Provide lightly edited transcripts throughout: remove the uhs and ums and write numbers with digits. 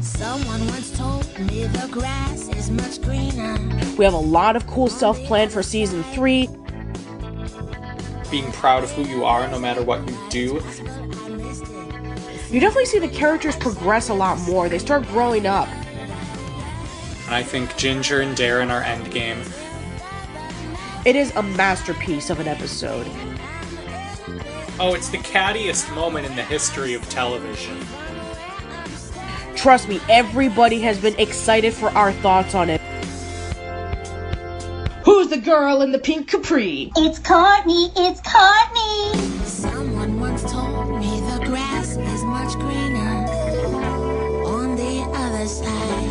Someone once told me the grass is much greener. We have a lot of cool stuff planned for season 3. Being proud of who you are no matter what you do. You definitely see the characters progress a lot more. They start growing up. And I think Ginger and Darren are endgame. It is a masterpiece of an episode. Oh, it's the cattiest moment in the history of television. Trust me, everybody has been excited for our thoughts on it. Who's the girl in the pink capri? It's Courtney! It's Courtney! Someone once told me the grass is much greener on the other side.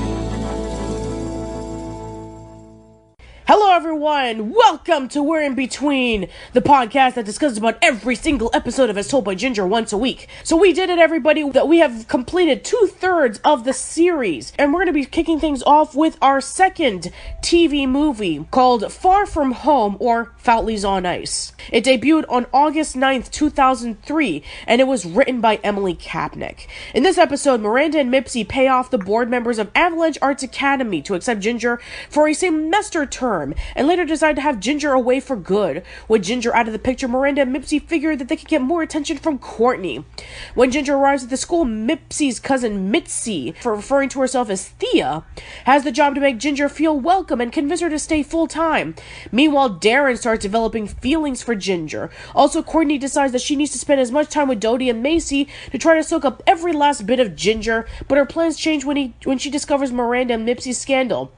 Hello everyone, welcome to We're In Between, the podcast that discusses about every single episode of As Told by Ginger once a week. So we did it, everybody. That we have completed 2/3 of the series, and we're going to be kicking things off with our second TV movie called Far From Home, or Foutleys on Ice. It debuted on August 9th, 2003, and it was written by Emily Kapnick. In this episode, Miranda and Mipsy pay off the board members of Avalanche Arts Academy to accept Ginger for a semester term, and later decide to have Ginger away for good. With Ginger out of the picture, Miranda and Mipsy figure that they could get more attention from Courtney. When Ginger arrives at the school, Mipsy's cousin Mitzi, for referring to herself as Thea, has the job to make Ginger feel welcome and convince her to stay full-time. Meanwhile, Darren starts developing feelings for Ginger. Also, Courtney decides that she needs to spend as much time with Dodie and Macy to try to soak up every last bit of Ginger, but her plans change when she discovers Miranda and Mipsy's scandal.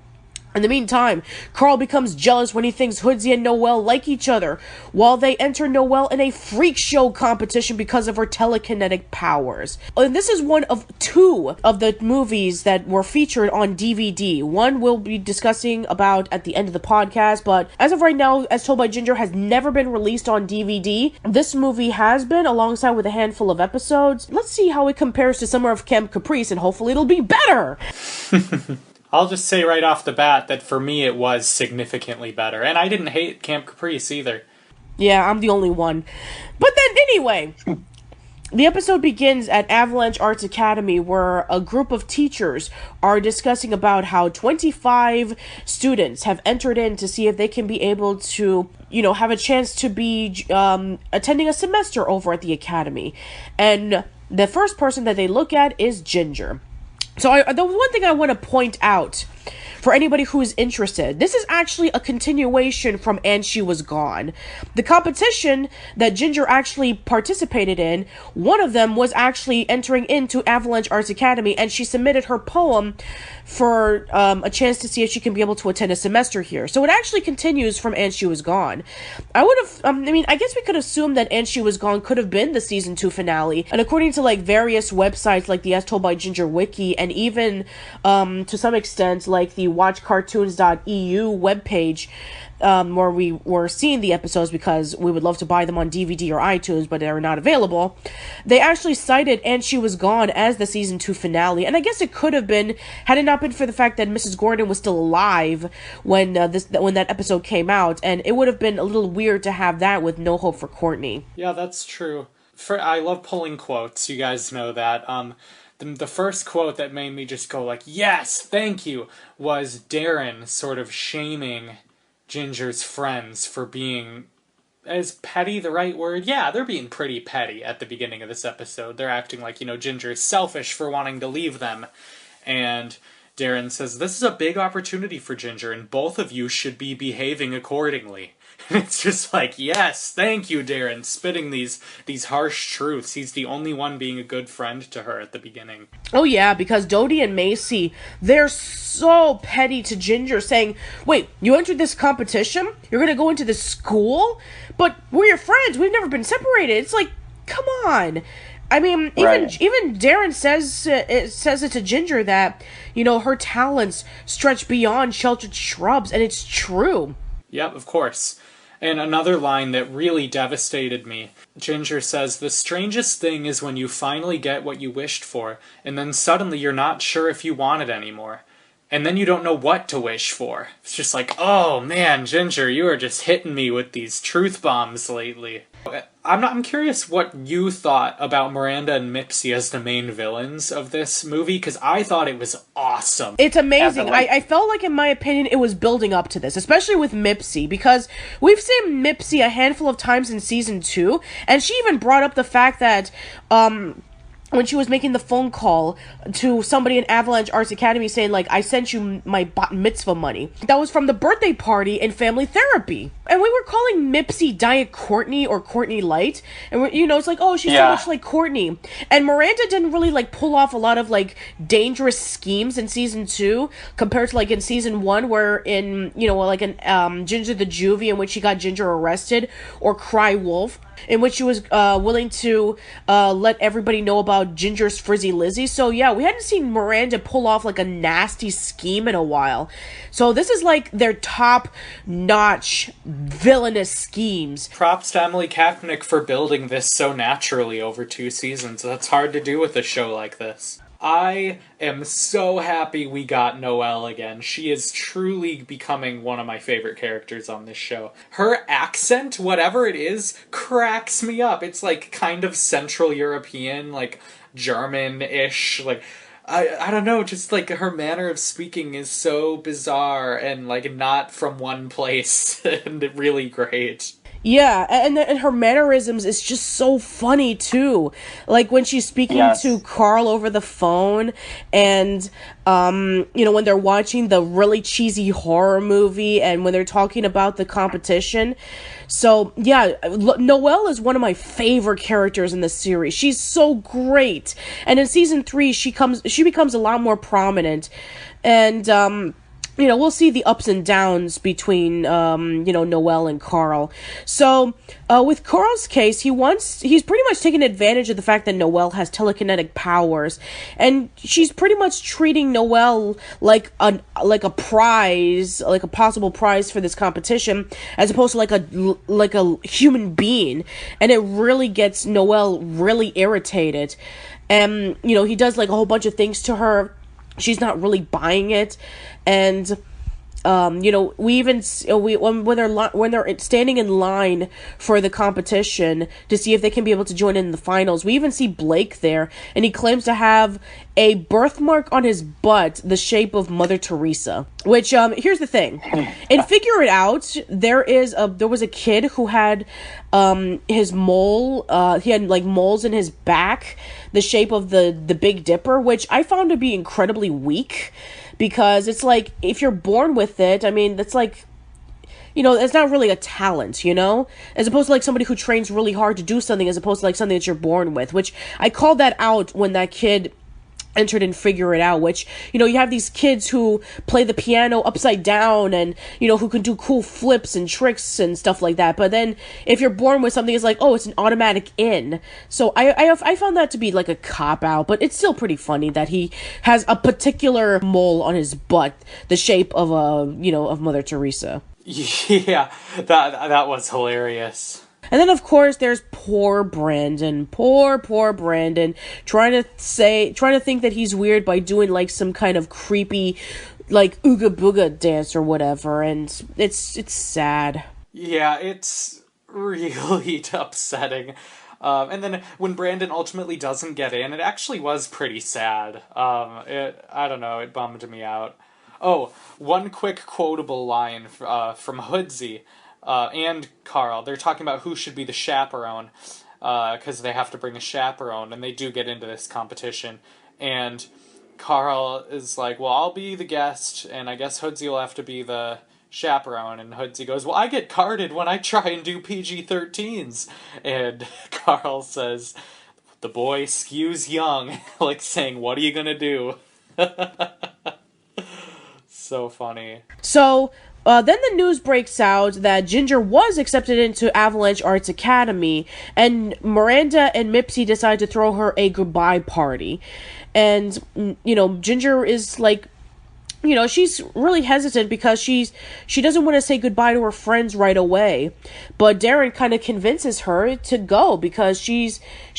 In the meantime, Carl becomes jealous when he thinks Hoodsie and Noelle like each other, while they enter Noelle in a freak show competition because of her telekinetic powers. And this is one of 2 of the movies that were featured on DVD. One we'll be discussing about at the end of the podcast, but as of right now, As Told by Ginger has never been released on DVD. This movie has been, alongside with a handful of episodes. Let's see how it compares to Summer of Camp Caprice, and hopefully it'll be better! I'll just say right off the bat that for me it was significantly better. And I didn't hate Camp Caprice either. Yeah, I'm the only one. But then anyway, the episode begins at Avalanche Arts Academy, where a group of teachers are discussing about how 25 students have entered in to see if they can be able to, have a chance to be attending a semester over at the academy. And the first person that they look at is Ginger. So the one thing I want to point out for anybody who's interested, this is actually a continuation from And She Was Gone. The competition that Ginger actually participated in, one of them was actually entering into Avalanche Arts Academy, and she submitted her poem for a chance to see if she can be able to attend a semester here. So it actually continues from And She Was Gone. I would have, I guess we could assume that And She Was Gone could have been the season 2 finale. And according to various websites like the As Told by Ginger wiki, and even to some extent like the watchcartoons.eu webpage, where we were seeing the episodes because we would love to buy them on DVD or iTunes, but they're not available. They actually cited And She Was Gone as the season 2 finale, and I guess it could have been, had it not been for the fact that Mrs. Gordon was still alive when that episode came out, and it would have been a little weird to have that with no hope for Courtney. Yeah, that's true. I love pulling quotes, you guys know that. The first quote that made me just go yes, thank you, was Darren sort of shaming Ginger's friends for being, is petty the right word? Yeah, they're being pretty petty at the beginning of this episode. They're acting like, Ginger is selfish for wanting to leave them. And Darren says, this is a big opportunity for Ginger, and both of you should be behaving accordingly. And it's just yes, thank you, Darren, spitting these harsh truths. He's the only one being a good friend to her at the beginning. Oh yeah, because Dodie and Macy, they're so petty to Ginger, saying, wait, you entered this competition? You're gonna go into this school? But we're your friends, we've never been separated. It's come on. I mean, even Darren says it to Ginger that, her talents stretch beyond sheltered shrubs, and it's true. Yep, of course. And another line that really devastated me. Ginger says, the strangest thing is when you finally get what you wished for, and then suddenly you're not sure if you want it anymore. and then you don't know what to wish for. It's just like, oh man, Ginger, you are just hitting me with these truth bombs lately. I'm curious what you thought about Miranda and Mipsy as the main villains of this movie, because I thought it was awesome. It's amazing. I felt like, in my opinion, it was building up to this, especially with Mipsy, because we've seen Mipsy a handful of times in season 2, and she even brought up the fact that, when she was making the phone call to somebody in Avalanche Arts Academy saying, like, I sent you my bat mitzvah money. That was from the birthday party and family therapy. And we were calling Mipsy Diet Courtney or Courtney Light. And, it's like, oh, she's so much like Courtney. And Miranda didn't really, like, pull off a lot of, like, dangerous schemes in season 2 compared to, like, in season 1 where in, like, in Ginger the Juvie, in which she got Ginger arrested, or Cry Wolf, in which she was willing to let everybody know about Ginger's Frizzy Lizzy. So yeah, we hadn't seen Miranda pull off like a nasty scheme in a while. So this is like their top-notch villainous schemes. Props to Emily Kapnick for building this so naturally over 2 seasons. That's hard to do with a show like this. I am so happy we got Noelle again. She is truly becoming one of my favorite characters on this show. Her accent, whatever it is, cracks me up. It's like kind of Central European, like German-ish, like I don't know, just like her manner of speaking is so bizarre and like not from one place and really great. Yeah, and her mannerisms is just so funny, too. Like, when she's speaking to Carl over the phone, and, when they're watching the really cheesy horror movie, and when they're talking about the competition. So, yeah, Noelle is one of my favorite characters in the series. She's so great. And in season 3, she becomes a lot more prominent. And, we'll see the ups and downs between, Noelle and Carl. So, with Carl's case, he's pretty much taken advantage of the fact that Noelle has telekinetic powers, and she's pretty much treating Noelle like a prize, like a possible prize for this competition, as opposed to like a human being, and it really gets Noelle really irritated. And, he does like a whole bunch of things to her. She's not really buying it, and we even when they're standing in line for the competition to see if they can be able to join in the finals, we even see Blake there, and he claims to have a birthmark on his butt the shape of Mother Teresa. Which here's the thing, in Figure It Out, there was a kid who had his mole. He had like moles in his back, the shape of the Big Dipper, which I found to be incredibly weak. Because it's like, if you're born with it, I mean, that's like, it's not really a talent, As opposed to like somebody who trains really hard to do something, as opposed to like something that you're born with, which I called that out when that kid entered in Figure It Out, which, you have these kids who play the piano upside down and, who can do cool flips and tricks and stuff like that. But then if you're born with something, it's like, oh, it's an automatic in. So I found that to be like a cop-out, but it's still pretty funny that he has a particular mole on his butt, the shape of of Mother Teresa. Yeah, that was hilarious. And then, of course, there's poor Brandon. Poor Brandon. Trying to think that he's weird by doing, like, some kind of creepy, like, ooga booga dance or whatever. And it's sad. Yeah, it's really upsetting. And then when Brandon ultimately doesn't get in, it actually was pretty sad. I don't know, it bummed me out. Oh, one quick quotable line from Hoodsy. And Carl, they're talking about who should be the chaperone, because they have to bring a chaperone, and they do get into this competition, and Carl is like, well, I'll be the guest, and I guess Hoodsy will have to be the chaperone, and Hoodsy goes, well, I get carded when I try and do PG-13s, and Carl says, the boy skews young, like saying, what are you gonna do? So funny. So, then the news breaks out that Ginger was accepted into Avalanche Arts Academy, and Miranda and Mipsy decide to throw her a goodbye party. And, Ginger is like, she's really hesitant because she doesn't want to say goodbye to her friends right away. But Darren kind of convinces her to go because she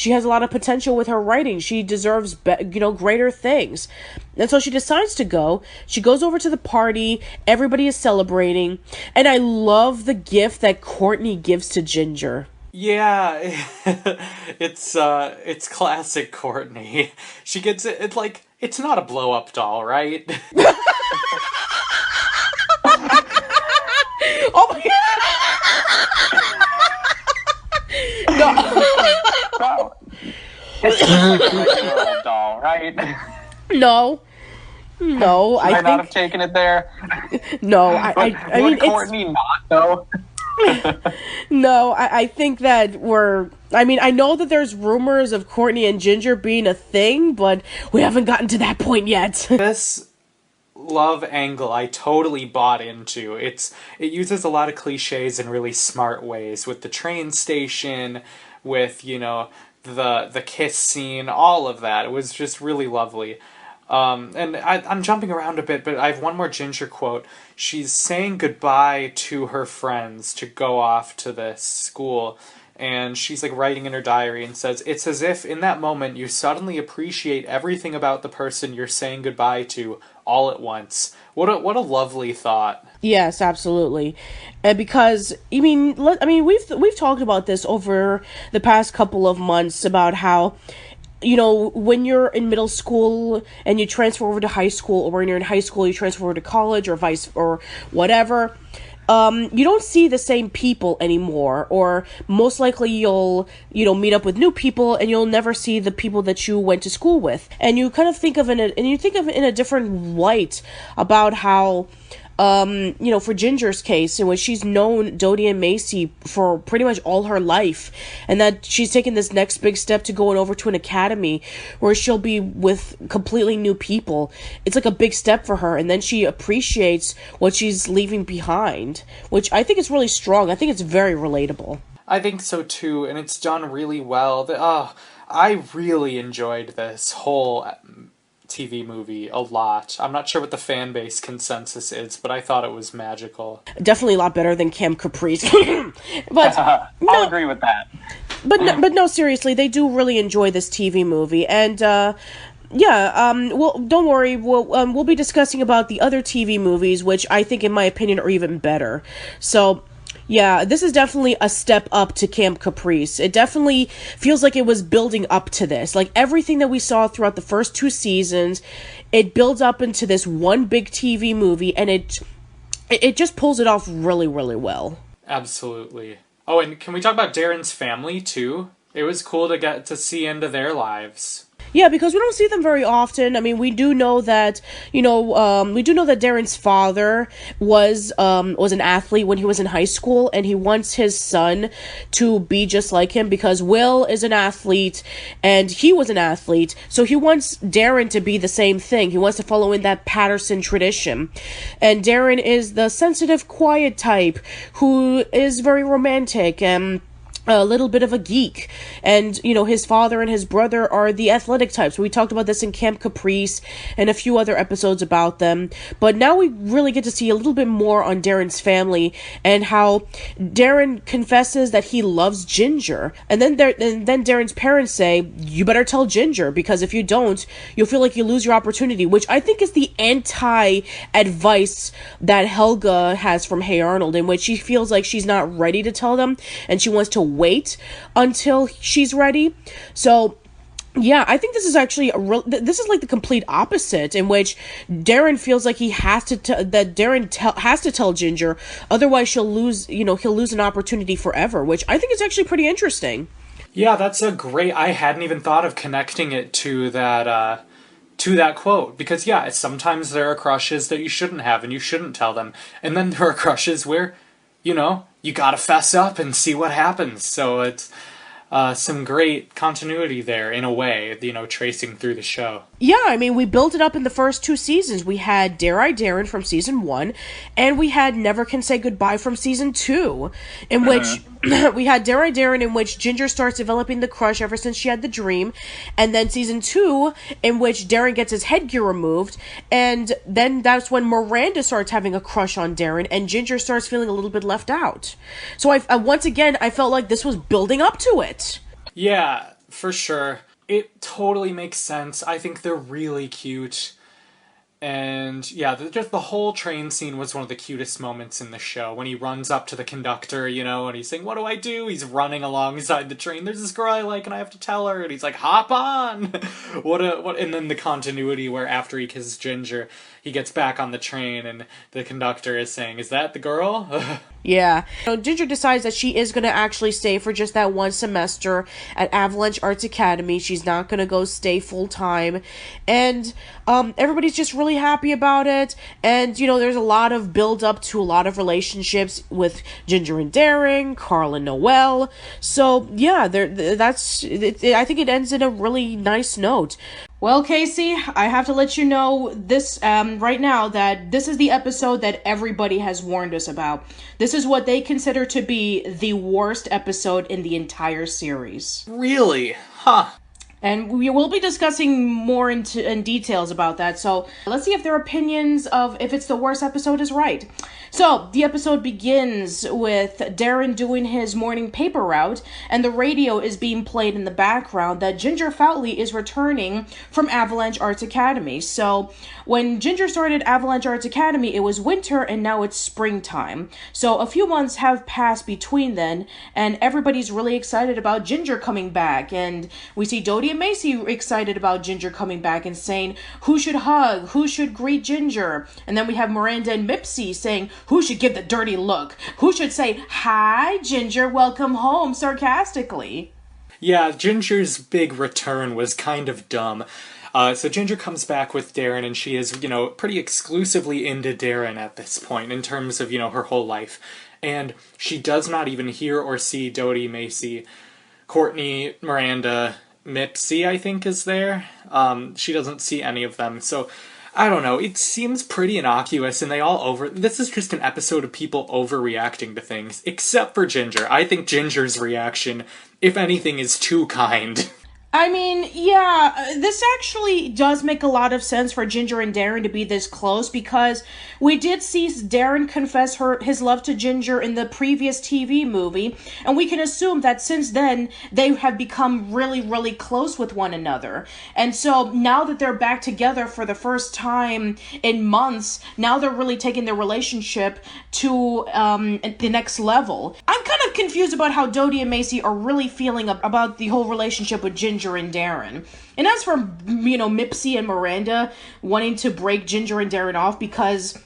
has a lot of potential with her writing. She deserves, greater things. And so she decides to go. She goes over to the party. Everybody is celebrating. And I love the gift that Courtney gives to Ginger. Yeah, it's classic Courtney. She gets it like, it's not a blow-up doll, right? Oh my god! No. Wow. It's just like a regular old doll, right? No, I think not have taken it there. No, I mean, Courtney not though. No, I think that I know that there's rumors of Courtney and Ginger being a thing, but we haven't gotten to that point yet. This love angle I totally bought into. It uses a lot of cliches in really smart ways, with the train station, with, the kiss scene, all of that. It was just really lovely. And I'm jumping around a bit, but I have one more Ginger quote. She's saying goodbye to her friends to go off to this school, and she's like writing in her diary and says, "It's as if in that moment you suddenly appreciate everything about the person you're saying goodbye to all at once." What a lovely thought. Yes, absolutely. And because we've talked about this over the past couple of months about how, when you're in middle school and you transfer over to high school, or when you're in high school you transfer over to college, or whatever, you don't see the same people anymore, or most likely you'll, meet up with new people and you'll never see the people that you went to school with. And you kind of think of it in a different light about how, for Ginger's case, in which she's known Dodie and Macy for pretty much all her life, and that she's taken this next big step to going over to an academy where she'll be with completely new people. It's like a big step for her, and then she appreciates what she's leaving behind, which I think is really strong. I think it's very relatable. I think so too, and it's done really well. I really enjoyed this whole TV movie a lot. I'm not sure what the fan base consensus is, but I thought it was magical. Definitely a lot better than Camp Caprice. But I'll agree with that. But no, seriously, they do really enjoy this TV movie, and well, don't worry. We'll be discussing about the other TV movies, which I think, in my opinion, are even better. So, yeah, this is definitely a step up to Camp Caprice. It definitely feels like it was building up to this. Like, everything that we saw throughout the first 2 seasons, it builds up into this one big TV movie, and it just pulls it off really, really well. Absolutely. Oh, and can we talk about Darren's family, too? It was cool to get to see into their lives. Yeah, because we don't see them very often. I mean, we do know that, Darren's father was an athlete when he was in high school, and he wants his son to be just like him because Will is an athlete and he was an athlete. So he wants Darren to be the same thing. He wants to follow in that Patterson tradition. And Darren is the sensitive, quiet type who is very romantic and a little bit of a geek, and his father and his brother are the athletic types. We talked about this in Camp Caprice and a few other episodes about them, but now we really get to see a little bit more on Darren's family and how Darren confesses that he loves Ginger, and then Darren's parents say, "You better tell Ginger, because if you don't, you'll feel like you lose your opportunity," which I think is the anti-advice that Helga has from Hey Arnold, in which she feels like she's not ready to tell them and she wants to wait until she's ready. So yeah, I think this is actually this is like the complete opposite, in which Darren feels like he has to has to tell Ginger, otherwise he'll lose an opportunity forever, which I think is actually pretty interesting. Yeah, that's a great. I hadn't even thought of connecting it to that quote, because yeah, sometimes there are crushes that you shouldn't have and you shouldn't tell them, and then there are crushes where you gotta fess up and see what happens. So it's some great continuity there in a way, tracing through the show. Yeah, I mean, we built it up in the first 2 seasons. We had Dare I Darren from season 1, and we had Never Can Say Goodbye from season 2, in which we had Dare I Darren, in which Ginger starts developing the crush ever since she had the dream, and then season 2, in which Darren gets his headgear removed, and then that's when Miranda starts having a crush on Darren, and Ginger starts feeling a little bit left out. So I once again, I felt like this was building up to it. Yeah, for sure. It totally makes sense. I think they're really cute. And yeah, just the whole train scene was one of the cutest moments in the show. When he runs up to the conductor, and he's saying, "What do I do?" He's running alongside the train. "There's this girl I like and I have to tell her." And he's like, "Hop on!" What? And then the continuity where after he kisses Ginger, he gets back on the train and the conductor is saying, "Is that the girl?" Yeah. So Ginger decides that she is going to actually stay for just that 1 semester at Avalanche Arts Academy. She's not going to go stay full time. And everybody's just really happy about it. And, there's a lot of build up to a lot of relationships with Ginger and Darren, Carl and Noelle. So, yeah, I think it ends in a really nice note. Well, Casey, I have to let you know this right now that this is the episode that everybody has warned us about. This is what they consider to be the worst episode in the entire series. Really? Huh. And we will be discussing more in details about that. So let's see if their opinions of if it's the worst episode is right. So the episode begins with Darren doing his morning paper route, and the radio is being played in the background that Ginger Foutleys is returning from Avalanche Arts Academy. So when Ginger started Avalanche Arts Academy, it was winter, and now it's springtime. So a few months have passed between then, and everybody's really excited about Ginger coming back. And we see Dodie and Macy excited about Ginger coming back and saying, "Who should hug? Who should greet Ginger?" And then we have Miranda and Mipsy saying, "Who should give the dirty look? Who should say, 'Hi, Ginger, welcome home,' sarcastically?" Yeah, Ginger's big return was kind of dumb. So Ginger comes back with Darren, and she is, pretty exclusively into Darren at this point in terms of, her whole life. And she does not even hear or see Dodie, Macy, Courtney, Miranda, Mipsy, I think, is there. She doesn't see any of them. So, I don't know. It seems pretty innocuous, and this is just an episode of people overreacting to things, except for Ginger. I think Ginger's reaction, if anything, is too kind. I mean, yeah, this actually does make a lot of sense for Ginger and Darren to be this close, because we did see Darren confess his love to Ginger in the previous TV movie, and we can assume that since then, they have become really, really close with one another. And so, now that they're back together for the first time in months, now they're really taking their relationship to the next level. I'm kind of confused about how Dodie and Macy are really feeling about the whole relationship with Ginger and Darren. And as for, Mipsy and Miranda wanting to break Ginger and Darren off because,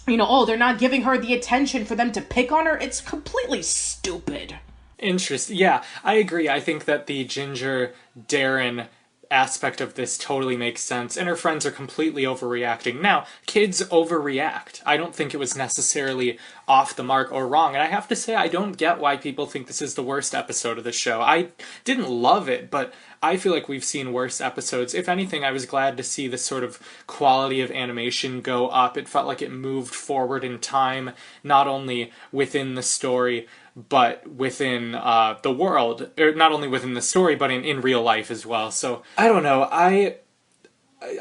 they're not giving her the attention for them to pick on her, it's completely stupid. Interesting. Yeah, I agree. I think that the Ginger, Darren aspect of this totally makes sense, and her friends are completely overreacting. Now, kids overreact. I don't think it was necessarily off the mark or wrong, and I have to say, I don't get why people think this is the worst episode of the show. I didn't love it, but I feel like we've seen worse episodes. If anything, I was glad to see the sort of quality of animation go up. It felt like it moved forward in time, not only within the story, but within the world, or not only within the story, but in real life as well. So, I don't know, I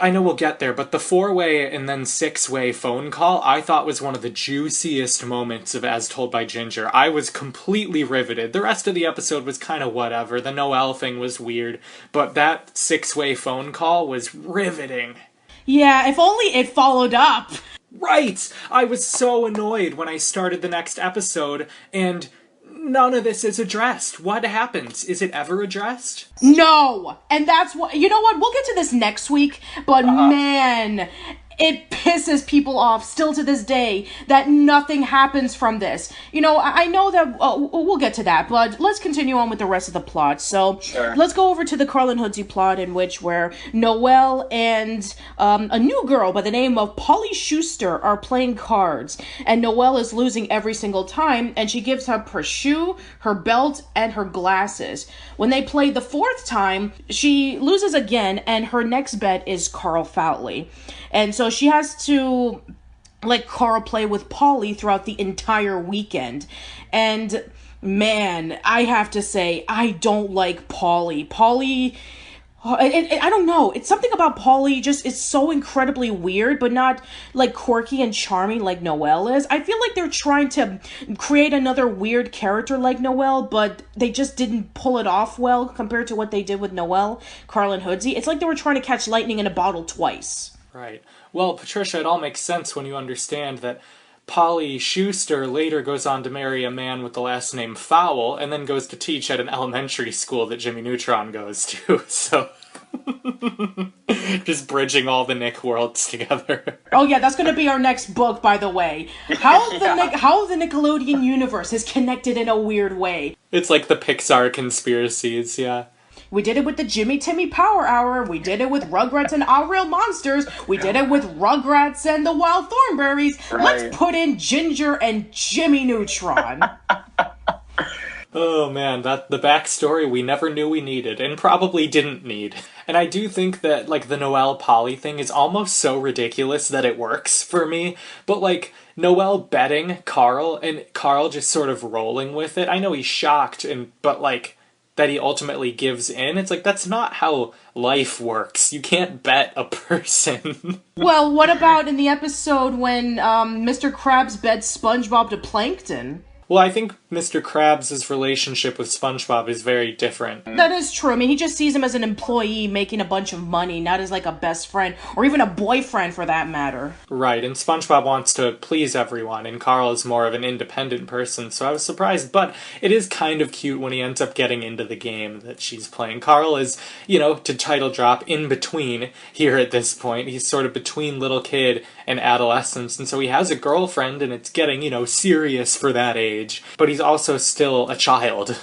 know we'll get there, but the 4-way and then 6-way phone call, I thought was one of the juiciest moments of As Told by Ginger. I was completely riveted. The rest of the episode was kind of whatever. The Noelle thing was weird, but that 6-way phone call was riveting. Yeah, if only it followed up. Right! I was so annoyed when I started the next episode, and none of this is addressed. What happens? Is it ever addressed? No! And that's what... You know what? We'll get to this next week, but man... It pisses people off still to this day that nothing happens from this. You know, I know that we'll get to that, but let's continue on with the rest of the plot. So let's go over to the Carl and Hoodsey plot, in which where Noelle and a new girl by the name of Polly Schuster are playing cards, and Noelle is losing every single time, and she gives up her shoe, her belt, and her glasses. When they play the fourth time, she loses again, and her next bet is Carl Foutley. And so she has to let Carl play with Polly throughout the entire weekend. And man, I have to say, I don't like Polly. I don't know. It's something about Polly just is so incredibly weird, but not like quirky and charming like Noelle is. I feel like they're trying to create another weird character like Noelle, but they just didn't pull it off well compared to what they did with Noelle, Carl, and Hoodsey. It's like they were trying to catch lightning in a bottle twice. Right. Well, Patricia, it all makes sense when you understand that Polly Schuster later goes on to marry a man with the last name Fowl, and then goes to teach at an elementary school that Jimmy Neutron goes to, so... Just bridging all the Nick worlds together. Oh yeah, that's gonna be our next book, by the way. How the Nickelodeon universe is connected in a weird way. It's like the Pixar conspiracies, yeah. We did it with the Jimmy Timmy Power Hour. We did it with Rugrats and Our Real Monsters. We did it with Rugrats and the Wild Thornberries. Right. Let's put in Ginger and Jimmy Neutron. Oh man, the backstory we never knew we needed, and probably didn't need. And I do think that, like, the Noelle Polly thing is almost so ridiculous that it works for me, but, like, Noelle betting Carl, and Carl just sort of rolling with it. I know he's shocked, but, like, that he ultimately gives in. It's like, that's not how life works. You can't bet a person. Well, what about in the episode when Mr. Krabs bets SpongeBob to Plankton? Well, I think Mr. Krabs' relationship with SpongeBob is very different. That is true. I mean, he just sees him as an employee making a bunch of money, not as, like, a best friend, or even a boyfriend, for that matter. Right, and SpongeBob wants to please everyone, and Carl is more of an independent person, so I was surprised, but it is kind of cute when he ends up getting into the game that she's playing. Carl is, you know, to title drop, in between here at this point. He's sort of between little kid and adolescence, and so he has a girlfriend, and it's getting, you know, serious for that age. But he's also still a child.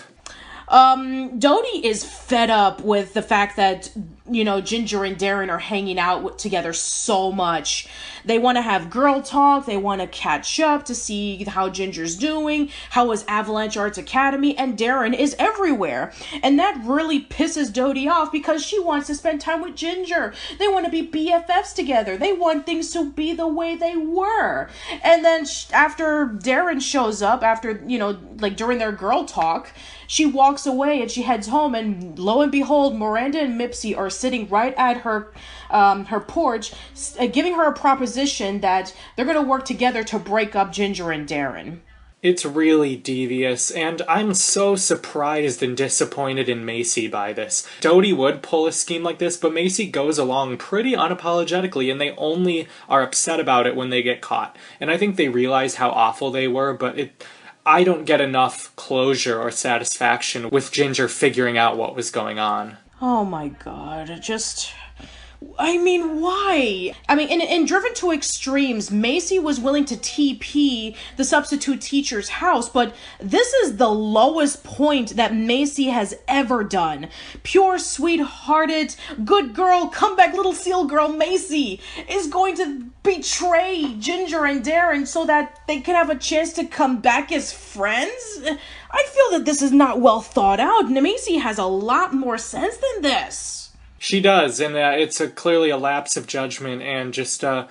Dodie is fed up with the fact that, you know, Ginger and Darren are hanging out together so much. They want to have girl talk, they want to catch up to see how Ginger's doing, how is Avalanche Arts Academy, and Darren is everywhere. And that really pisses Dodie off because she wants to spend time with Ginger. They want to be BFFs together. They want things to be the way they were. And then after Darren shows up, after, you know, like during their girl talk, she walks away and she heads home, and lo and behold, Miranda and Mipsy are sitting right at her porch, giving her a proposition that they're going to work together to break up Ginger and Darren. It's really devious, and I'm so surprised and disappointed in Macy by this. Dodie would pull a scheme like this, but Macy goes along pretty unapologetically, and they only are upset about it when they get caught. And I think they realize how awful they were, but I don't get enough closure or satisfaction with Ginger figuring out what was going on. Oh my god, I mean, why? I mean, in Driven to Extremes, Macy was willing to TP the substitute teacher's house, but this is the lowest point that Macy has ever done. Pure, sweet-hearted, good girl, comeback little seal girl Macy is going to betray Ginger and Darren so that they can have a chance to come back as friends? I feel that this is not well thought out. Macy has a lot more sense than this. She does, and it's clearly a lapse of judgment and just a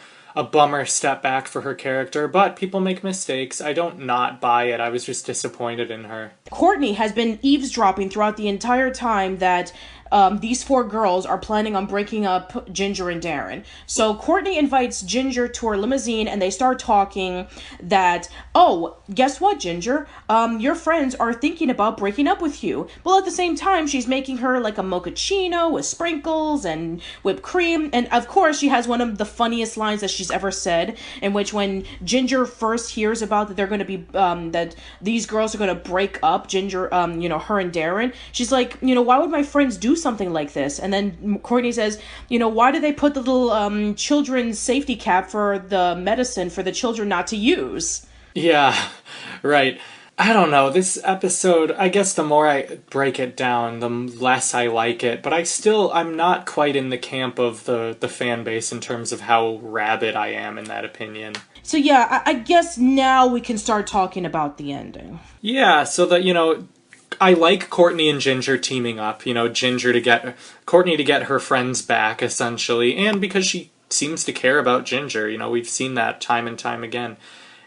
bummer step back for her character, but people make mistakes. I don't not buy it. I was just disappointed in her. Courtney has been eavesdropping throughout the entire time that these four girls are planning on breaking up Ginger and Darren. So Courtney invites Ginger to her limousine, and they start talking that, oh, guess what, Ginger? Your friends are thinking about breaking up with you. Well, at the same time, she's making her like a mochaccino with sprinkles and whipped cream. And of course, she has one of the funniest lines that she's ever said, in which when Ginger first hears about that they're going to be, that these girls are going to break up, Ginger, her and Darren, she's like, why would my friends do something like this. And then Courtney says, why do they put the little children's safety cap for the medicine for the children not to use? Yeah, right. I don't know, this episode, I guess the more I break it down, the less I like it, but I'm not quite in the camp of the fan base in terms of how rabid I am in that opinion. So yeah, I guess now we can start talking about the ending. Yeah, so that, I like Courtney and Ginger teaming up, Ginger to get Courtney to get her friends back, essentially, and because she seems to care about Ginger, we've seen that time and time again.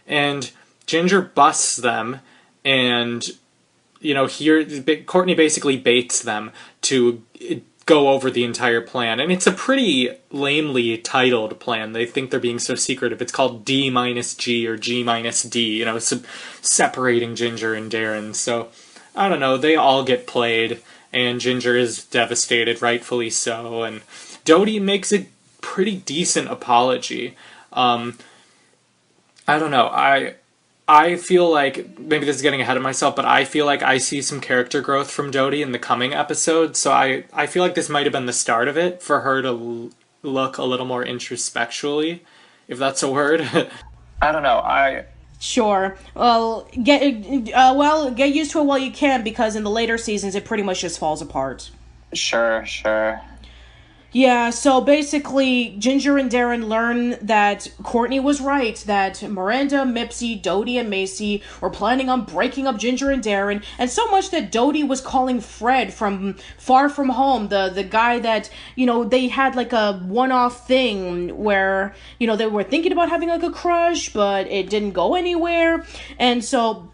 And Ginger busts them, and, here, Courtney basically baits them to go over the entire plan. And it's a pretty lamely titled plan. They think they're being so secretive. It's called D-G or G-D, separating Ginger and Darren. So, I don't know, they all get played, and Ginger is devastated, rightfully so. And Dodie makes a pretty decent apology. I don't know, I feel like, maybe this is getting ahead of myself, but I feel like I see some character growth from Dodie in the coming episodes, so I feel like this might have been the start of it, for her to look a little more introspectually, if that's a word. I don't know, Sure. Well, get used to it while you can, because in the later seasons it pretty much just falls apart. Sure. Yeah, so basically, Ginger and Darren learn that Courtney was right, that Miranda, Mipsy, Dodie, and Macy were planning on breaking up Ginger and Darren, and so much that Dodie was calling Fred from Far From Home, the guy that, they had like a one-off thing where, they were thinking about having like a crush, but it didn't go anywhere, and so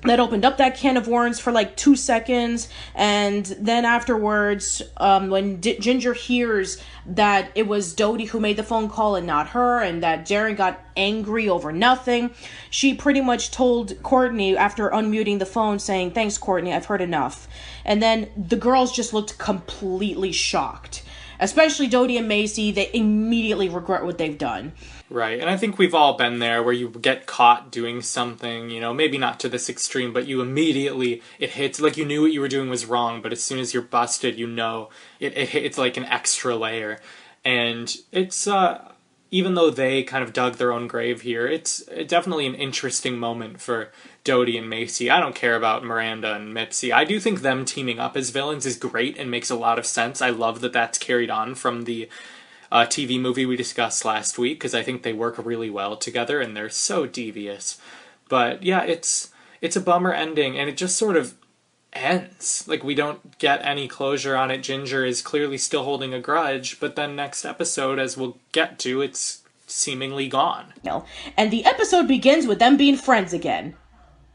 that opened up that can of worms for like 2 seconds, and then afterwards, when Ginger hears that it was Dodie who made the phone call and not her, and that Darren got angry over nothing, she pretty much told Courtney after unmuting the phone saying, "Thanks, Courtney, I've heard enough." And then the girls just looked completely shocked. Especially Dodie and Macy, they immediately regret what they've done. Right, and I think we've all been there where you get caught doing something, maybe not to this extreme, but you immediately, it hits, like you knew what you were doing was wrong, but as soon as you're busted, it's like an extra layer. And it's, even though they kind of dug their own grave here, it's definitely an interesting moment for Dodie and Macy. I don't care about Miranda and Mipsy. I do think them teaming up as villains is great and makes a lot of sense. I love that that's carried on from the TV movie we discussed last week, because I think they work really well together and they're so devious. But yeah, it's a bummer ending, and it just sort of ends. Like, we don't get any closure on it. Ginger is clearly still holding a grudge, but then next episode, as we'll get to, it's seemingly gone. No. And the episode begins with them being friends again.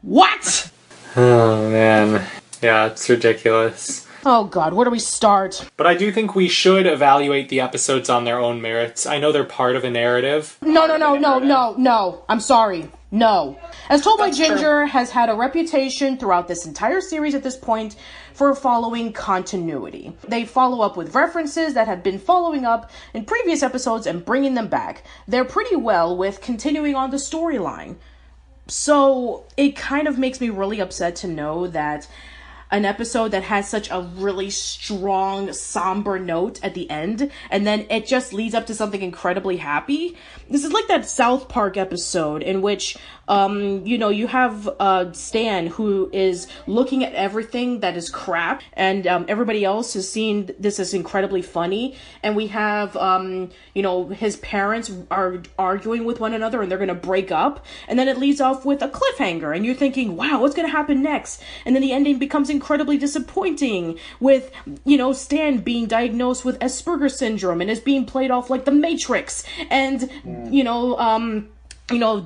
What? Oh, man. Yeah, it's ridiculous. Oh, God, where do we start? But I do think we should evaluate the episodes on their own merits. I know they're part of a narrative. No. I'm sorry. No. As Told by Ginger has had a reputation throughout this entire series at this point for following continuity. They follow up with references that have been following up in previous episodes and bringing them back. They're pretty well with continuing on the storyline. So it kind of makes me really upset to know that an episode that has such a really strong, somber note at the end, and then it just leads up to something incredibly happy. This is like that South Park episode in which, you have Stan who is looking at everything that is crap, and everybody else is seeing this as incredibly funny, and we have, his parents are arguing with one another, and they're gonna break up, and then it leads off with a cliffhanger, and you're thinking, wow, what's gonna happen next? And then the ending becomes incredibly disappointing with, Stan being diagnosed with Asperger's syndrome and is being played off like the Matrix, and,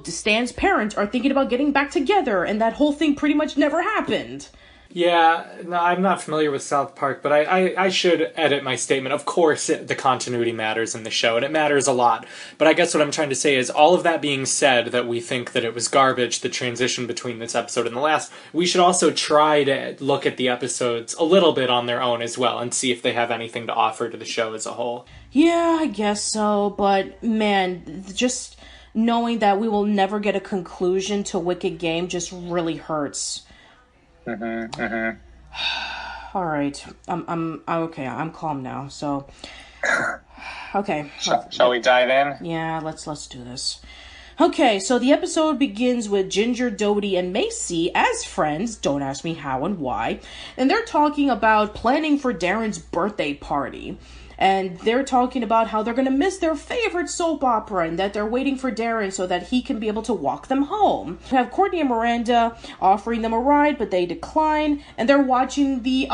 Stan's parents are thinking about getting back together, and that whole thing pretty much never happened. Yeah, no, I'm not familiar with South Park, but I should edit my statement. Of course, the continuity matters in the show, and it matters a lot. But I guess what I'm trying to say is, all of that being said, that we think that it was garbage, the transition between this episode and the last, we should also try to look at the episodes a little bit on their own as well, and see if they have anything to offer to the show as a whole. Yeah, I guess so, but man, just knowing that we will never get a conclusion to Wicked Game just really hurts. All right. I'm okay. I'm calm now. So, okay. Shall we dive in? Yeah, let's do this. Okay, so the episode begins with Ginger, Dodie, and Macy as friends. Don't ask me how and why. And they're talking about planning for Darren's birthday party. And they're talking about how they're going to miss their favorite soap opera and that they're waiting for Darren so that he can be able to walk them home. We have Courtney and Miranda offering them a ride, but they decline. And they're watching the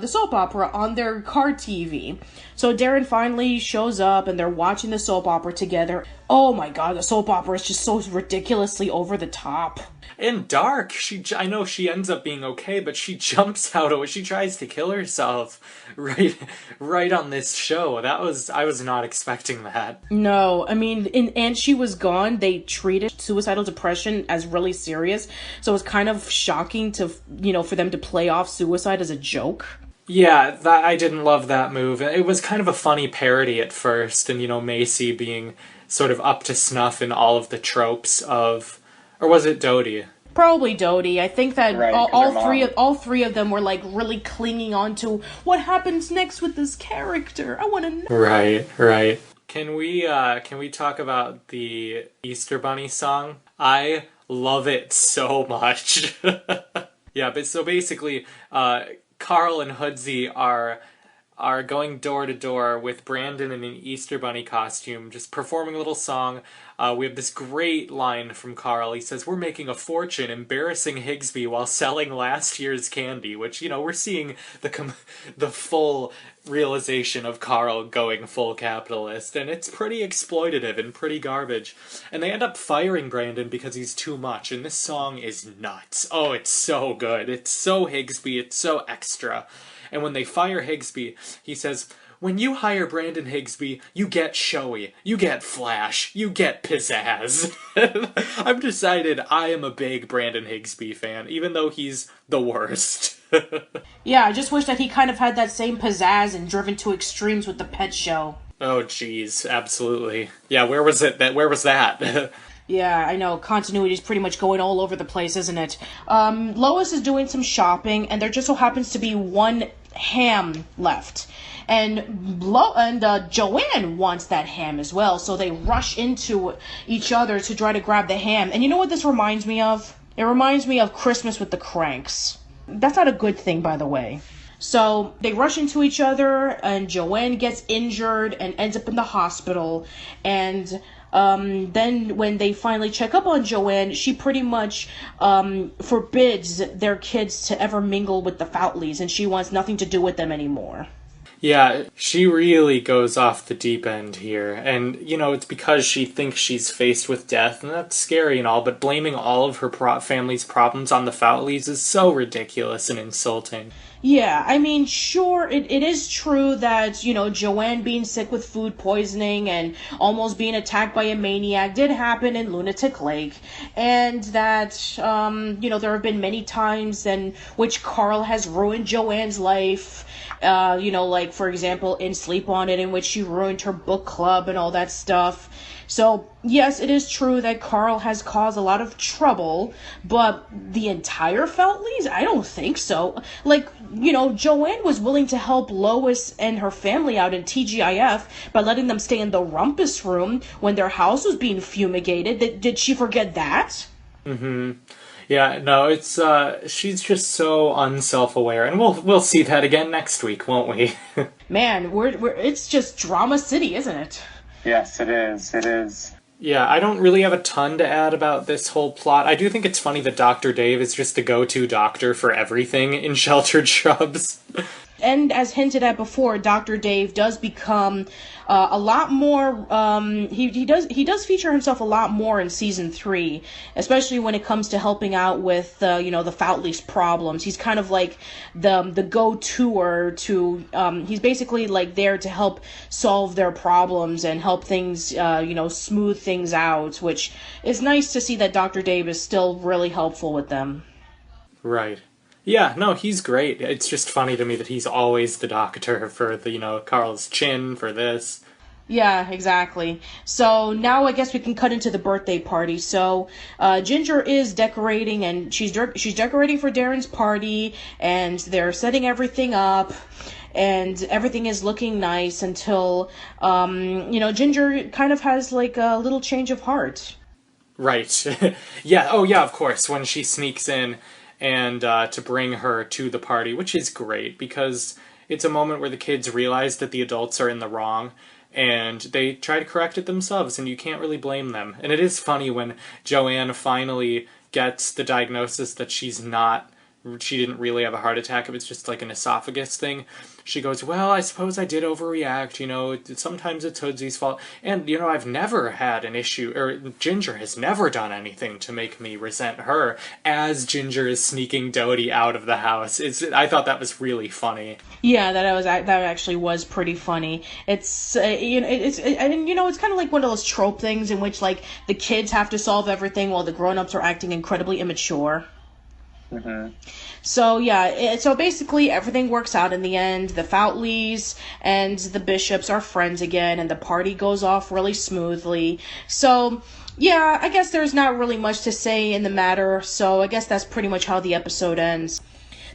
soap opera on their car TV. So Darren finally shows up and they're watching the soap opera together. Oh my god, the soap opera is just so ridiculously over the top. And dark. I know she ends up being okay, but she jumps out of it. She tries to kill herself right on this show. I was not expecting that. No, I mean, in And She Was Gone, they treated suicidal depression as really serious. So it's kind of shocking to, for them to play off suicide as a joke. Yeah, I didn't love that move. It was kind of a funny parody at first, and, Macy being sort of up to snuff in all of the tropes of... Or was it Dodie? Probably Dodie. I think that Right, all three of them were like really clinging on to what happens next with this character. I want to know. Right. Can we talk about the Easter Bunny song? I love it so much. Yeah, but so basically, Carl and Hoodsy are going door to door with Brandon in an Easter Bunny costume, just performing a little song. We have this great line from Carl. He says, "We're making a fortune embarrassing Higsby while selling last year's candy," which, we're seeing the full realization of Carl going full capitalist, and it's pretty exploitative and pretty garbage. And they end up firing Brandon because he's too much, and this song is nuts. Oh, it's so good. It's so Higsby. It's so extra. And when they fire Higsby, he says, "When you hire Brandon Higsby, you get showy, you get flash, you get pizzazz." I've decided I am a big Brandon Higsby fan, even though he's the worst. Yeah, I just wish that he kind of had that same pizzazz and driven to extremes with the pet show. Oh, jeez, absolutely. Yeah, where was that? Yeah, I know. Continuity is pretty much going all over the place, isn't it? Lois is doing some shopping, and there just so happens to be one ham left. And Joanne wants that ham as well, so they rush into each other to try to grab the ham. And you know what this reminds me of? It reminds me of Christmas with the Cranks. That's not a good thing, by the way. So they rush into each other, and Joanne gets injured and ends up in the hospital. And then when they finally check up on Joanne, she pretty much forbids their kids to ever mingle with the Foutleys, and she wants nothing to do with them anymore. Yeah, she really goes off the deep end here. And, it's because she thinks she's faced with death, and that's scary and all, but blaming all of her family's problems on the Foutleys is so ridiculous and insulting. Yeah, I mean, sure, it is true that, Joanne being sick with food poisoning and almost being attacked by a maniac did happen in Lunatic Lake, and that, there have been many times in which Carl has ruined Joanne's life, like, for example, in Sleep On It, in which she ruined her book club and all that stuff. So, yes, it is true that Carl has caused a lot of trouble, but the entire Foutleys? I don't think so. Like, Joanne was willing to help Lois and her family out in TGIF by letting them stay in the rumpus room when their house was being fumigated. Did she forget that? Mm-hmm. Yeah, no, it's, she's just so unself-aware, and we'll see that again next week, won't we? Man, it's just Drama City, isn't it? Yes, it is. It is. Yeah, I don't really have a ton to add about this whole plot. I do think it's funny that Dr. Dave is just the go-to doctor for everything in Sheltered Shrubs. And as hinted at before, Dr. Dave does become a lot more, he does feature himself a lot more in season 3, especially when it comes to helping out with, the Foutleys problems. He's kind of like the go-toer to, he's basically like there to help solve their problems and help things, smooth things out, which is nice to see that Dr. Dave is still really helpful with them. Right. Yeah, no, he's great. It's just funny to me that he's always the doctor for the, Carl's chin, for this. Yeah, exactly. So now I guess we can cut into the birthday party. So Ginger is decorating, and she's decorating for Darren's party, and they're setting everything up, and everything is looking nice until Ginger kind of has like a little change of heart. Right. Yeah. Oh, yeah, of course. When she sneaks in and to bring her to the party, which is great because it's a moment where the kids realize that the adults are in the wrong and they try to correct it themselves, and you can't really blame them. And it is funny when Joanne finally gets the diagnosis that she didn't really have a heart attack, it was just like an esophagus thing. She goes, well, I suppose I did overreact, sometimes it's Hoodsy's fault. And, I've never had an issue, or Ginger has never done anything to make me resent her, as Ginger is sneaking Dodie out of the house. I thought that was really funny. Yeah, that actually was pretty funny. It's it's kind of like one of those trope things in which like the kids have to solve everything while the grown-ups are acting incredibly immature. Mm-hmm. So yeah, so basically everything works out in the end. The Foutleys and the Bishops are friends again, and the party goes off really smoothly. So yeah, I guess there's not really much to say in the matter, so I guess that's pretty much how the episode ends.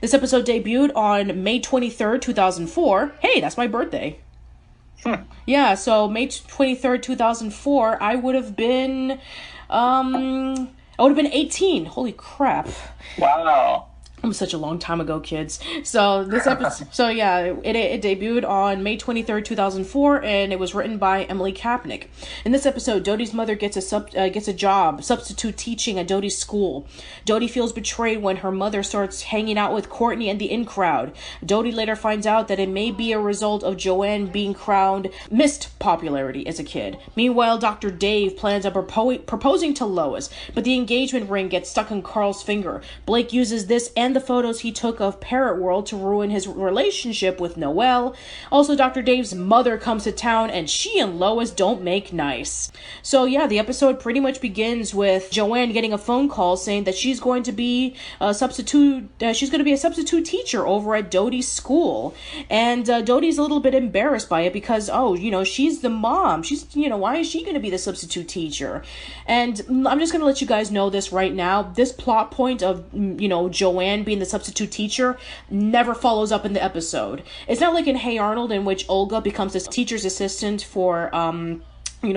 This episode debuted on May 23rd, 2004. Hey, that's my birthday. Yeah, so May 23rd, 2004, I would have been 18. Holy crap. Wow. It was such a long time ago, kids. So this episode, it debuted on May 23rd, 2004, and it was written by Emily Kapnick. In this episode, Dodie's mother gets a job, substitute teaching at Dodie's school. Dodie feels betrayed when her mother starts hanging out with Courtney and the in-crowd. Dodie later finds out that it may be a result of Joanne being crowned missed popularity as a kid. Meanwhile, Dr. Dave plans on proposing to Lois, but the engagement ring gets stuck in Carl's finger. Blake uses this and the photos he took of Parrot World to ruin his relationship with Noelle. Also, Dr. Dave's mother comes to town, and she and Lois don't make nice. So yeah, the episode pretty much begins with Joanne getting a phone call saying that she's going to be a substitute teacher over at Dodie's school. And Dodie's a little bit embarrassed by it because, she's the mom. Why is she going to be the substitute teacher? And I'm just going to let you guys know this right now. This plot point of, Joanne being the substitute teacher never follows up in the episode. It's not like in Hey Arnold, in which Olga becomes the teacher's assistant for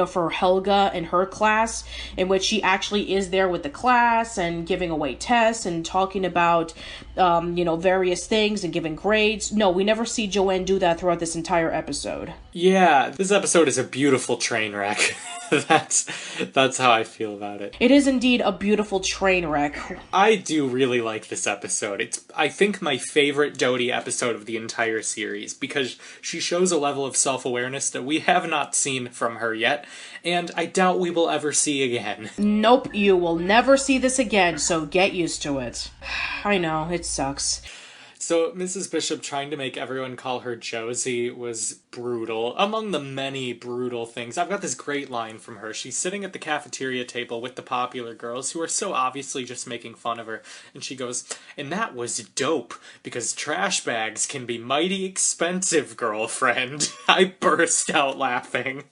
for Helga and her class, in which she actually is there with the class and giving away tests and talking about various things and giving grades. No, we never see Joanne do that throughout this entire episode. Yeah, this episode is a beautiful train wreck. That's how I feel about it. It is indeed a beautiful train wreck. I do really like this episode. It's, I think, my favorite Dodie episode of the entire series, because she shows a level of self-awareness that we have not seen from her yet, and I doubt we will ever see again. Nope, you will never see this again, so get used to it. I know, it sucks. So Mrs. Bishop trying to make everyone call her Josie was brutal. Among the many brutal things, I've got this great line from her. She's sitting at the cafeteria table with the popular girls who are so obviously just making fun of her. And she goes, "And that was dope, because trash bags can be mighty expensive, girlfriend." I burst out laughing.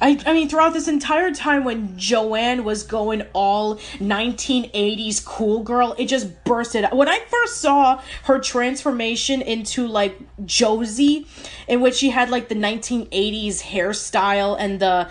I mean, throughout this entire time when Joanne was going all 1980s cool girl, it just bursted. When I first saw her transformation into, like, Josie, in which she had, like, the 1980s hairstyle and the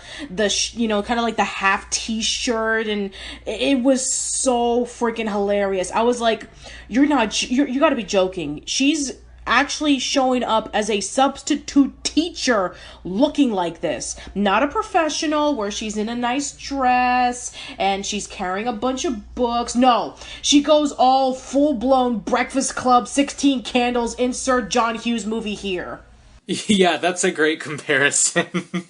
kind of like the half t-shirt, and it was so freaking hilarious. I was like, you gotta be joking. She's actually showing up as a substitute teacher looking like this. Not a professional where she's in a nice dress and she's carrying a bunch of books. No, she goes all full-blown Breakfast Club, 16 candles, insert John Hughes movie here. Yeah, that's a great comparison.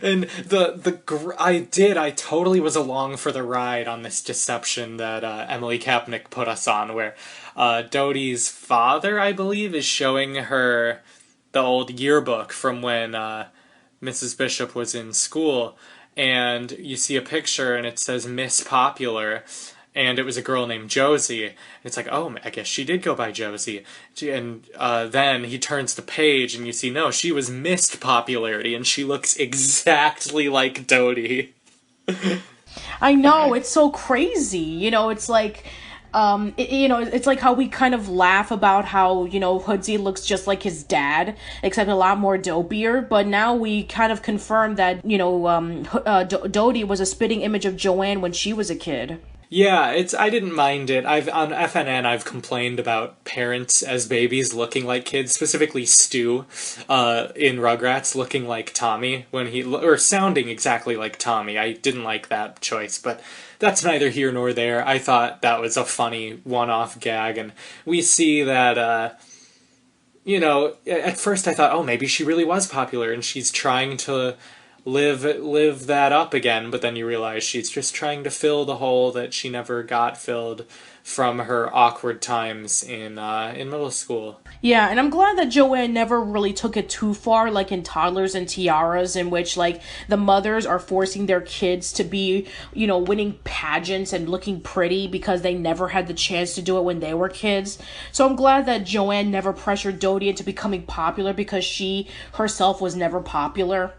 And I totally was along for the ride on this deception that Emily Kapnick put us on, where Dodie's father, I believe, is showing her the old yearbook from when Mrs. Bishop was in school, and you see a picture and it says Miss Popular, and it was a girl named Josie. And it's like, oh, I guess she did go by Josie. And then he turns the page, and you see, no, she was missed popularity, and she looks exactly like Dodie. I know, it's so crazy. You know, it's like... it's like how we kind of laugh about how, Hoodsie looks just like his dad, except a lot more dopier. But now we kind of confirm that, Dodie was a spitting image of Joanne when she was a kid. Yeah, I didn't mind it. On FNN, I've complained about parents as babies looking like kids, specifically Stu, in Rugrats looking like Tommy or sounding exactly like Tommy. I didn't like that choice, but that's neither here nor there. I thought that was a funny one-off gag, and we see that, at first I thought, oh, maybe she really was popular, and she's trying to live that up again, but then you realize she's just trying to fill the hole that she never got filled from her awkward times in middle school. Yeah, and I'm glad that Joanne never really took it too far, like in Toddlers and Tiaras, in which, like, the mothers are forcing their kids to be, winning pageants and looking pretty because they never had the chance to do it when they were kids. So I'm glad that Joanne never pressured Dodie into becoming popular because she herself was never popular.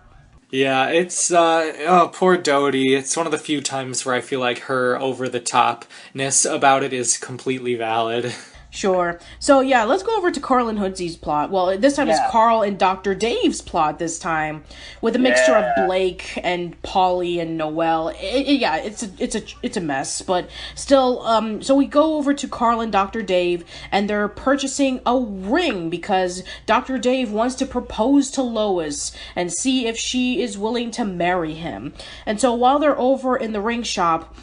Yeah, it's, poor Dodie. It's one of the few times where I feel like her over-the-topness about it is completely valid. Sure. So, yeah, let's go over to Carl and Hoodsie's plot. Well, this time it's Carl and Dr. Dave's plot this time, with a mixture of Blake and Polly and Noelle. It's a mess, but still, so we go over to Carl and Dr. Dave, and they're purchasing a ring because Dr. Dave wants to propose to Lois and see if she is willing to marry him. And so while they're over in the ring shop,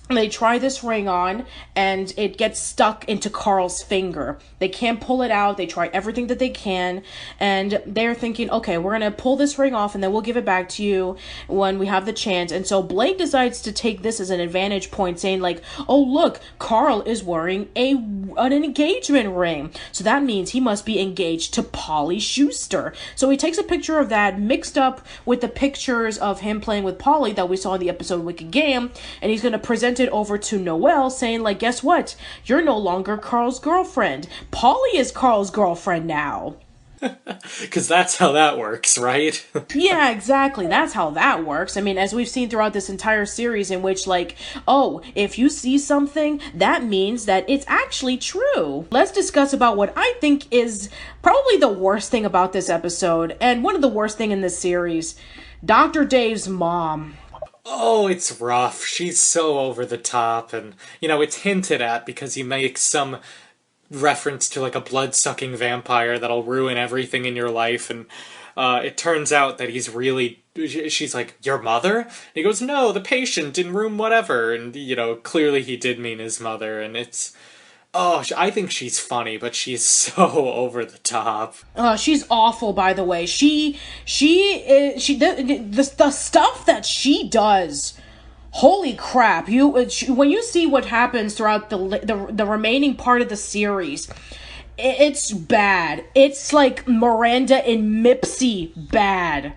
they try this ring on, and it gets stuck into Carl's finger. They can't pull it out. They try everything that they can, and they're thinking, okay, we're going to pull this ring off, and then we'll give it back to you when we have the chance. And so Blake decides to take this as an advantage point, saying, like, oh, look, Carl is wearing an engagement ring. So that means he must be engaged to Polly Schuster. So he takes a picture of that mixed up with the pictures of him playing with Polly that we saw in the episode Wicked Game, and he's going to present it over to Noelle, saying, like, guess what? You're no longer Carl's girlfriend. Polly is Carl's girlfriend now. Because that's how that works, right? Yeah, exactly. That's how that works. I mean, as we've seen throughout this entire series, in which, like, oh, if you see something, that means that it's actually true. Let's discuss about what I think is probably the worst thing about this episode, and one of the worst thing in this series, Dr. Dave's mom. Oh, it's rough. She's so over the top, and, it's hinted at because he makes some reference to, like, a blood-sucking vampire that'll ruin everything in your life, and it turns out that she's like, your mother? And he goes, no, the patient in room whatever, and, clearly he did mean his mother, and it's... Oh, I think she's funny, but she's so over the top. She's awful, by the way. The stuff that she does. Holy crap! When you see what happens throughout the remaining part of the series, it's bad. It's like Miranda and Mipsy bad.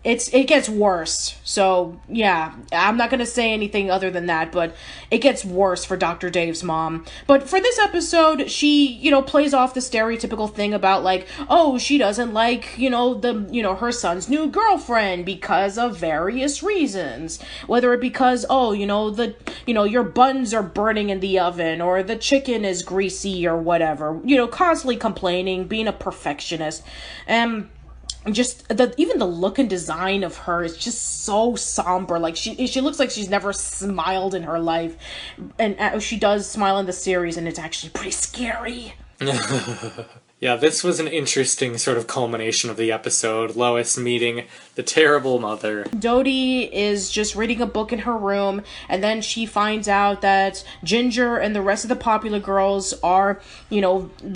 It gets worse. So, yeah, I'm not going to say anything other than that, but it gets worse for Dr. Dave's mom. But for this episode, she, plays off the stereotypical thing about, like, oh, she doesn't like, her son's new girlfriend because of various reasons. Whether it because, your buns are burning in the oven, or the chicken is greasy, or whatever. Constantly complaining, being a perfectionist. Just even the look and design of her is just so somber. Like she looks like she's never smiled in her life, and she does smile in the series, and it's actually pretty scary. Yeah, this was an interesting sort of culmination of the episode. Lois meeting the terrible mother. Dodie is just reading a book in her room, and then she finds out that Ginger and the rest of the popular girls are,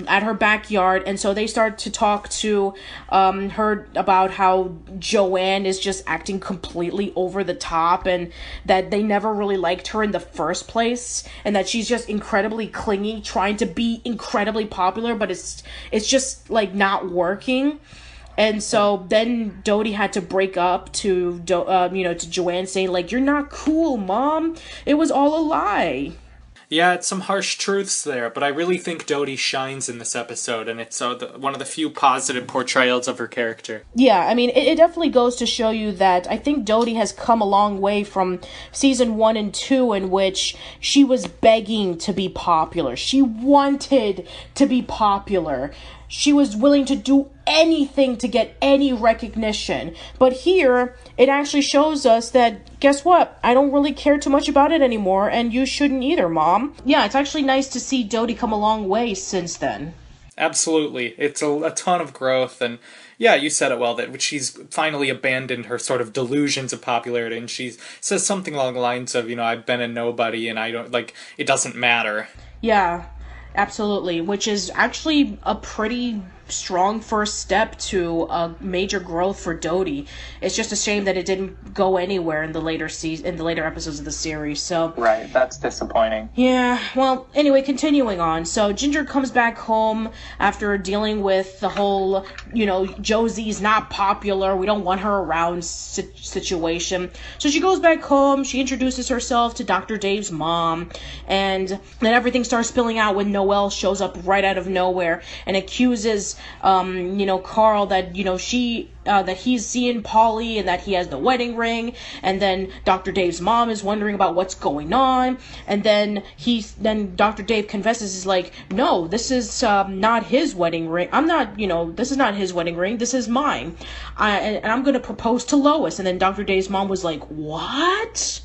at her backyard, and so they start to talk to her about how Joanne is just acting completely over the top, and that they never really liked her in the first place, and that she's just incredibly clingy, trying to be incredibly popular, but it's just, like, not working. And so then Dodie had to break up to to Joanne, saying like, "You're not cool, Mom. It was all a lie." Yeah, it's some harsh truths there, but I really think Dodie shines in this episode, and it's one of the few positive portrayals of her character. Yeah, I mean, it definitely goes to show you that I think Dodie has come a long way from season 1 and 2, in which she was begging to be popular. She wanted to be popular. She was willing to do anything to get any recognition. But here, it actually shows us that, guess what? I don't really care too much about it anymore, and you shouldn't either, Mom. Yeah, it's actually nice to see Dodie come a long way since then. Absolutely. It's a ton of growth, and yeah, you said it well, that she's finally abandoned her sort of delusions of popularity, and she says something along the lines of, I've been a nobody, and I don't, it doesn't matter. Yeah. Absolutely, which is actually a pretty strong first step to a major growth for Dodie. It's just a shame that it didn't go anywhere in the later episodes of the series. So right, that's disappointing. Yeah, well, anyway, continuing on. So Ginger comes back home after dealing with the whole, Josie's not popular, we don't want her around situation. So she goes back home, she introduces herself to Dr. Dave's mom, and then everything starts spilling out when Noelle shows up right out of nowhere and accuses Carl that, that he's seeing Polly and that he has the wedding ring. And then Dr. Dave's mom is wondering about what's going on. And then Dr. Dave confesses, is like, no, this is not his wedding ring. This is not his wedding ring. This is mine. And I'm going to propose to Lois. And then Dr. Dave's mom was like, what?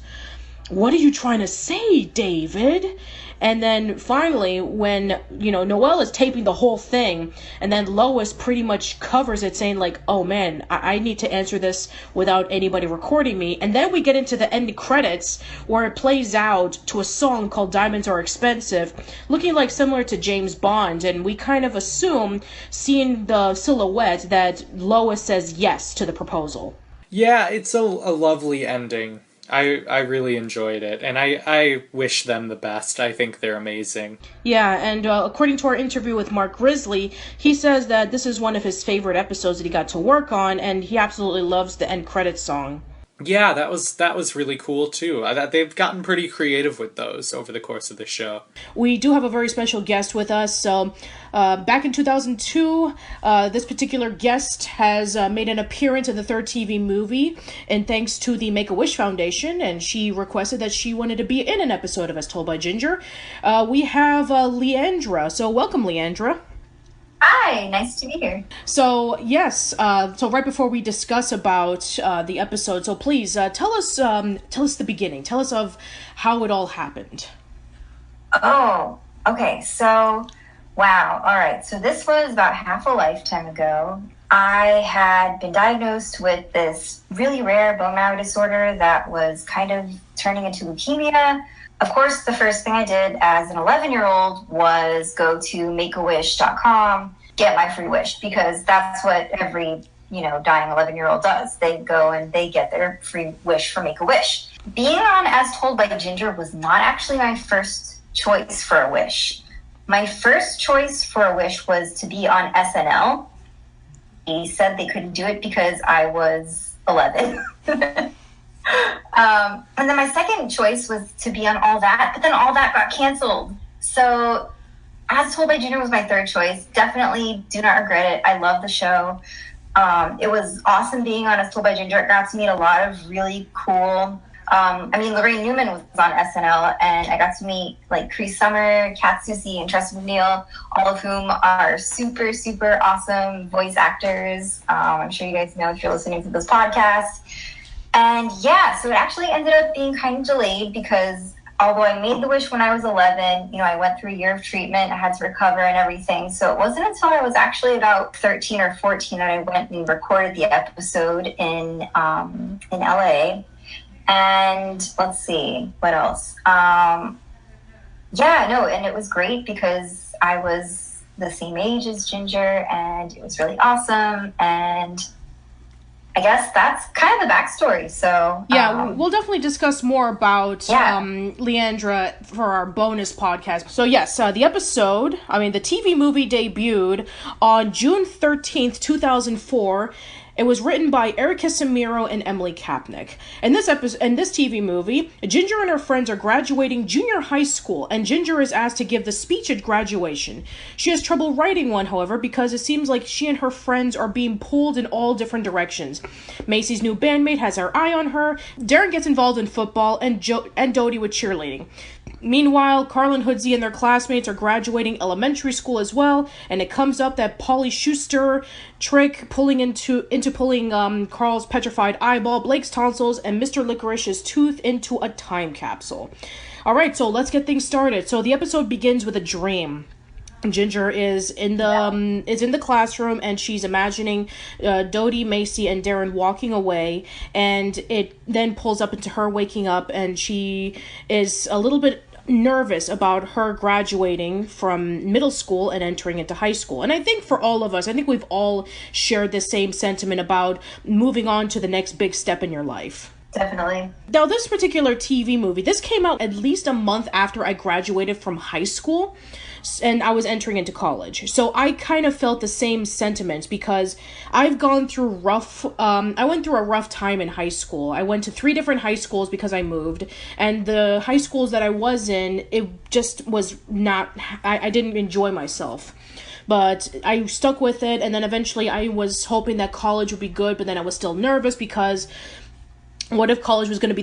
What are you trying to say, David? And then finally, when, Noelle is taping the whole thing, and then Lois pretty much covers it, saying like, oh man, I need to answer this without anybody recording me. And then we get into the end credits, where it plays out to a song called Diamonds Are Expensive, looking like similar to James Bond, and we kind of assume, seeing the silhouette, that Lois says yes to the proposal. Yeah, it's a lovely ending. I really enjoyed it, and I wish them the best. I think they're amazing. Yeah, and according to our interview with Mark Grizzly, he says that this is one of his favorite episodes that he got to work on, and he absolutely loves the end credits song. Yeah, that was really cool too. They've gotten pretty creative with those over the course of the show. We do have a very special guest with us. So, back in 2002, this particular guest has made an appearance in the third TV movie, and thanks to the Make-A-Wish Foundation, and she requested that she wanted to be in an episode of As Told by Ginger. We have Leandra. So, welcome, Leandra. Hi, nice to be here. So, yes, so right before we discuss about the episode, so please tell us the beginning. Tell us of how it all happened. Oh, okay. So, wow. All right. So this was about half a lifetime ago. I had been diagnosed with this really rare bone marrow disorder that was kind of turning into leukemia. Of course, the first thing I did as an 11-year-old was go to makeawish.com, get my free wish, because that's what every, dying 11-year-old does. They go and they get their free wish from Make-A-Wish. Being on As Told by Ginger was not actually my first choice for a wish. My first choice for a wish was to be on SNL. He said they couldn't do it because I was 11. And then my second choice was to be on All That, but then All That got canceled. So As Told by Ginger was my third choice. Definitely do not regret it. I love the show. It was awesome being on As Told by Ginger. It got to meet a lot of really cool... Lorraine Newman was on SNL, and I got to meet Cree Summer, Kat Susie, and Tress McNeil, all of whom are super, super awesome voice actors. I'm sure you guys know if you're listening to this podcast. And yeah, so it actually ended up being kind of delayed because although I made the wish when I was 11, I went through a year of treatment, I had to recover and everything. So it wasn't until I was actually about 13 or 14 that I went and recorded the episode in LA. And let's see, what else? And it was great because I was the same age as Ginger, and it was really awesome. And I guess that's kind of the backstory. So yeah, we'll definitely discuss more about Leandra for our bonus podcast. So yes, the TV movie debuted on June 13th, 2004. It was written by Eryk Casemiro and Emily Kapnick. In this TV movie, Ginger and her friends are graduating junior high school, and Ginger is asked to give the speech at graduation. She has trouble writing one, however, because it seems like she and her friends are being pulled in all different directions. Macy's new bandmate has her eye on her, Darren gets involved in football, and Dodie with cheerleading. Meanwhile, Carl and Hoodsey and their classmates are graduating elementary school as well, and it comes up that Polly Schuster trick pulling Carl's petrified eyeball, Blake's tonsils, and Mr. Licorice's tooth into a time capsule. Alright, so let's get things started. So the episode begins with a dream. Ginger is in the classroom, and she's imagining Dodie, Macy, and Darren walking away, and it then pulls up into her waking up, and she is a little bit nervous about her graduating from middle school and entering into high school. And I think for all of us, I think we've all shared the same sentiment about moving on to the next big step in your life. Definitely. Now, this particular TV movie, this came out at least a month after I graduated from high school, and I was entering into college. So I kind of felt the same sentiments because I've gone through I went through a rough time in high school. I went to 3 different high schools because I moved, and the high schools that I was in, it just was not, I didn't enjoy myself. But I stuck with it, and then eventually I was hoping that college would be good, but then I was still nervous because what if college was going to be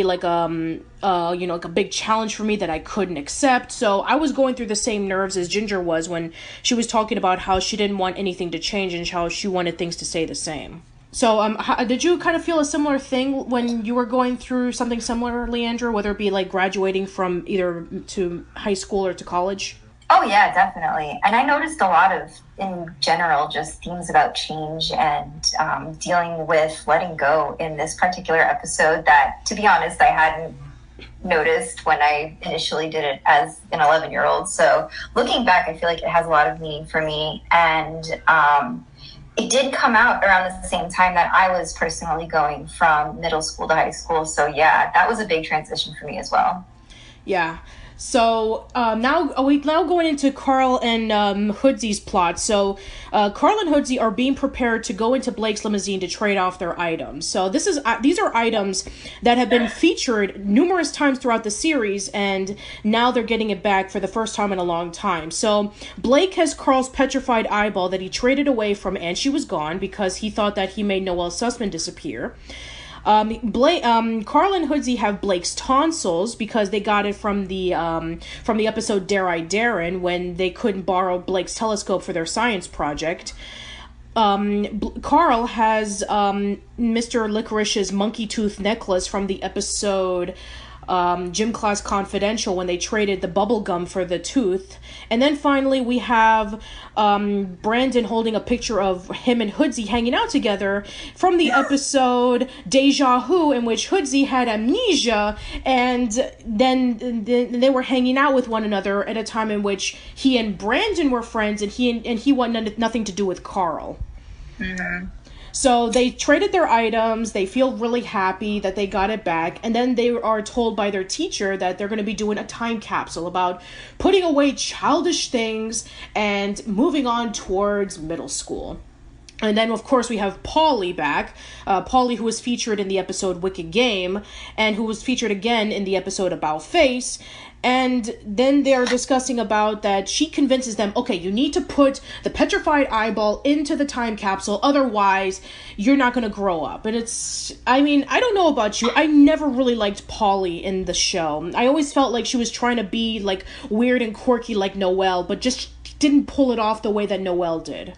like like a big challenge for me that I couldn't accept? So I was going through the same nerves as Ginger was when she was talking about how she didn't want anything to change and how she wanted things to stay the same. So did you kind of feel a similar thing when you were going through something similar, Leandra, whether it be like graduating from either to high school or to college? Oh, yeah, definitely. And I noticed a lot of, in general, just themes about change and dealing with letting go in this particular episode that, to be honest, I hadn't noticed when I initially did it as an 11-year-old. So looking back, I feel like it has a lot of meaning for me. And it did come out around the same time that I was personally going from middle school to high school. So, yeah, that was a big transition for me as well. Yeah. So now going into Carl and Hoodsey's plot. So Carl and Hoodsey are being prepared to go into Blake's limousine to trade off their items. So these are items that have been featured numerous times throughout the series, and now they're getting it back for the first time in a long time. So Blake has Carl's petrified eyeball that he traded away from, and she was gone because he thought that he made Noelle Sussman disappear. Carl and Hoodsey have Blake's tonsils because they got it from the episode Dare I Darren when they couldn't borrow Blake's telescope for their science project. Carl has Mr. Licorice's monkey tooth necklace from the episode Gym Class Confidential when they traded the bubble gum for the tooth. And then finally we have Brandon holding a picture of him and Hoodsey hanging out together from the episode Deja Vu, in which Hoodsey had amnesia, and then they were hanging out with one another at a time in which he and Brandon were friends, and he wanted nothing to do with Carl. Mm-hmm. So they traded their items, they feel really happy that they got it back, and then they are told by their teacher that they're going to be doing a time capsule about putting away childish things and moving on towards middle school. And then, of course, we have Polly back. Polly, who was featured in the episode Wicked Game, and who was featured again in the episode About Face. And then they're discussing about that she convinces them, okay, you need to put the petrified eyeball into the time capsule, otherwise you're not going to grow up. And I don't know about you, I never really liked Polly in the show. I always felt like she was trying to be, like, weird and quirky like Noelle, but just didn't pull it off the way that Noelle did.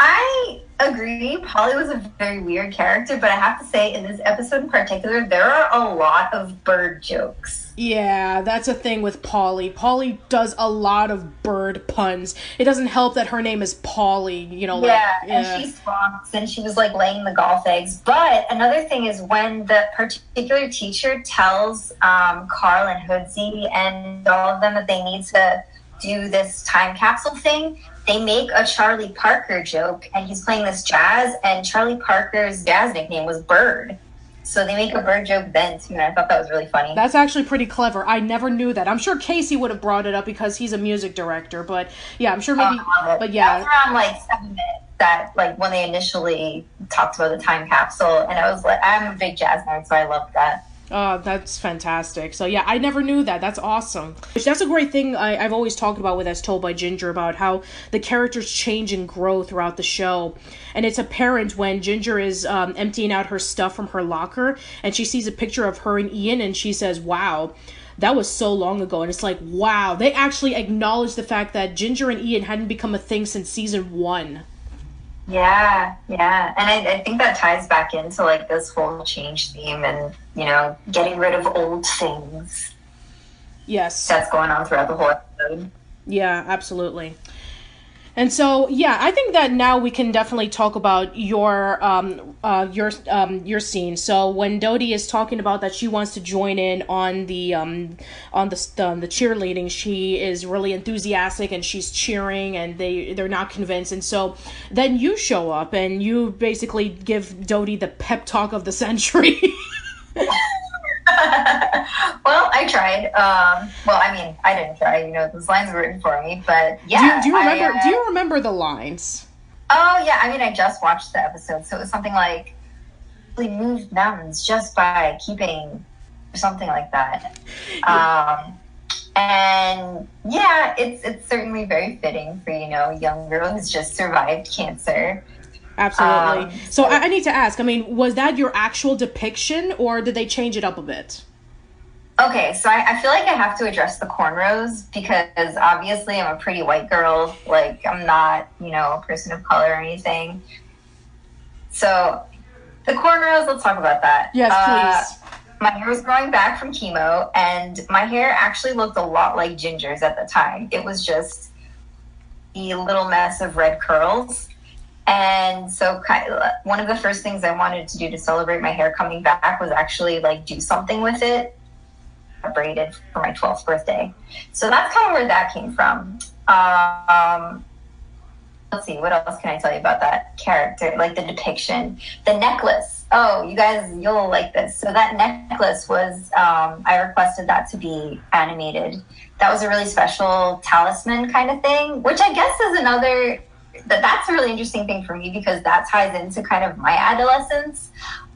I agree. Polly was a very weird character, but I have to say, in this episode in particular, there are a lot of bird jokes. Yeah, that's a thing with Polly. Polly does a lot of bird puns. It doesn't help that her name is Polly, and she squawks, and she was, like, laying the golf eggs. But another thing is when the particular teacher tells Carl and Hoodsey and all of them that they need to do this time capsule thing, they make a Charlie Parker joke, and he's playing this jazz, and Charlie Parker's jazz nickname was Bird. So they make a bird joke then, too, and I thought that was really funny. That's actually pretty clever. I never knew that. I'm sure Casey would have brought it up because he's a music director, but yeah, I'm sure maybe, but yeah. That was around, like, 7 minutes, that, like, when they initially talked about the time capsule, and I was like, I'm a big jazz nerd, so I loved that. Oh, that's fantastic. So yeah, I never knew that. That's awesome. That's a great thing I've always talked about with As Told by Ginger, about how the characters change and grow throughout the show. And it's apparent when Ginger is emptying out her stuff from her locker, and she sees a picture of her and Ian, and she says, wow, that was so long ago. And it's like, wow, they actually acknowledge the fact that Ginger and Ian hadn't become a thing since season 1. Yeah. And I think that ties back into, like, this whole change theme and, you know, getting rid of old things. Yes. That's going on throughout the whole episode. Yeah, absolutely. And so, yeah, I think that now we can definitely talk about your scene. So when Dodie is talking about that she wants to join in on the cheerleading, she is really enthusiastic and she's cheering, and they're not convinced. And so then you show up and you basically give Dodie the pep talk of the century. Well, I tried. I mean, I didn't try. You know, those lines were written for me. But yeah, do you remember the lines? Oh yeah, I mean, I just watched the episode, so it was something like, "We moved mountains just by keeping," something like that. And yeah, it's certainly very fitting for, you know, a young girl who's just survived cancer. Absolutely. So I need to ask, I mean, was that your actual depiction, or did they change it up a bit? Okay, so I feel like I have to address the cornrows, because obviously I'm a pretty white girl. Like, I'm not, you know, a person of color or anything. So the cornrows, let's talk about that. Yes, please. My hair was growing back from chemo, and my hair actually looked a lot like Ginger's at the time. It was just a little mess of red curls. And so one of the first things I wanted to do to celebrate my hair coming back was actually, like, do something with it. I braided for my 12th birthday. So that's kind of where that came from. Let's see, what else can I tell you about that character? Like, the depiction. The necklace. Oh, you guys, you'll like this. So that necklace was, I requested that to be animated. That was a really special talisman kind of thing, which I guess is another... That's a really interesting thing for me, because that ties into kind of my adolescence.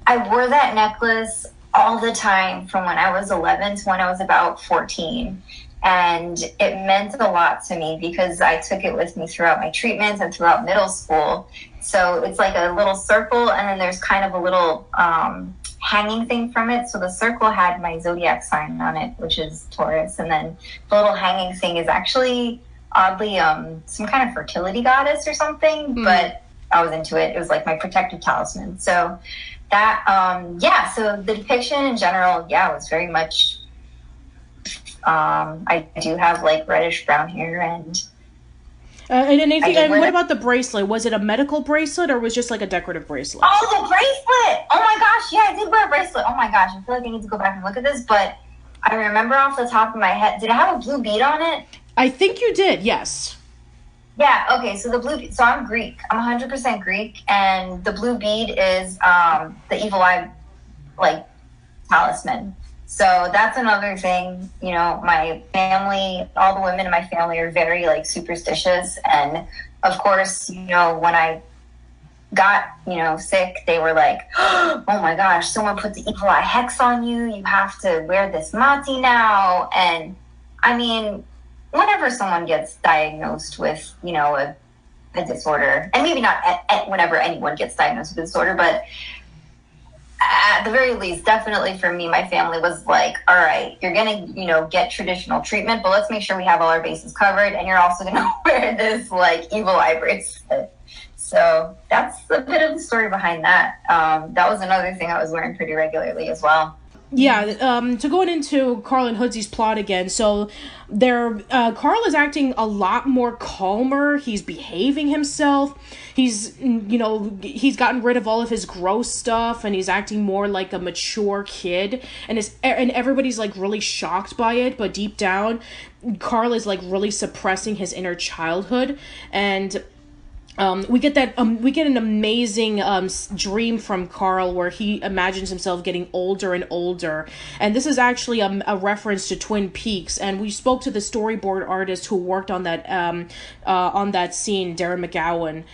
I wore that necklace all the time from when I was 11 to when I was about 14. And it meant a lot to me because I took it with me throughout my treatments and throughout middle school. So it's like a little circle, and then there's kind of a little hanging thing from it. So the circle had my zodiac sign on it, which is Taurus. And then the little hanging thing is actually... oddly, some kind of fertility goddess or something, but I was into it. It was like my protective talisman. So that, so the depiction in general, was very much, I do have, like, reddish brown hair, and what about the bracelet? Was it a medical bracelet, or was it just like a decorative bracelet? Oh, the bracelet! Oh my gosh, yeah, I did wear a bracelet. Oh my gosh, I feel like I need to go back and look at this, but I remember off the top of my head, did it have a blue bead on it? I think you did, yes. Yeah, okay, so the blue bead, so I'm Greek. I'm 100% Greek, and the blue bead is the evil eye, like, talisman. So that's another thing, you know, my family, all the women in my family are very, like, superstitious, and of course, you know, when I got, you know, sick, they were like, oh my gosh, someone put the evil eye hex on you, you have to wear this mati now, and I mean... whenever someone gets diagnosed with, you know, a disorder, and maybe not whenever anyone gets diagnosed with a disorder, but at the very least, definitely for me, my family was like, all right, you're going to, you know, get traditional treatment, but let's make sure we have all our bases covered, and you're also going to wear this, like, evil eye bracelet. So that's a bit of the story behind that. That was another thing I was wearing pretty regularly as well. To go into Carl and Hoodsy's plot again, so Carl is acting a lot more calmer. He's behaving himself. He's gotten rid of all of his gross stuff, and he's acting more like a mature kid. And everybody's like really shocked by it, but deep down, Carl is like really suppressing his inner childhood. And we get an amazing dream from Carl where he imagines himself getting older and older, and this is actually a reference to Twin Peaks. And we spoke to the storyboard artist who worked on that scene, Darren McGowan.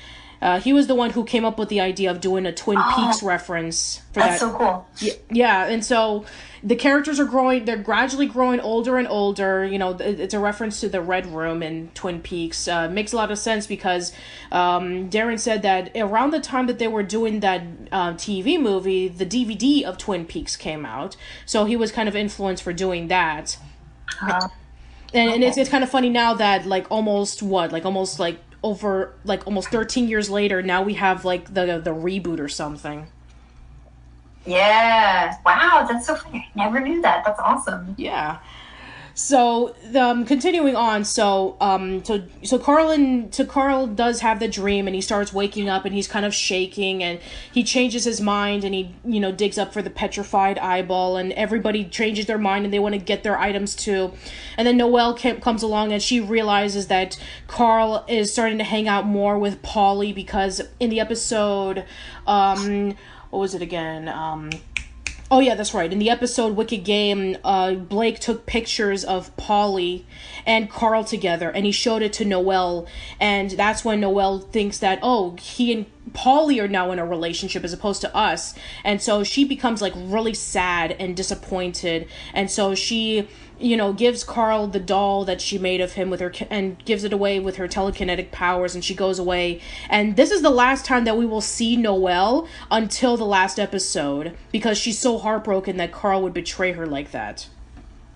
He was the one who came up with the idea of doing a Twin Peaks reference for that. That's so cool. Yeah, and so the characters are growing, they're gradually growing older and older. It's a reference to the Red Room in Twin Peaks. Makes a lot of sense because Darren said that around the time that they were doing that TV movie, the DVD of Twin Peaks came out. So he was kind of influenced for doing that. And it's kind of funny now that almost 13 years later, now we have the reboot or something. Yeah. Wow, that's so funny. I never knew that. That's awesome. Yeah. So, continuing on, so Carl does have the dream, and he starts waking up, and he's kind of shaking, and he changes his mind, and he, digs up for the petrified eyeball, and everybody changes their mind, and they want to get their items too. And then Noelle comes along, and she realizes that Carl is starting to hang out more with Polly, because in the episode, what was it again? Oh yeah, that's right. In the episode Wicked Game, Blake took pictures of Polly and Carl together, and he showed it to Noelle, and that's when Noelle thinks that, he and Polly are now in a relationship as opposed to us, and so she becomes really sad and disappointed, and so she gives Carl the doll that she made of him and gives it away with her telekinetic powers, and she goes away. And this is the last time that we will see Noelle until the last episode, because she's so heartbroken that Carl would betray her like that.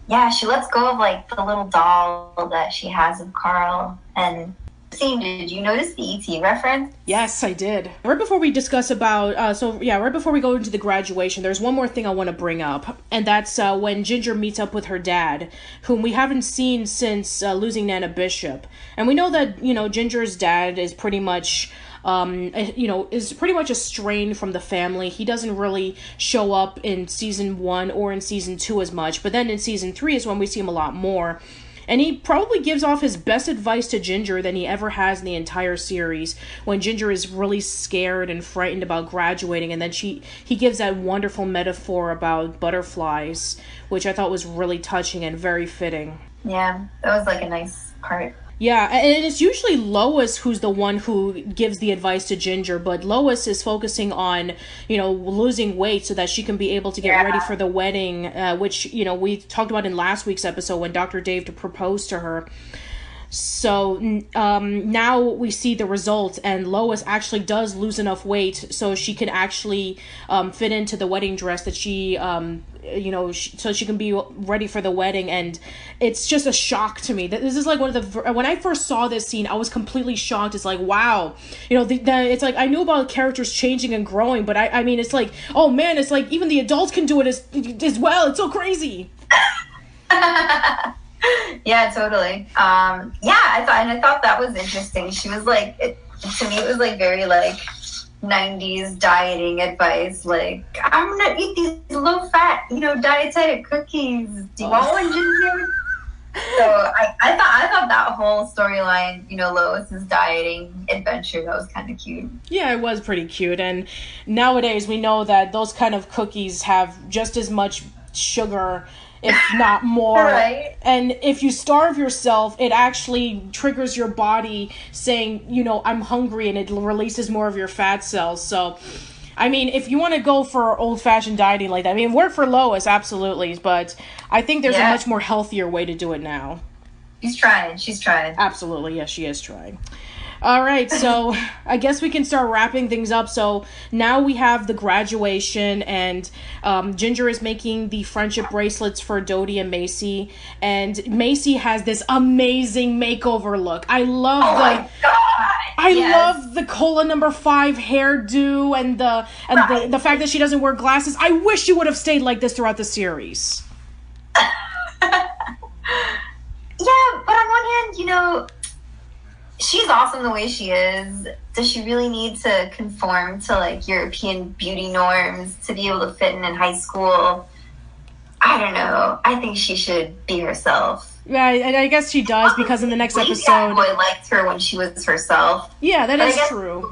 Yeah, she lets go of the little doll that she has of Carl. And did you notice the ET reference? Yes, I did. Right before we discuss about, right before we go into the graduation, there's one more thing I want to bring up, and that's when Ginger meets up with her dad, whom we haven't seen since losing Nana Bishop. And we know that, Ginger's dad is pretty much estranged from the family. He doesn't really show up in season 1 or in season 2 as much, but then in season 3 is when we see him a lot more. And he probably gives off his best advice to Ginger than he ever has in the entire series, when Ginger is really scared and frightened about graduating, and then he gives that wonderful metaphor about butterflies, which I thought was really touching and very fitting. Yeah, that was a nice part. Yeah, and it's usually Lois who's the one who gives the advice to Ginger, but Lois is focusing on, losing weight so that she can be able to get ready for the wedding, which, we talked about in last week's episode when Dr. Dave proposed to her. So now we see the results, and Lois actually does lose enough weight so she can actually fit into the wedding dress that she so she can be ready for the wedding. And it's just a shock to me. This is one of the, when I first saw this scene, I was completely shocked. It's wow, it's I knew about characters changing and growing, but I mean, it's oh man, it's even the adults can do it as well. It's so crazy. Yeah, totally. I thought that was interesting. She was to me, it was very 90s dieting advice. I'm gonna eat these low fat, dietetic cookies. Do you want one, Ginger? So I thought that whole storyline, Lois's dieting adventure, that was kind of cute. Yeah, it was pretty cute. And nowadays we know that those kind of cookies have just as much sugar, if not more. Right. And if you starve yourself, it actually triggers your body saying, I'm hungry, and it releases more of your fat cells. So, I mean, if you want to go for old-fashioned dieting like that, I mean, work for Lois, absolutely, but I think there's a much more healthier way to do it now. She's trying. Absolutely, yes, she is trying. All right, so I guess we can start wrapping things up. So now we have the graduation, and Ginger is making the friendship bracelets for Dodie and Macy, and Macy has this amazing makeover look. I love I love the Cola number 5 hairdo and the fact that she doesn't wear glasses. I wish she would have stayed like this throughout the series. Yeah, but on one hand, she's awesome the way she is. Does she really need to conform to like European beauty norms to be able to fit in high school? I don't know. I think she should be herself. Yeah, and I guess she does because in the next episode, boy liked her when she was herself. Yeah, that is true.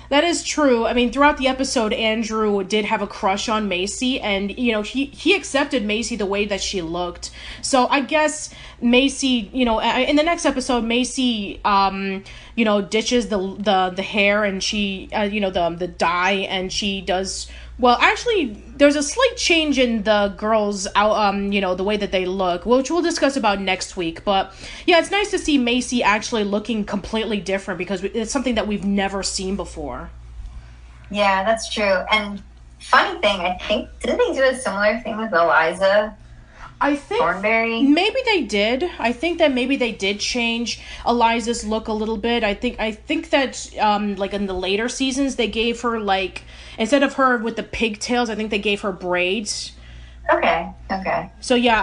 That is true. I mean, throughout the episode, Andrew did have a crush on Macy, and he accepted Macy the way that she looked. So I guess Macy, in the next episode, Macy, ditches the hair and she, the dye, and she does. Well, actually, there's a slight change in the girls' the way that they look, which we'll discuss about next week. But yeah, it's nice to see Macy actually looking completely different because it's something that we've never seen before. Yeah, that's true. And funny thing, I think, didn't they do a similar thing with Eliza? I think Thornberry? Maybe they did. I think that maybe they did change Eliza's look a little bit. I think that like in the later seasons they gave her like, instead of her with the pigtails, I think they gave her braids. Okay. So yeah,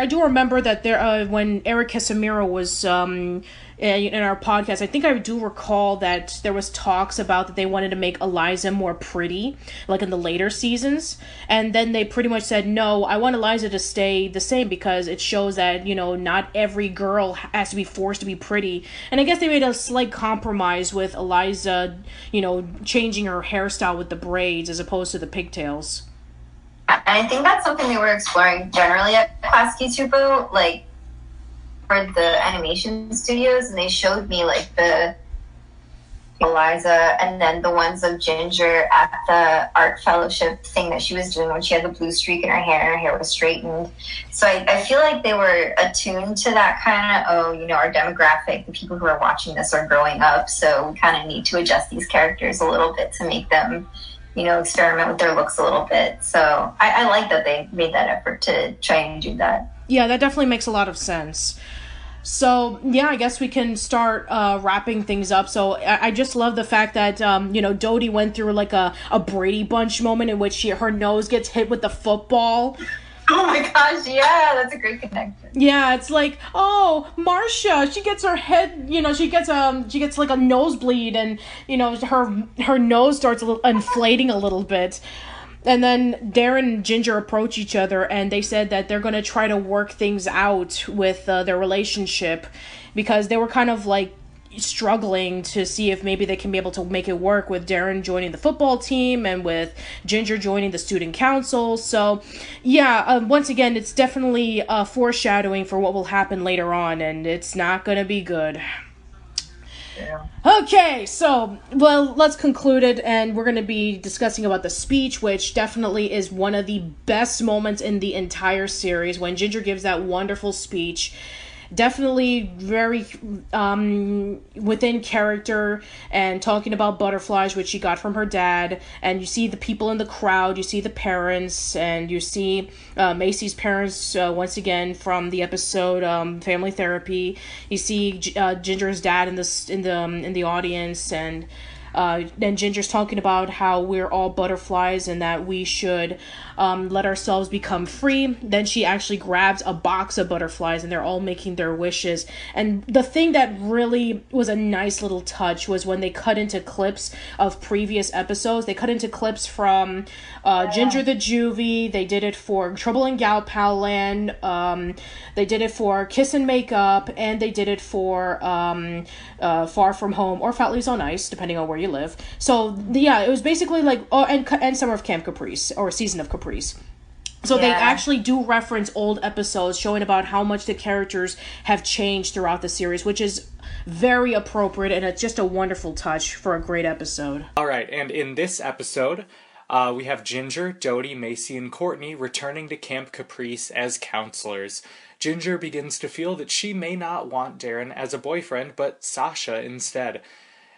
I do remember that there when Eryk Casemiro was in our podcast, I think I do recall that there was talks about that they wanted to make Eliza more pretty, like in the later seasons, and then they pretty much said, no, I want Eliza to stay the same because it shows that, not every girl has to be forced to be pretty. And I guess they made a slight compromise with Eliza, changing her hairstyle with the braids as opposed to the pigtails. And I think that's something they were exploring generally at Klasky Tupo, like for the animation studios, and they showed me like the Eliza and then the ones of Ginger at the art fellowship thing that she was doing when she had the blue streak in her hair and her hair was straightened. So I feel like they were attuned to that kind of, our demographic, the people who are watching this are growing up, so we kind of need to adjust these characters a little bit to make them experiment with their looks a little bit. So I like that they made that effort to try and do that. Yeah, that definitely makes a lot of sense. So, yeah, I guess we can start wrapping things up. So, I just love the fact that, Dodie went through like a Brady Bunch moment in which her nose gets hit with the football. Oh my gosh, yeah, that's a great connection. Yeah, it's like, oh, Marcia, she gets her head, she gets like a nosebleed, and her nose starts inflating a little bit. And then Darren and Ginger approach each other, and they said that they're going to try to work things out with their relationship because they were kind of like struggling to see if maybe they can be able to make it work with Darren joining the football team and with Ginger joining the student council. So yeah, once again, it's definitely foreshadowing for what will happen later on, and it's not going to be good. Yeah. Okay, so, well, let's conclude it, and we're going to be discussing about the speech, which definitely is one of the best moments in the entire series, when Ginger gives that wonderful speech. Definitely very within character, and talking about butterflies, which she got from her dad, and you see the people in the crowd, you see the parents, and you see Macy's parents once again from the episode Family Therapy. You see Ginger's dad in the audience, and then Ginger's talking about how we're all butterflies and that we should let ourselves become free. Then she actually grabs a box of butterflies and they're all making their wishes. And the thing that really was a nice little touch was when they cut into clips of previous episodes. They cut into clips from Ginger the Juvie. They did it for Trouble in Gal Pal Land. They did it for Kiss and Make Up, and they did it for Far From Home or Foutleys on Ice, depending on where you live. So yeah, it was basically like and Summer of Camp Caprice or Season of Caprice. So they actually do reference old episodes showing about how much the characters have changed throughout the series, which is very appropriate, and it's just a wonderful touch for a great episode. All right, and in this episode, we have Ginger, Dodie, Macy, and Courtney returning to Camp Caprice as counselors. Ginger begins to feel that she may not want Darren as a boyfriend, but Sasha instead.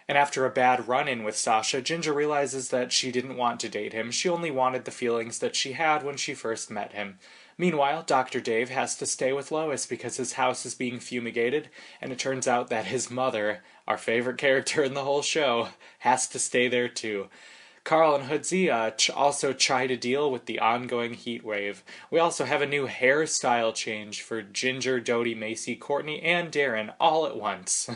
And after a bad run-in with Sasha, Ginger realizes that she didn't want to date him. She only wanted the feelings that she had when she first met him. Meanwhile, Dr. Dave has to stay with Lois because his house is being fumigated, and it turns out that his mother, our favorite character in the whole show, has to stay there too. Carl and Hoodsey also try to deal with the ongoing heat wave. We also have a new hairstyle change for Ginger, Dodie, Macy, Courtney, and Darren all at once.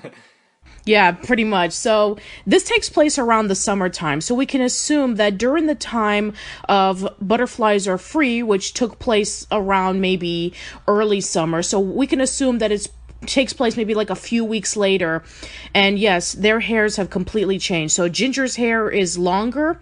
Yeah, pretty much. So this takes place around the summertime. So we can assume that during the time of Butterflies Are Free, which took place around maybe early summer. So we can assume that it takes place maybe like a few weeks later. And yes, their hairs have completely changed. So Ginger's hair is longer.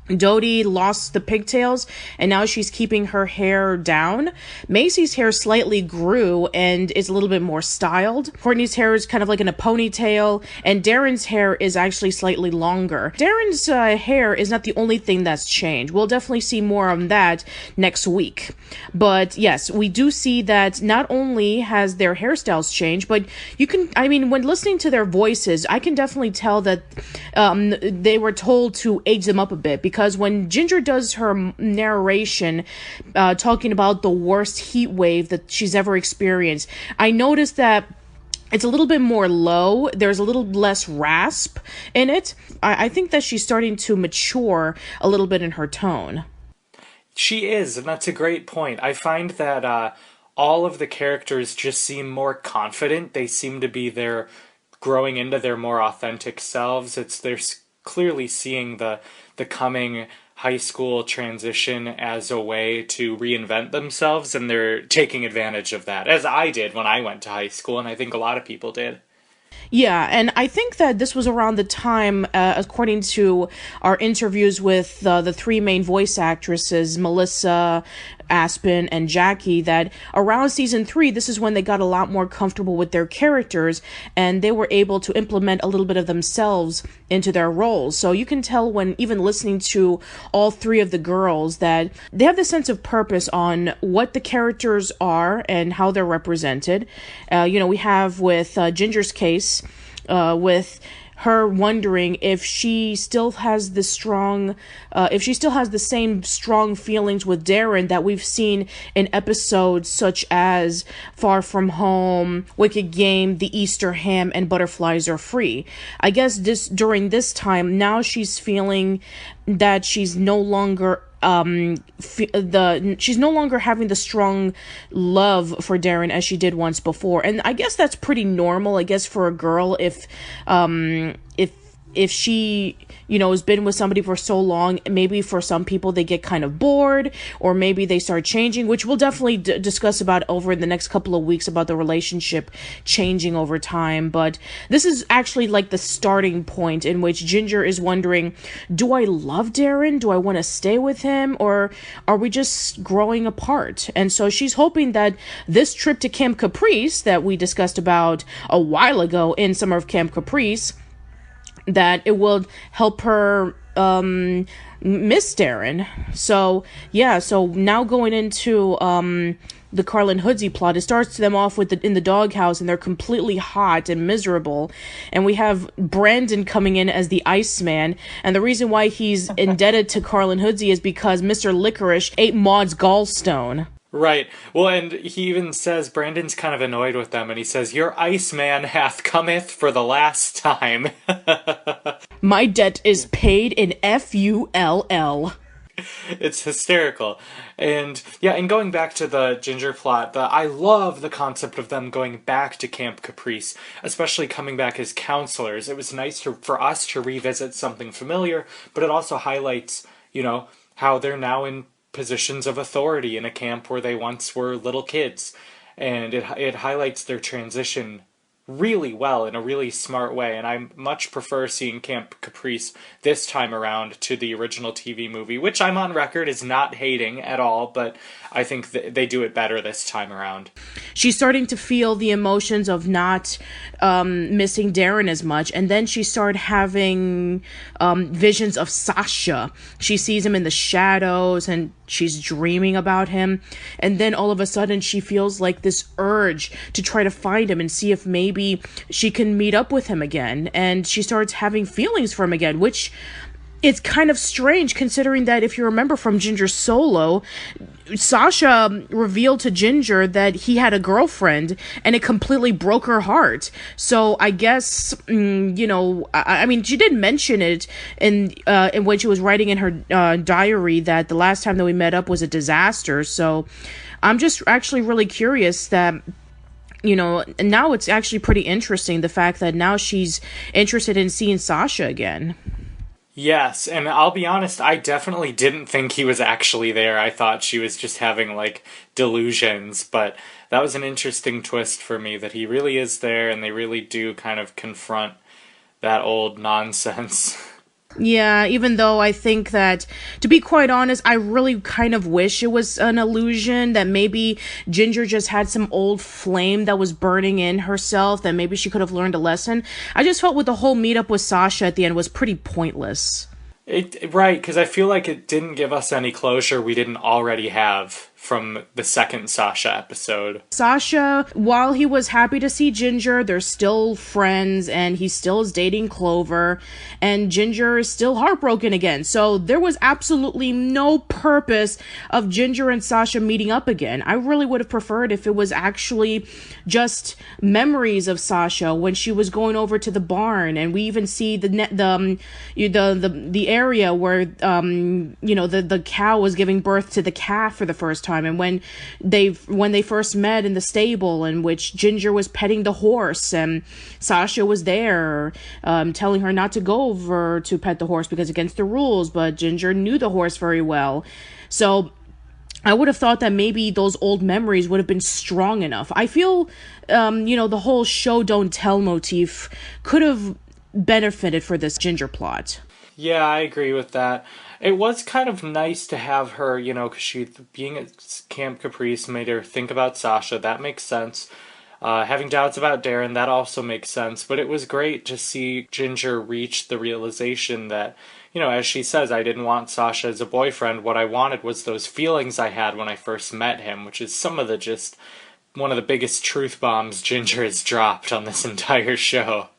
Dodie lost the pigtails, and now she's keeping her hair down. Macy's hair slightly grew and is a little bit more styled. Courtney's hair is kind of like in a ponytail, and Darren's hair is actually slightly longer. Darren's hair is not the only thing that's changed. We'll definitely see more on that next week. But yes, we do see that not only has their hairstyles changed, but when listening to their voices, I can definitely tell that they were told to age them up a bit, because when Ginger does her narration, talking about the worst heat wave that she's ever experienced, I noticed that it's a little bit more low. There's a little less rasp in it. I think that she's starting to mature a little bit in her tone. She is, and that's a great point. I find that all of the characters just seem more confident. They seem to be growing into their more authentic selves. They're clearly seeing the coming high school transition as a way to reinvent themselves, and they're taking advantage of that, as I did when I went to high school, and I think a lot of people did. Yeah, and I think that this was around the time, according to our interviews with the three main voice actresses, Melissa, Aspen, and Jackie, that around season 3, this is when they got a lot more comfortable with their characters, and they were able to implement a little bit of themselves into their roles. So you can tell when even listening to all three of the girls that they have this sense of purpose on what the characters are and how they're represented. We have with Ginger's case, with her wondering if she still has the same strong feelings with Darren that we've seen in episodes such as Far From Home, Wicked Game, The Easter Ham, and Butterflies Are Free. I guess during this time, now she's feeling that she's no longer she's no longer having the strong love for Darren as she did once before. And I guess that's pretty normal, I guess, for a girl if she, has been with somebody for so long. Maybe for some people they get kind of bored, or maybe they start changing, which we'll definitely discuss about over the next couple of weeks about the relationship changing over time. But this is actually like the starting point in which Ginger is wondering, do I love Darren? Do I want to stay with him? Or are we just growing apart? And so she's hoping that this trip to Camp Caprice that we discussed about a while ago in Summer of Camp Caprice, that it will help her miss Darren. So now going into the Carl and Hoodsey plot, it starts them off with in the doghouse, and they're completely hot and miserable, and we have Brandon coming in as the Iceman, and the reason why he's indebted to Carl and Hoodsey is because Mr. Licorice ate Maud's gallstone. Right. Well, and he even says, Brandon's kind of annoyed with them, and he says, "Your Iceman hath cometh for the last time." My debt is paid in FULL. It's hysterical. And going back to the Ginger plot, I love the concept of them going back to Camp Caprice, especially coming back as counselors. It was nice for us to revisit something familiar, but it also highlights, how they're now in positions of authority in a camp where they once were little kids, and it highlights their transition really well in a really smart way, and I much prefer seeing Camp Caprice this time around to the original TV movie, which I'm on record is not hating at all, but I think they do it better this time around. She's starting to feel the emotions of not missing Darren as much, and then she started having visions of Sasha. She sees him in the shadows, and she's dreaming about him, and then all of a sudden she feels like this urge to try to find him and see if maybe maybe she can meet up with him again, and she starts having feelings for him again, which it's kind of strange considering that if you remember from Ginger's solo, Sasha revealed to Ginger that he had a girlfriend, and it completely broke her heart. So I guess, I mean, she did mention it in when she was writing in her diary that the last time that we met up was a disaster. So I'm just actually really curious that, now it's actually pretty interesting, the fact that now she's interested in seeing Sasha again. Yes, and I'll be honest, I definitely didn't think he was actually there. I thought she was just having, delusions, but that was an interesting twist for me, that he really is there, and they really do kind of confront that old nonsense. Yeah, even though I think that, to be quite honest, I really kind of wish it was an illusion, that maybe Ginger just had some old flame that was burning in herself, that maybe she could have learned a lesson. I just felt with the whole meetup with Sasha at the end was pretty pointless. Right, because I feel like it didn't give us any closure we didn't already have from the second Sasha episode. Sasha, while he was happy to see Ginger, they're still friends, and he still is dating Clover, and Ginger is still heartbroken again. So there was absolutely no purpose of Ginger and Sasha meeting up again. I really would have preferred if it was actually just memories of Sasha when she was going over to the barn, and we even see the area where the cow was giving birth to the calf for the first time, and when they first met in the stable, in which Ginger was petting the horse and Sasha was there telling her not to go over to pet the horse because against the rules, but Ginger knew the horse very well. So I would have thought that maybe those old memories would have been strong enough. I feel the whole show don't tell motif could have benefited for this Ginger plot. Yeah, I agree with that. It was kind of nice to have her, because she, being at Camp Caprice, made her think about Sasha. That makes sense. Having doubts about Darren, that also makes sense. But it was great to see Ginger reach the realization that, as she says, I didn't want Sasha as a boyfriend. What I wanted was those feelings I had when I first met him, which is one of the biggest truth bombs Ginger has dropped on this entire show.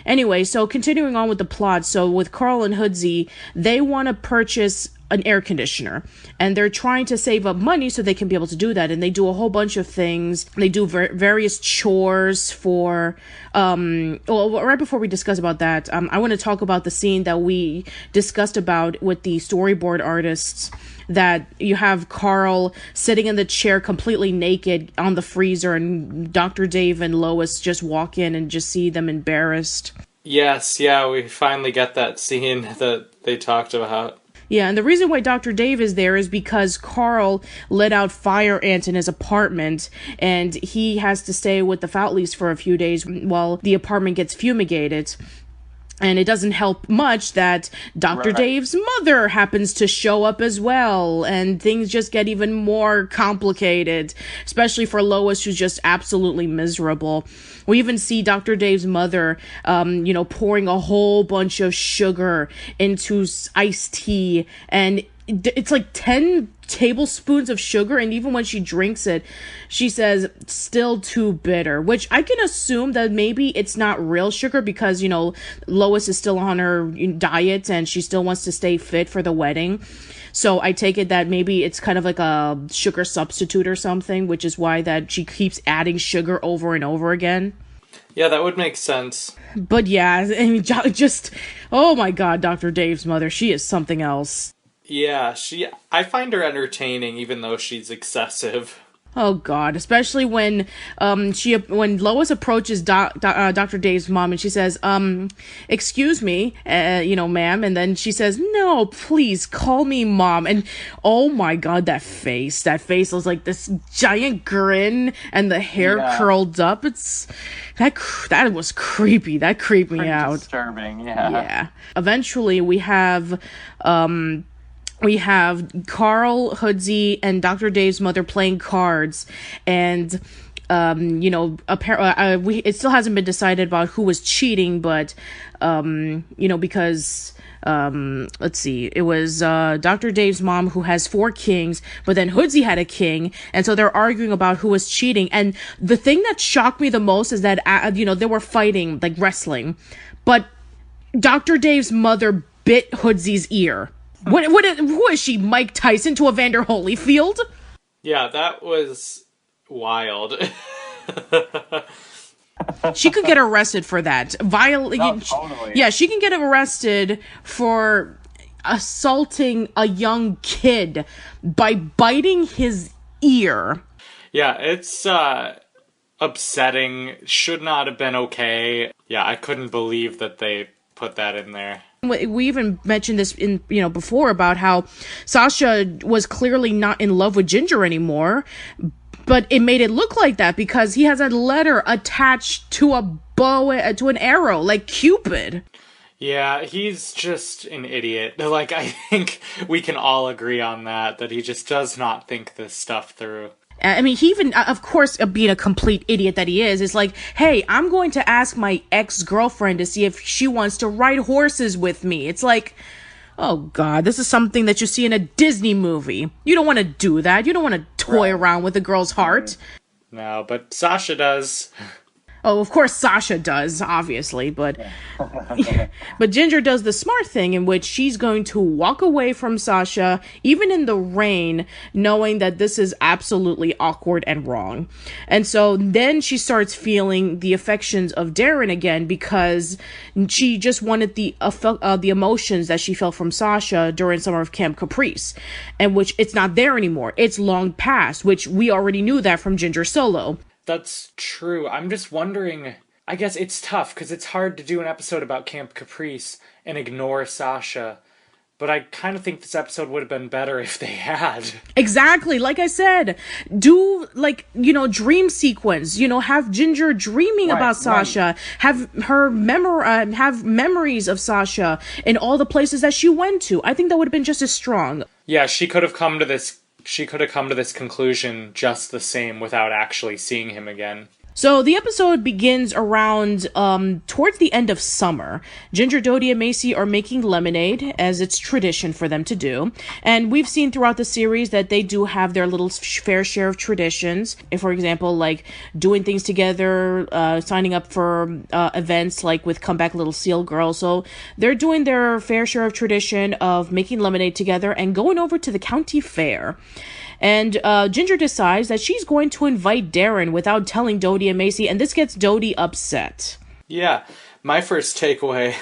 Anyway, so continuing on with the plot, so with Carl and Hoodsey, they want to purchase an air conditioner, and they're trying to save up money so they can be able to do that, and they do a whole bunch of things. They do various chores for, right before we discuss about that, I want to talk about the scene that we discussed about with the storyboard artists, that you have Carl sitting in the chair completely naked on the freezer, and Dr. Dave and Lois just walk in and just see them embarrassed. Yes, yeah, we finally get that scene that they talked about. Yeah, and the reason why Dr. Dave is there is because Carl let out fire ants in his apartment, and he has to stay with the Foutleys for a few days while the apartment gets fumigated. And it doesn't help much that Dr. Right. Dave's mother happens to show up as well, and things just get even more complicated, especially for Lois, who's just absolutely miserable. We even see Dr. Dave's mother, pouring a whole bunch of sugar into iced tea, and it's like 10 tablespoons of sugar, and even when she drinks it, she says, still too bitter, which I can assume that maybe it's not real sugar because, Lois is still on her diet and she still wants to stay fit for the wedding. So I take it that maybe it's kind of like a sugar substitute or something, which is why that she keeps adding sugar over and over again. Yeah, that would make sense. But yeah, I mean, just, oh my God, Dr. Dave's mother, she is something else. Yeah, I find her entertaining even though she's excessive. Oh God, especially when Lois approaches Dr. Dave's mom and she says, excuse me, ma'am, and then she says, no, please call me mom. And oh my God, that face was like this giant grin and the hair curled up. That was creepy. That creeped me out. Disturbing, yeah. Yeah. Eventually we have Carl, Hoodsey, and Dr. Dave's mother playing cards, and it still hasn't been decided about who was cheating, but because let's see, it was Dr. Dave's mom who has 4 kings, but then Hoodsy had a king, and so they're arguing about who was cheating. And the thing that shocked me the most is that, they were fighting, like wrestling, but Dr. Dave's mother bit Hoodsy's ear. Who is she, Mike Tyson to Evander Holyfield? Yeah, that was wild. She could get arrested for that. Totally. Yeah, she can get arrested for assaulting a young kid by biting his ear. Yeah, it's upsetting. Should not have been okay. Yeah, I couldn't believe that they put that in there. We even mentioned this before about how Sasha was clearly not in love with Ginger anymore, but it made it look like that because he has a letter attached to a bow, to an arrow, like Cupid. Yeah, he's just an idiot. Like, I think we can all agree on that he just does not think this stuff through. I mean, he even, of course, being a complete idiot that he is like, hey, I'm going to ask my ex-girlfriend to see if she wants to ride horses with me. It's like, oh, God, this is something that you see in a Disney movie. You don't want to do that. You don't want to toy around with a girl's heart. No, but Sasha does. Oh, of course Sasha does, obviously, but but Ginger does the smart thing in which she's going to walk away from Sasha, even in the rain, knowing that this is absolutely awkward and wrong. And so then she starts feeling the affections of Darren again because she just wanted the emotions that she felt from Sasha during Summer of Camp Caprice, and which it's not there anymore. It's long past, which we already knew that from Ginger Solo. That's true. I'm just wondering, I guess it's tough because it's hard to do an episode about Camp Caprice and ignore Sasha. But I kind of think this episode would have been better if they had. Exactly. Like I said, do dream sequence, have Ginger dreaming about Sasha, have her have memories of Sasha in all the places that she went to. I think that would have been just as strong. Yeah, she could have come to this conclusion just the same without actually seeing him again. So the episode begins around towards the end of summer. Ginger, Dodie, and Macy are making lemonade, as it's tradition for them to do. And we've seen throughout the series that they do have their little fair share of traditions. If, for example, like doing things together, signing up for events like with Comeback Little Seal Girl. So they're doing their fair share of tradition of making lemonade together and going over to the county fair. And Ginger decides that she's going to invite Darren without telling Dodie and Macy, and this gets Dodie upset. Yeah, my first takeaway,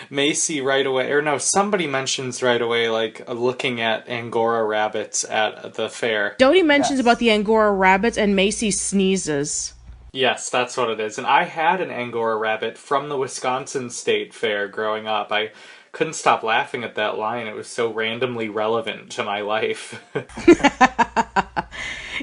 Macy right away, or no, somebody mentions right away, like, looking at Angora rabbits at the fair. Dodie mentions about the Angora rabbits, and Macy sneezes. Yes, that's what it is. And I had an Angora rabbit from the Wisconsin State Fair growing up. I couldn't stop laughing at that line. It was so randomly relevant to my life.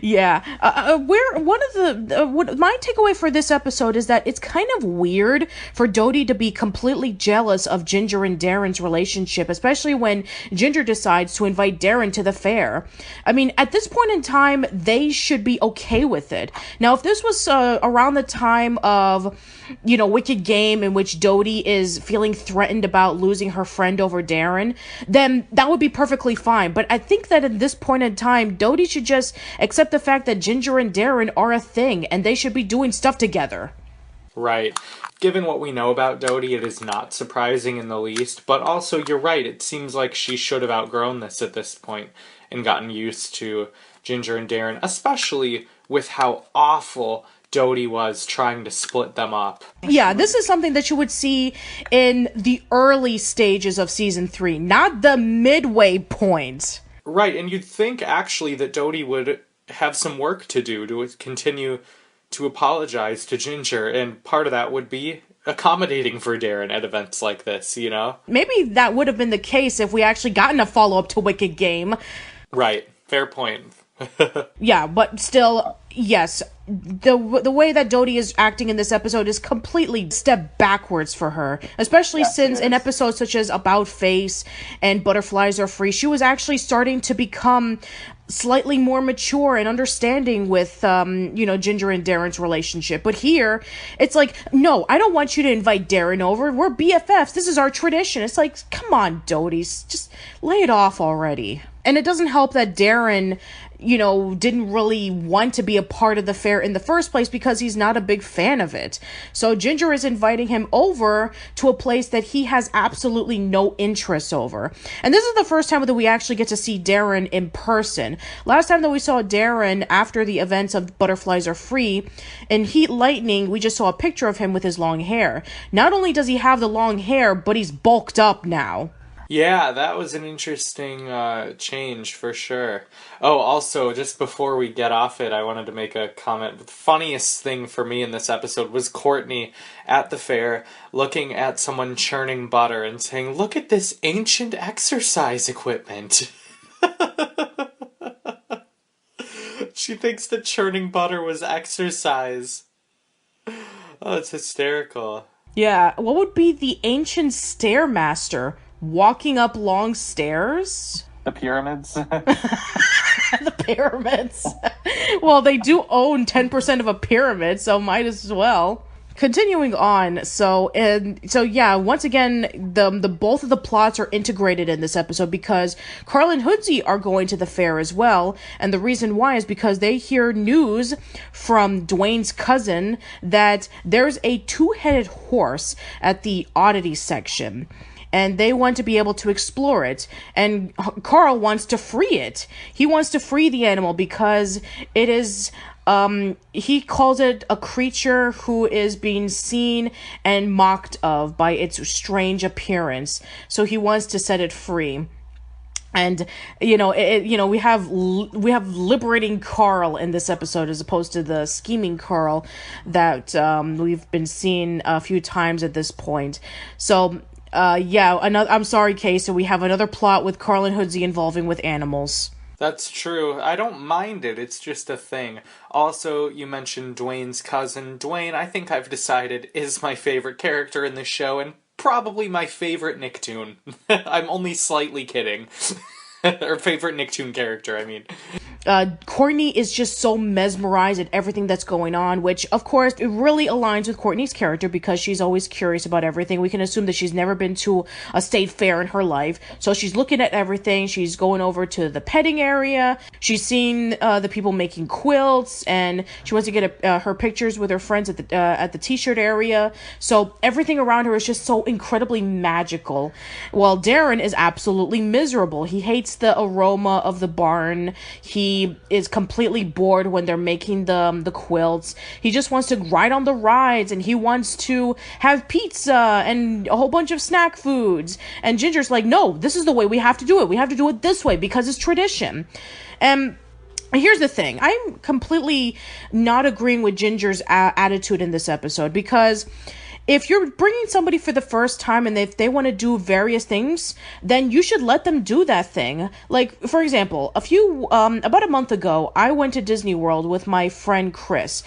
Yeah. My takeaway for this episode is that it's kind of weird for Dodie to be completely jealous of Ginger and Darren's relationship, especially when Ginger decides to invite Darren to the fair. I mean, at this point in time, they should be okay with it. Now, if this was around the time of, Wicked Game, in which Dodie is feeling threatened about losing her friend over Darren, then that would be perfectly fine. But I think that at this point in time, Dodie should just accept the fact that Ginger and Darren are a thing, and they should be doing stuff together. Right. Given what we know about Dodie, it is not surprising in the least, but also you're right, it seems like she should have outgrown this at this point and gotten used to Ginger and Darren, especially with how awful Dodie was trying to split them up. Yeah, this is something that you would see in the early stages of season 3, not the midway point. Right, and you'd think actually that Dodie would have some work to do to continue to apologize to Ginger, and part of that would be accommodating for Darren at events like this, Maybe that would have been the case if we actually gotten a follow-up to Wicked Game. Right, fair point. Yeah, but still, yes, the way that Dodie is acting in this episode is completely step backwards for her, especially since in episodes such as About Face and Butterflies Are Free, she was actually starting to become slightly more mature and understanding with, Ginger and Darren's relationship. But here, it's like, no, I don't want you to invite Darren over. We're BFFs. This is our tradition. It's like, come on, Dodie, just lay it off already. And it doesn't help that Darren, didn't really want to be a part of the fair in the first place because he's not a big fan of it. So Ginger is inviting him over to a place that he has absolutely no interest over. And this is the first time that we actually get to see Darren in person. Last time that we saw Darren after the events of Butterflies Are Free, in Heat Lightning, we just saw a picture of him with his long hair. Not only does he have the long hair, but he's bulked up now. Yeah, that was an interesting change for sure. Oh, also, just before we get off it, I wanted to make a comment. The funniest thing for me in this episode was Courtney at the fair looking at someone churning butter and saying, "Look at this ancient exercise equipment." She thinks that churning butter was exercise. Oh, it's hysterical. Yeah, what would be the ancient stairmaster? Walking up long stairs? The pyramids? The pyramids. Well, they do own 10% of a pyramid, so might as well. Continuing on, so yeah, once again, the both of the plots are integrated in this episode because Carl and Hoodsie are going to the fair as well, and the reason why is because they hear news from Dwayne's cousin that there's a two-headed horse at the oddity section. And they want to be able to explore it. And Carl wants to free it. He wants to free the animal because it is, he calls it a creature who is being seen and mocked of by its strange appearance. So he wants to set it free. And, we have liberating Carl in this episode as opposed to the scheming Carl that we've been seeing a few times at this point. So... I'm sorry, Kay, so we have another plot with Carl and Hoodsie involving with animals. That's true. I don't mind it. It's just a thing. Also, you mentioned Dwayne's cousin. Dwayne, I think I've decided, is my favorite character in the show and probably my favorite Nicktoon. I'm only slightly kidding. Or favorite Nicktoon character, I mean. Courtney is just so mesmerized at everything that's going on, which, of course, it really aligns with Courtney's character because she's always curious about everything. We can assume that she's never been to a state fair in her life, so she's looking at everything. She's going over to the petting area. She's seen the people making quilts, and she wants to get her pictures with her friends at the t-shirt area. So everything around her is just so incredibly magical. While Darren is absolutely miserable. He hates the aroma of the barn. He is completely bored when they're making the quilts. He just wants to ride on the rides, and he wants to have pizza and a whole bunch of snack foods. And Ginger's like, no, this is the way we have to do it. We have to do it this way because it's tradition. And here's the thing. I'm completely not agreeing with Ginger's attitude in this episode because... if you're bringing somebody for the first time and if they want to do various things, then you should let them do that thing. Like, for example, about a month ago, I went to Disney World with my friend Chris.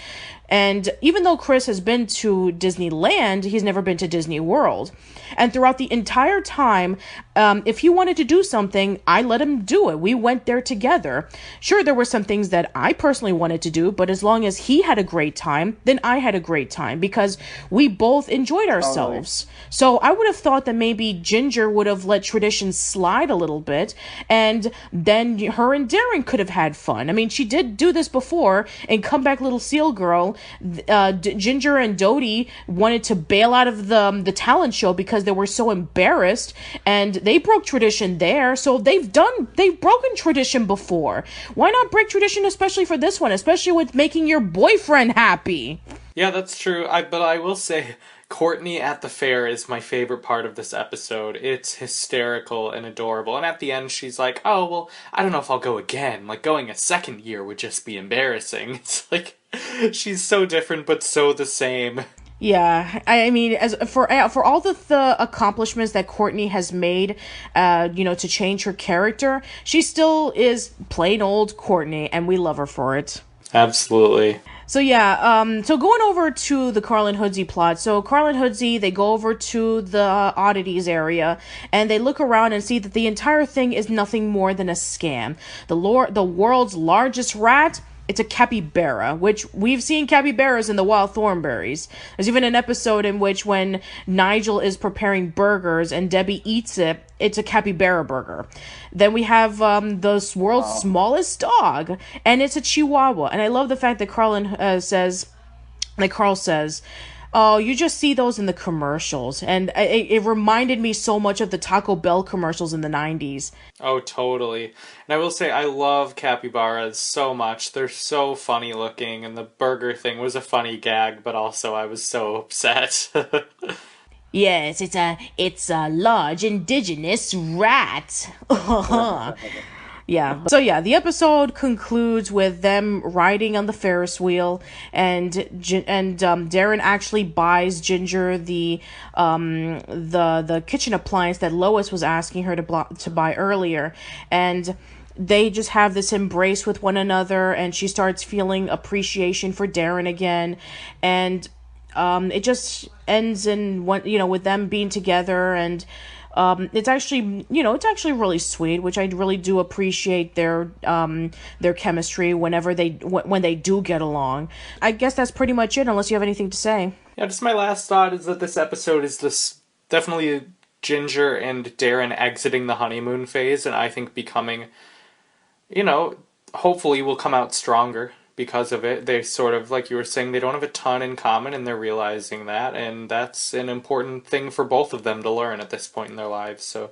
And even though Chris has been to Disneyland, he's never been to Disney World. And throughout the entire time, if he wanted to do something, I let him do it. We went there together. Sure, there were some things that I personally wanted to do, but as long as he had a great time, then I had a great time because we both enjoyed ourselves. Totally. So I would have thought that maybe Ginger would have let tradition slide a little bit, and then her and Darren could have had fun. I mean, she did do this before in Comeback Little Seal Girl. Ginger and Dodie wanted to bail out of the talent show because they were so embarrassed, and they broke tradition there. So they've broken tradition before. Why not break tradition, especially for this one, especially with making your boyfriend happy? Yeah, that's true. But I will say, Courtney at the fair is my favorite part of this episode. It's hysterical and adorable. And at the end, she's like, oh, well, I don't know if I'll go again. Like, going a second year would just be embarrassing. It's like, she's so different, but so the same. Yeah, I mean, as for all the accomplishments that Courtney has made, to change her character, she still is plain old Courtney, and we love her for it. Absolutely. So yeah, so going over to the Carl and Hoodsey plot. So Carl and Hoodsey, they go over to the oddities area, and they look around and see that the entire thing is nothing more than a scam. The world's largest rat, it's a capybara, which we've seen capybaras in the Wild Thornberries. There's even an episode in which when Nigel is preparing burgers and Debbie eats it, it's a capybara burger. Then we have the world's smallest dog, and it's a chihuahua. And I love the fact that Carl says, oh, you just see those in the commercials. And it reminded me so much of the Taco Bell commercials in the 90s. Oh, totally. And I will say, I love capybaras so much. They're so funny looking, and the burger thing was a funny gag, but also I was so upset. Yes, it's a large indigenous rat. Yeah. So yeah, the episode concludes with them riding on the Ferris wheel, and Darren actually buys Ginger the kitchen appliance that Lois was asking her to buy earlier, and they just have this embrace with one another, and she starts feeling appreciation for Darren again, and it just ends in with them being together, and it's actually really sweet, which I really do appreciate their chemistry when they do get along. I guess that's pretty much it, unless you have anything to say. Yeah, just my last thought is that this episode is definitely Ginger and Darren exiting the honeymoon phase, and I think becoming, hopefully will come out stronger because of it. They sort of, like you were saying, they don't have a ton in common, and they're realizing that, and that's an important thing for both of them to learn at this point in their lives. So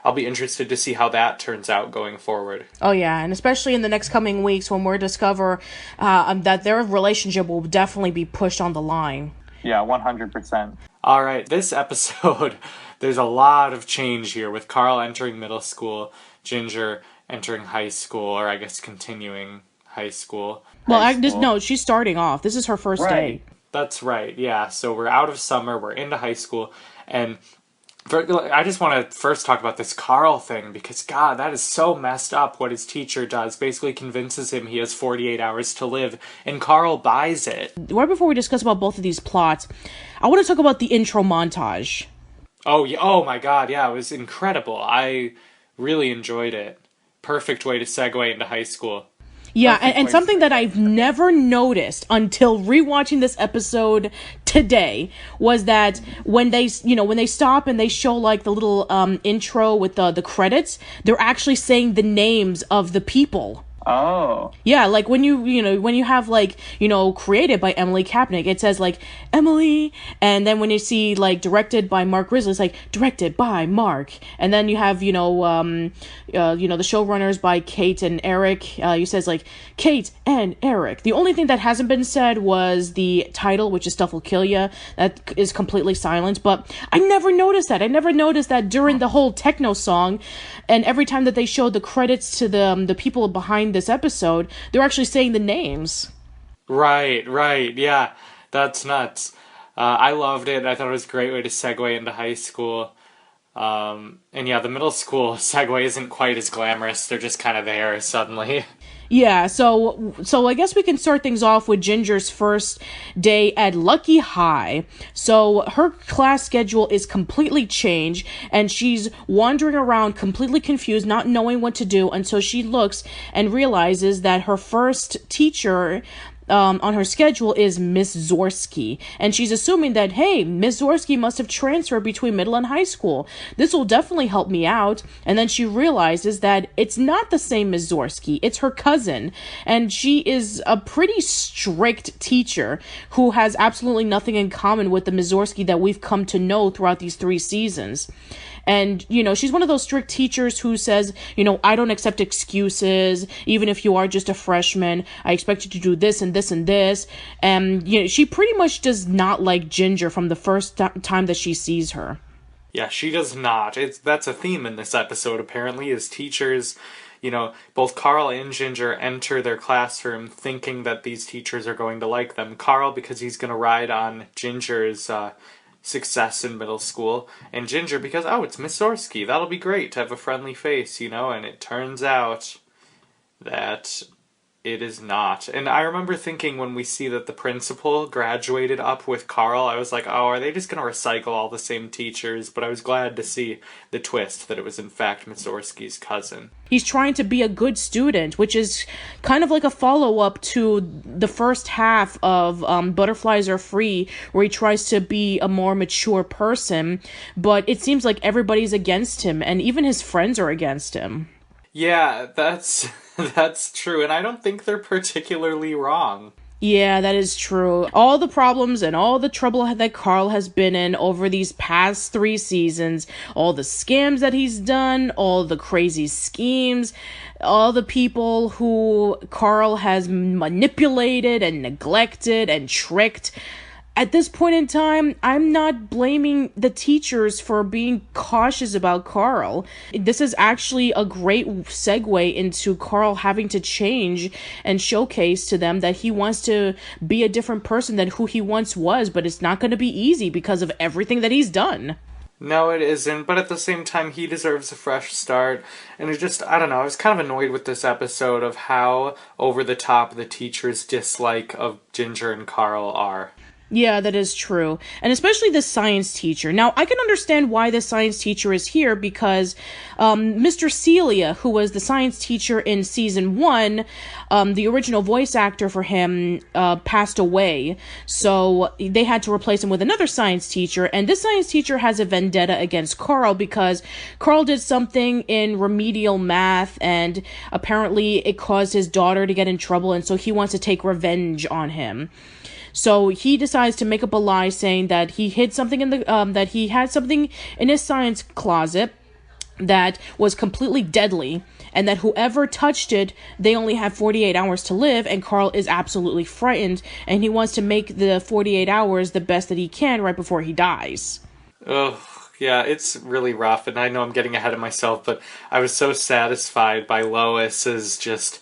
I'll be interested to see how that turns out going forward. Oh yeah, and especially in the next coming weeks when we'll discover that their relationship will definitely be pushed on the line. Yeah, 100%. All right, this episode, there's a lot of change here with Carl entering middle school, Ginger entering high school, or I guess continuing high school. Well, no, she's starting off. This is her first day. That's right, yeah. So we're out of summer, we're into high school, and I just want to first talk about this Carl thing, because, God, that is so messed up what his teacher does. Basically convinces him he has 48 hours to live, and Carl buys it. Right before we discuss about both of these plots, I want to talk about the intro montage. Oh, yeah. Oh my God, yeah, it was incredible. I really enjoyed it. Perfect way to segue into high school. Yeah, and something that I've never noticed until rewatching this episode today was that when they stop and they show like the little intro with the credits, they're actually saying the names of the people. Oh. Yeah, like when you have like, created by Emily Kapnick, it says like Emily, and then when you see like directed by Mark Grizzly, it's like directed by Mark, and then you have the showrunners by Kate and Eryk. You says like Kate and Eryk. The only thing that hasn't been said was the title, which is Stuff Will Kill Ya. That is completely silent, but I never noticed that. I never noticed that during the whole techno song, and every time that they showed the credits to the people behind this episode, they're actually saying the names. Right, yeah, that's nuts. I loved it. I thought it was a great way to segue into high school. And yeah, the middle school segue isn't quite as glamorous. They're just kind of there suddenly. Yeah, so I guess we can start things off with Ginger's first day at Lucky High. So her class schedule is completely changed, and she's wandering around completely confused, not knowing what to do, until she looks and realizes that her first teacher on her schedule is Miss Zorski, and she's assuming that, hey, Miss Zorski must have transferred between middle and high school. This will definitely help me out. And then she realizes that it's not the same Miss Zorski, it's her cousin, and she is a pretty strict teacher who has absolutely nothing in common with the Miss Zorski that we've come to know throughout these 3 seasons. And, she's one of those strict teachers who says, I don't accept excuses, even if you are just a freshman. I expect you to do this and this and this. And, she pretty much does not like Ginger from the first time that she sees her. Yeah, she does not. That's a theme in this episode, apparently, is teachers, both Carl and Ginger enter their classroom thinking that these teachers are going to like them. Carl, because he's going to ride on Ginger's success in middle school, and Ginger because, it's Miss Zorski, that'll be great to have a friendly face, and it turns out that It is not. And I remember thinking when we see that the principal graduated up with Carl, I was like, oh, are they just going to recycle all the same teachers? But I was glad to see the twist that it was in fact Mussorgsky's cousin. He's trying to be a good student, which is kind of like a follow-up to the first half of Butterflies Are Free, where he tries to be a more mature person, but it seems like everybody's against him, and even his friends are against him. Yeah, that's true, and I don't think they're particularly wrong. Yeah, that is true. All the problems and all the trouble that Carl has been in over these past 3 seasons, all the scams that he's done, all the crazy schemes, all the people who Carl has manipulated and neglected and tricked. At this point in time, I'm not blaming the teachers for being cautious about Carl. This is actually a great segue into Carl having to change and showcase to them that he wants to be a different person than who he once was, but it's not going to be easy because of everything that he's done. No, it isn't, but at the same time, he deserves a fresh start, and it just, I don't know, I was kind of annoyed with this episode of how over the top the teachers' dislike of Ginger and Carl are. Yeah, that is true. And especially the science teacher. Now, I can understand why the science teacher is here because Mr. Celia, who was the science teacher in season 1, the original voice actor for him passed away. So they had to replace him with another science teacher. And this science teacher has a vendetta against Carl because Carl did something in remedial math and apparently it caused his daughter to get in trouble. And so he wants to take revenge on him. So he decides to make up a lie saying that he hid something in the that he had something in his science closet that was completely deadly, and that whoever touched it, they only have 48 hours to live, and Carl is absolutely frightened, and he wants to make the 48 hours the best that he can right before he dies. Ugh. Yeah, it's really rough, and I know I'm getting ahead of myself, but I was so satisfied by Lois's just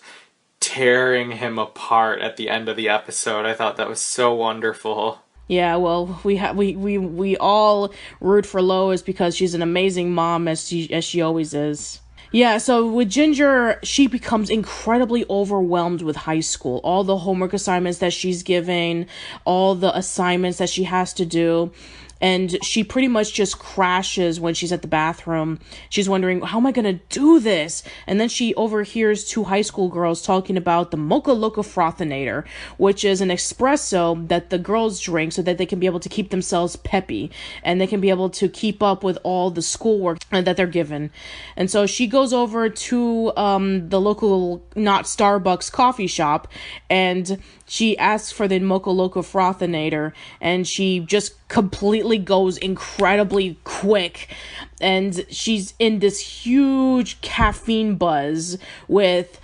tearing him apart at the end of the episode. I thought that was so wonderful. Yeah, well, we all root for Lois because she's an amazing mom as she always is. Yeah, so with Ginger, she becomes incredibly overwhelmed with high school. All the homework assignments that she's giving, all the assignments that she has to do. And she pretty much just crashes when she's at the bathroom. She's wondering, how am I going to do this? And then she overhears 2 high school girls talking about the Mocha Loca Frothinator, which is an espresso that the girls drink so that they can be able to keep themselves peppy. And they can be able to keep up with all the schoolwork that they're given. And so she goes over to the local, not Starbucks, coffee shop. And she asks for the Mocha Loca Frothinator, and she just completely goes incredibly quick, and she's in this huge caffeine buzz with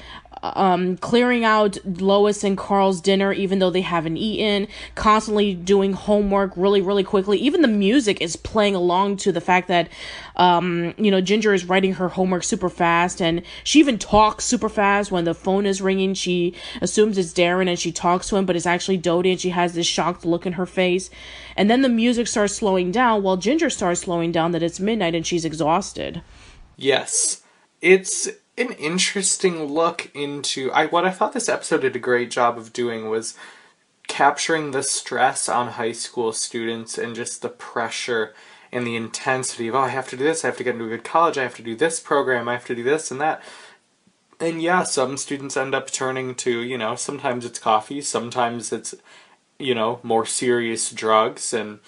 clearing out Lois and Carl's dinner even though they haven't eaten, constantly doing homework really, really quickly. Even the music is playing along to the fact that Ginger is writing her homework super fast, and she even talks super fast. When the phone is ringing, she assumes it's Darren and she talks to him, but it's actually Dodie, and she has this shocked look in her face. And then the music starts slowing down while Ginger starts slowing down that it's midnight and she's exhausted. Yes. It's an interesting look into... what I thought this episode did a great job of doing was capturing the stress on high school students and just the pressure and the intensity of, I have to do this, I have to get into a good college, I have to do this program, I have to do this and that. And yeah, some students end up turning to, sometimes it's coffee, sometimes it's, more serious drugs, and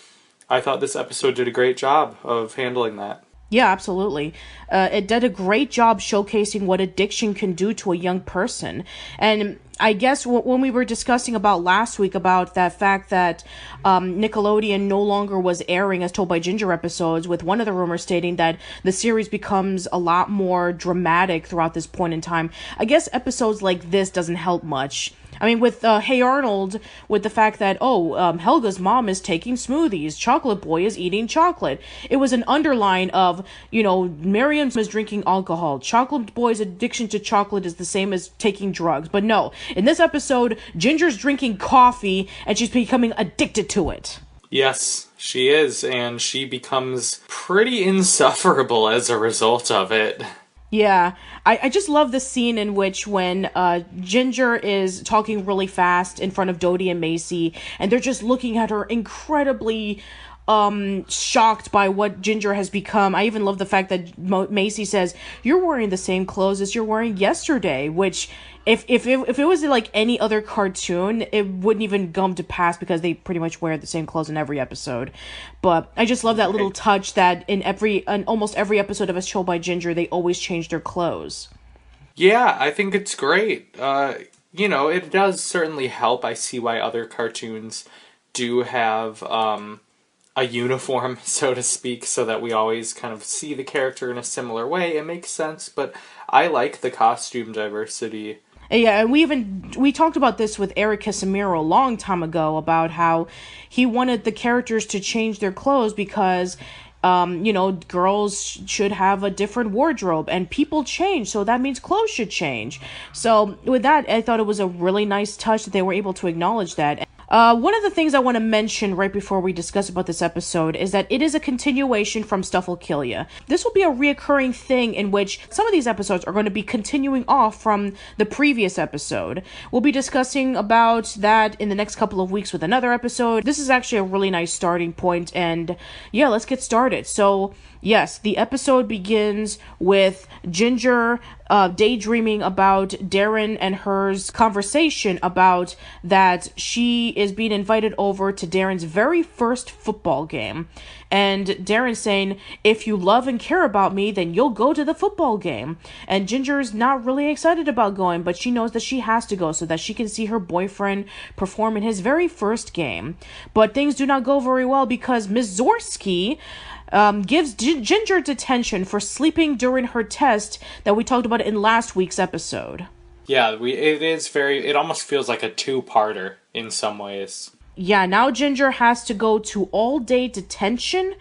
I thought this episode did a great job of handling that. Yeah, absolutely. It did a great job showcasing what addiction can do to a young person. And I guess when we were discussing about last week about that fact that Nickelodeon no longer was airing As Told by Ginger episodes, with one of the rumors stating that the series becomes a lot more dramatic throughout this point in time, I guess episodes like this doesn't help much. I mean, with Hey Arnold, with the fact that, Helga's mom is taking smoothies, Chocolate Boy is eating chocolate. It was an underline of, Miriam is drinking alcohol. Chocolate Boy's addiction to chocolate is the same as taking drugs. But no, in this episode, Ginger's drinking coffee and she's becoming addicted to it. Yes, she is, and she becomes pretty insufferable as a result of it. Yeah, I just love the scene in which when Ginger is talking really fast in front of Dodie and Macy, and they're just looking at her incredibly shocked by what Ginger has become. I even love the fact that Macy says, "You're wearing the same clothes as you're wearing yesterday," which if it was like any other cartoon, it wouldn't even come to pass because they pretty much wear the same clothes in every episode. But I just love that little touch that in almost every episode of A Show by Ginger, they always change their clothes. Yeah, I think it's great. It does certainly help. I see why other cartoons do have a uniform, so to speak, so that we always kind of see the character in a similar way. It makes sense, but I like the costume diversity. Yeah, and we talked about this with Eryk Casemiro a long time ago about how he wanted the characters to change their clothes because girls should have a different wardrobe and people change, so that means clothes should change. So with that, I thought it was a really nice touch that they were able to acknowledge that. One of the things I want to mention right before we discuss about this episode is that it is a continuation from Stuff Will Kill Ya. This will be a reoccurring thing in which some of these episodes are going to be continuing off from the previous episode. We'll be discussing about that in the next couple of weeks with another episode. This is actually a really nice starting point, and yeah, let's get started. So, yes, the episode begins with Ginger daydreaming about Darren and her's conversation about that she is being invited over to Darren's very first football game. And Darren saying, "If you love and care about me, then you'll go to the football game." And Ginger's not really excited about going, but she knows that she has to go so that she can see her boyfriend perform in his very first game. But things do not go very well because Ms. Zorsky gives Ginger detention for sleeping during her test that we talked about in last week's episode. Yeah, it almost feels like a two-parter in some ways. Yeah, now Ginger has to go to all-day detention,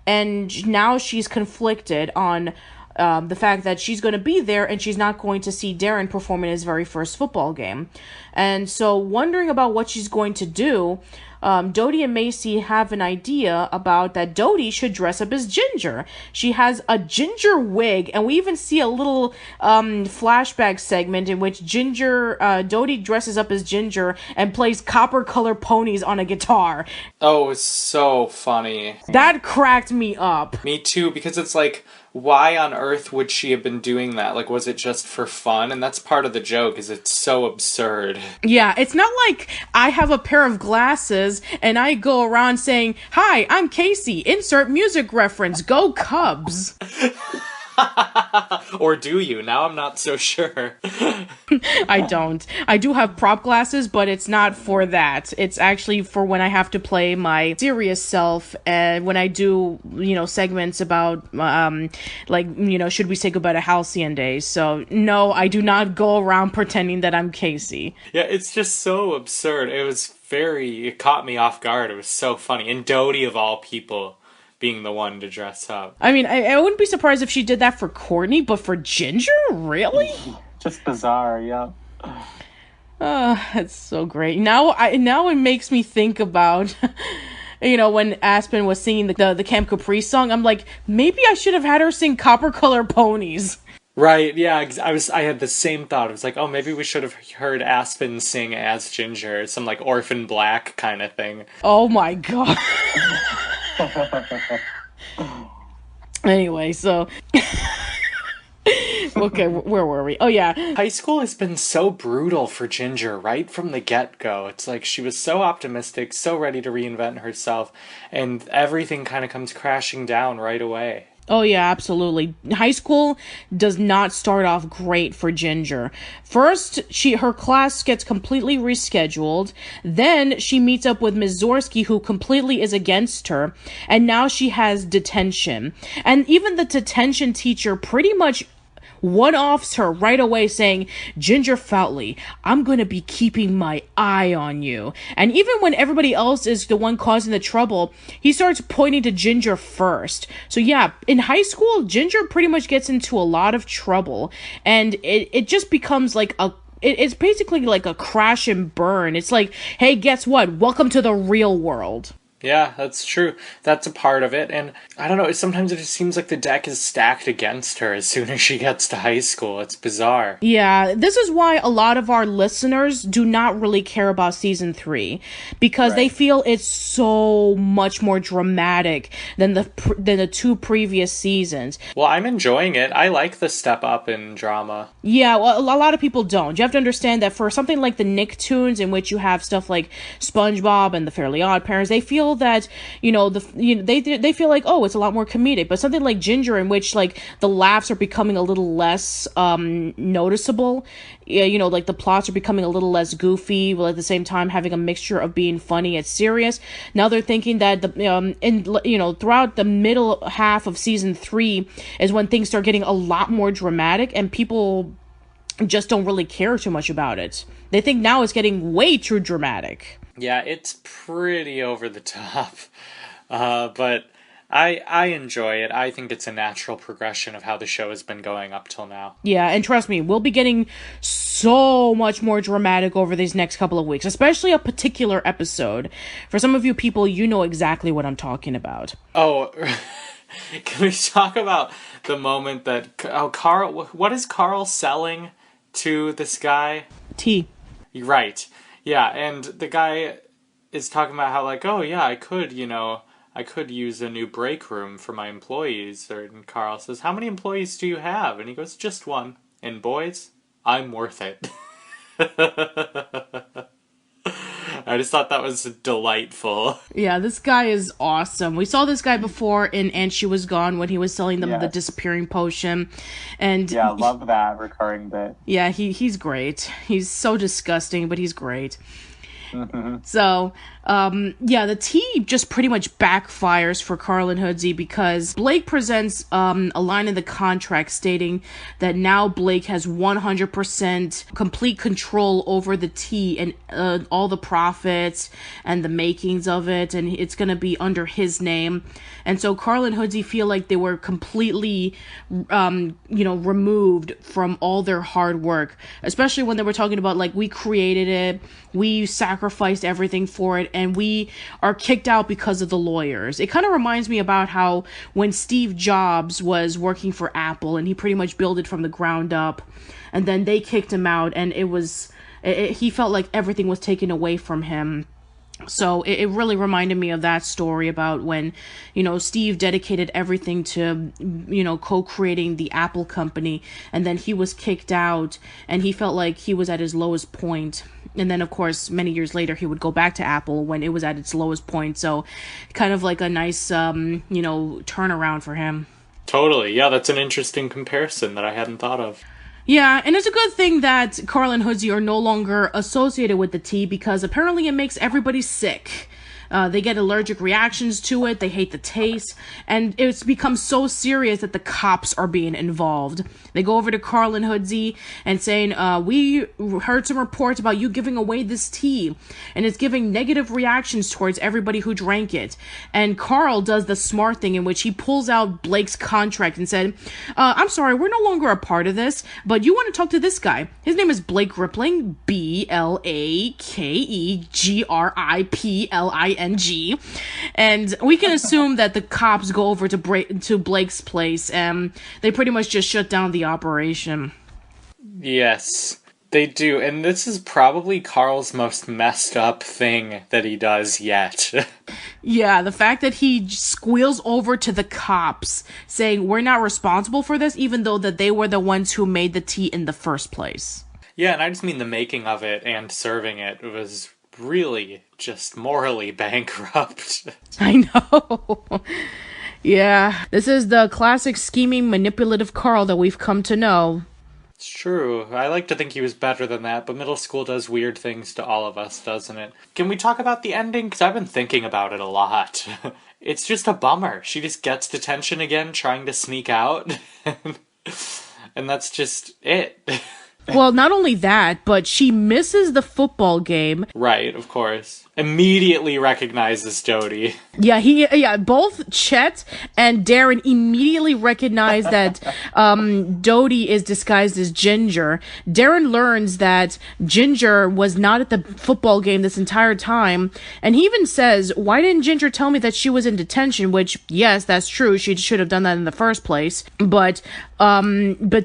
and now she's conflicted on the fact that she's going to be there and she's not going to see Darren perform in his very first football game. And so, wondering about what she's going to do, Dodie and Macy have an idea about that Dodie should dress up as Ginger. She has a ginger wig, and we even see a little flashback segment in which Dodie dresses up as Ginger and plays copper color ponies on a guitar. Oh, it's so funny. That cracked me up. Me too, because it's like, why on earth would she have been doing that? Like, was it just for fun? And that's part of the joke, is it's so absurd. Yeah, it's not like I have a pair of glasses and I go around saying, "Hi, I'm Casey, insert music reference, go Cubs." Or do you? Now I'm not so sure. I don't. I do have prop glasses, but it's not for that. It's actually for when I have to play my serious self, and when I do, segments about, should we say goodbye to Halcyon Days? So, no, I do not go around pretending that I'm Casey. Yeah, it's just so absurd. It caught me off guard. It was so funny. And Dodie, of all people, being the one to dress up. I mean, I wouldn't be surprised if she did that for Courtney, but for Ginger? Really? Just bizarre, yeah. That's so great. Now it makes me think about, when Aspen was singing the Camp Capri song, I'm like, maybe I should have had her sing Copper Color Ponies. Right, yeah, I had the same thought. It was like, oh, maybe we should have heard Aspen sing as Ginger, some like Orphan Black kind of thing. Oh my god. Anyway, so okay, where were we? Oh yeah. High school has been so brutal for Ginger right from the get-go. It's like she was so optimistic, so ready to reinvent herself, and everything kind of comes crashing down right away. Oh yeah, absolutely. High school does not start off great for Ginger. First, her class gets completely rescheduled. Then she meets up with Ms. Zorsky, who completely is against her. And now she has detention. And even the detention teacher pretty much one-offs her right away, saying, "Ginger Foutleys, I'm going to be keeping my eye on you." And even when everybody else is the one causing the trouble, he starts pointing to Ginger first. So yeah, in high school, Ginger pretty much gets into a lot of trouble, and it just becomes like it's basically like a crash and burn. It's like, hey, guess what? Welcome to the real world. Yeah, that's true. That's a part of it. And I don't know, sometimes it just seems like the deck is stacked against her as soon as she gets to high school. It's bizarre. Yeah, this is why a lot of our listeners do not really care about season 3, because they feel it's so much more dramatic than the 2 previous seasons. Well, I'm enjoying it. I like the step up in drama. Yeah, well, a lot of people don't. You have to understand that for something like the Nicktoons, in which you have stuff like SpongeBob and the Fairly Odd Parents, they feel that, they feel like, oh, it's a lot more comedic. But something like Ginger, in which like the laughs are becoming a little less noticeable, like the plots are becoming a little less goofy, while at the same time having a mixture of being funny and serious. Now they're thinking that throughout the middle half of season 3 is when things start getting a lot more dramatic, and people just don't really care too much about it. They think now it's getting way too dramatic. Yeah, it's pretty over the top. But I enjoy it. I think it's a natural progression of how the show has been going up till now. Yeah, and trust me, we'll be getting so much more dramatic over these next couple of weeks, especially a particular episode. For some of you people, you know exactly what I'm talking about. Oh, can we talk about the moment that Carl? What is Carl selling to this guy? Tea. Right. Yeah, and the guy is talking about how, like, oh yeah, I could use a new break room for my employees. And Carl says, how many employees do you have? And he goes, just one. And boys, I'm worth it. I just thought that was delightful. Yeah, this guy is awesome. We saw this guy before in And She Was Gone when he was selling them the disappearing potion. And yeah, I love that recurring bit. Yeah, he's great. He's so disgusting, but he's great. Mm-hmm. So, the tea just pretty much backfires for Carl and Hoodsey, because Blake presents a line in the contract stating that now Blake has 100% complete control over the tea and all the profits and the makings of it, and it's going to be under his name. And so Carl and Hoodsey feel like they were completely, removed from all their hard work, especially when they were talking about, like, we created it, we sacrificed everything for it, and we are kicked out because of the lawyers. It kind of reminds me about how when Steve Jobs was working for Apple and he pretty much built it from the ground up, and then they kicked him out, and he felt like everything was taken away from him. So it really reminded me of that story about when, Steve dedicated everything to, co-creating the Apple company, and then he was kicked out and he felt like he was at his lowest point. And then, of course, many years later, he would go back to Apple when it was at its lowest point. So kind of like a nice, turnaround for him. Totally. Yeah, that's an interesting comparison that I hadn't thought of. Yeah, and it's a good thing that Carl and Hoodsey are no longer associated with the tea, because apparently it makes everybody sick. They get allergic reactions to it, they hate the taste, and it's become so serious that the cops are being involved. They go over to Carl and Hoodsey and saying, we heard some reports about you giving away this tea, and it's giving negative reactions towards everybody who drank it. And Carl does the smart thing in which he pulls out Blake's contract and said, I'm sorry, we're no longer a part of this, but you want to talk to this guy. His name is Blake Rippling, BlakeGripling. And we can assume that the cops go over to Blake's place, and they pretty much just shut down the operation. Yes, they do. And this is probably Carl's most messed up thing that he does yet. Yeah, the fact that he squeals over to the cops saying we're not responsible for this, even though that they were the ones who made the tea in the first place. Yeah, and I just mean the making of it and serving it was really just morally bankrupt. I know. Yeah, this is the classic scheming, manipulative Carl that we've come to know. It's true. I like to think he was better than that, but middle school does weird things to all of us, doesn't it? Can we talk about the ending? Because I've been thinking about it a lot. It's just a bummer. She just gets detention again, trying to sneak out. And that's just it. Well, not only that, but she misses the football game. Right, of course. Immediately recognizes Dodie. Yeah, both Chet and Darren immediately recognize that Dodie is disguised as Ginger. Darren learns that Ginger was not at the football game this entire time, and he even says, "Why didn't Ginger tell me that she was in detention?" Which, yes, that's true. She should have done that in the first place. But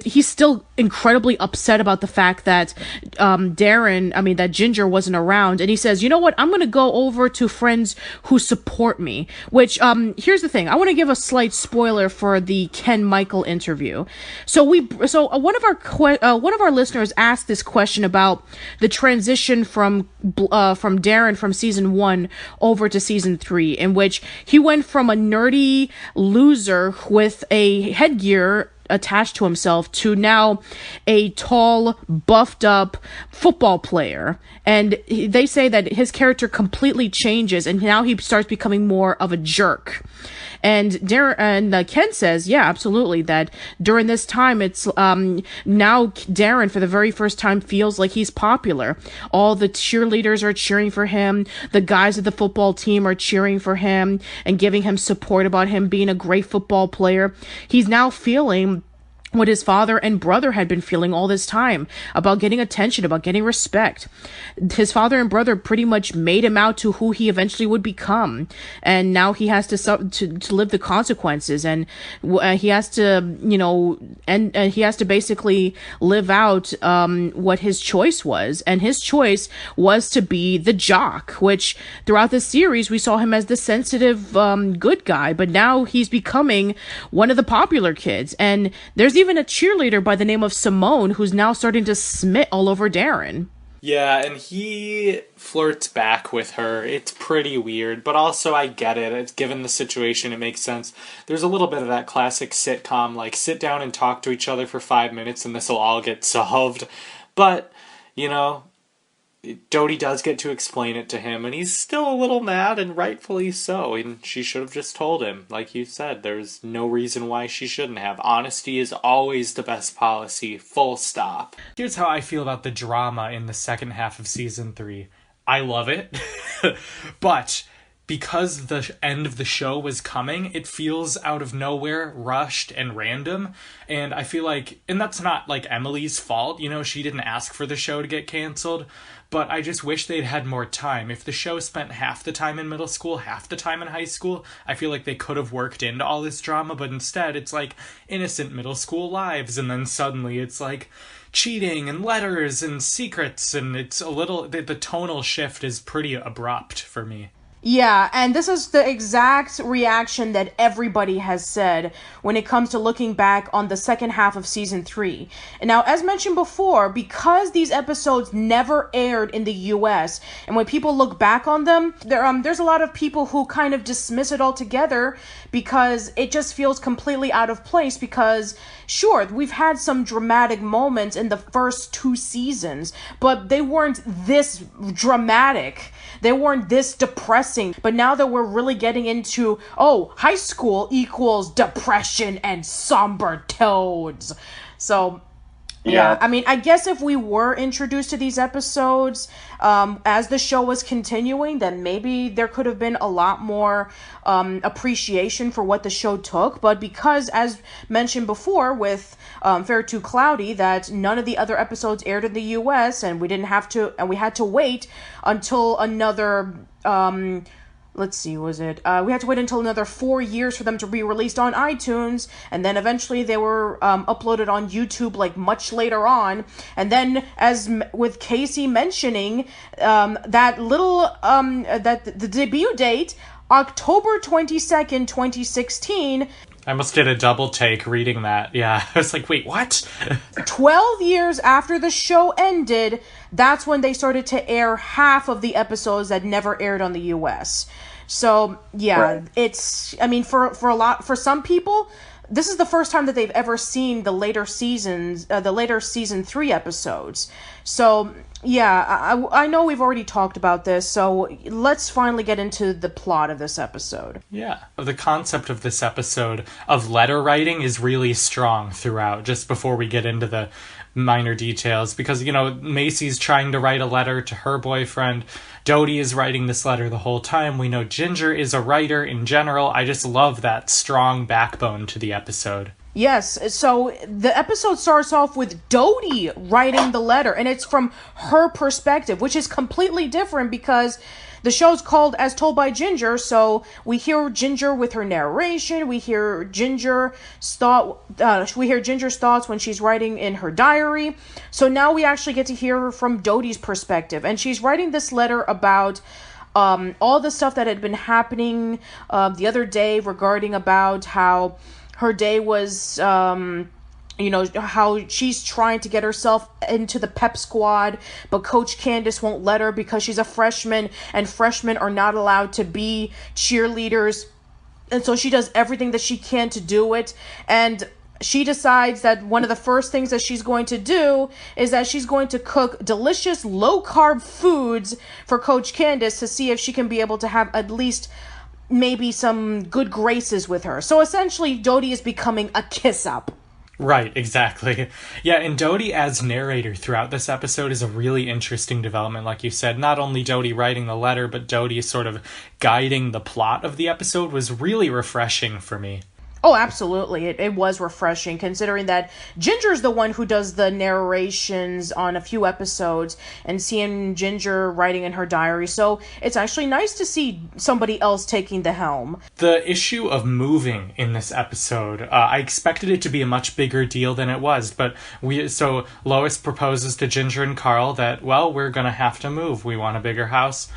he's still incredibly upset about the fact that that Ginger wasn't around, and he says, "You know what? I'm going to go over to friends who support me." Which, here's the thing. I want to give a slight spoiler for the Kenn Michael interview. So one of our listeners asked this question about the transition from Darren from season 1 over to season 3, in which he went from a nerdy loser with a headgear attached to himself to now a tall, buffed up football player. And they say that his character completely changes, and now he starts becoming more of a jerk. And Kenn says, yeah, absolutely, that during this time, it's now Darren, for the very first time, feels like he's popular. All the cheerleaders are cheering for him. The guys of the football team are cheering for him and giving him support about him being a great football player. He's now feeling what his father and brother had been feeling all this time, about getting attention, about getting respect. His father and brother pretty much made him out to who he eventually would become, and now he has to live the consequences, and he has to, he has to basically live out what his choice was, and his choice was to be the jock, which throughout the series we saw him as the sensitive good guy, but now he's becoming one of the popular kids, and there's even a cheerleader by the name of Simone who's now starting to smit all over Darren. Yeah, and he flirts back with her. It's pretty weird, but also I get it. It's, given the situation, it makes sense. There's a little bit of that classic sitcom, like, sit down and talk to each other for 5 minutes and this will all get solved. But, Dodie does get to explain it to him, and he's still a little mad, and rightfully so. And she should have just told him. Like you said, there's no reason why she shouldn't have. Honesty is always the best policy, full stop. Here's how I feel about the drama in the second half of season 3. I love it, but because the end of the show was coming, it feels out of nowhere, rushed, and random. And I feel like, and that's not like Emily's fault, she didn't ask for the show to get canceled, but I just wish they'd had more time. If the show spent half the time in middle school, half the time in high school, I feel like they could have worked into all this drama, but instead it's like innocent middle school lives, and then suddenly it's like cheating and letters and secrets, and it's a little, the tonal shift is pretty abrupt for me. Yeah, and this is the exact reaction that everybody has said when it comes to looking back on the second half of season 3. And now, as mentioned before, because these episodes never aired in the US, and when people look back on them, there's a lot of people who kind of dismiss it altogether because it just feels completely out of place, because sure, we've had some dramatic moments in the first 2 seasons, but they weren't this dramatic. They weren't this depressing. But now that we're really getting into, high school equals depression and somber tones. So, yeah, I mean, I guess if we were introduced to these episodes as the show was continuing, then maybe there could have been a lot more appreciation for what the show took. But because, as mentioned before with Fair Too Cloudy, that none of the other episodes aired in the US, and we had to wait until another we had to wait until another 4 years for them to be released on iTunes, and then eventually they were uploaded on YouTube like much later on. And then, as with Casey mentioning, that the debut date, October 22nd, 2016. I almost did a double take reading that. Yeah, I was like, wait, what? 12 years after the show ended, that's when they started to air half of the episodes that never aired on the US. So, yeah, right. It's, I mean, for some people, this is the first time that they've ever seen the later season 3 episodes. So, yeah, I know we've already talked about this, so let's finally get into the plot of this episode. Yeah, the concept of this episode of letter writing is really strong throughout. Just before we get into the minor details, because, you know, Macy's trying to write a letter to her boyfriend. Dodie is writing this letter the whole time. We know Ginger is a writer in general. I just love that strong backbone to the episode. Yes, so the episode starts off with Dodie writing the letter, and it's from her perspective, which is completely different because the show's called As Told by Ginger, so we hear Ginger with her narration, we hear Ginger's thoughts when she's writing in her diary. So now we actually get to hear from Dodie's perspective, and she's writing this letter about all the stuff that had been happening the other day regarding about how her day was, how she's trying to get herself into the pep squad, but Coach Candace won't let her because she's a freshman, and freshmen are not allowed to be cheerleaders. And so she does everything that she can to do it. And she decides that one of the first things that she's going to do is that she's going to cook delicious low-carb foods for Coach Candace to see if she can be able to have at least maybe some good graces with her. So essentially, Dodie is becoming a kiss-up. Right, exactly. Yeah, and Dodie as narrator throughout this episode is a really interesting development, like you said. Not only Dodie writing the letter, but Dodie sort of guiding the plot of the episode was really refreshing for me. Oh, absolutely. It was refreshing, considering that Ginger's the one who does the narrations on a few episodes, and seeing Ginger writing in her diary. So it's actually nice to see somebody else taking the helm. The issue of moving in this episode, I expected it to be a much bigger deal than it was, but so Lois proposes to Ginger and Carl that, well, we're going to have to move. We want a bigger house.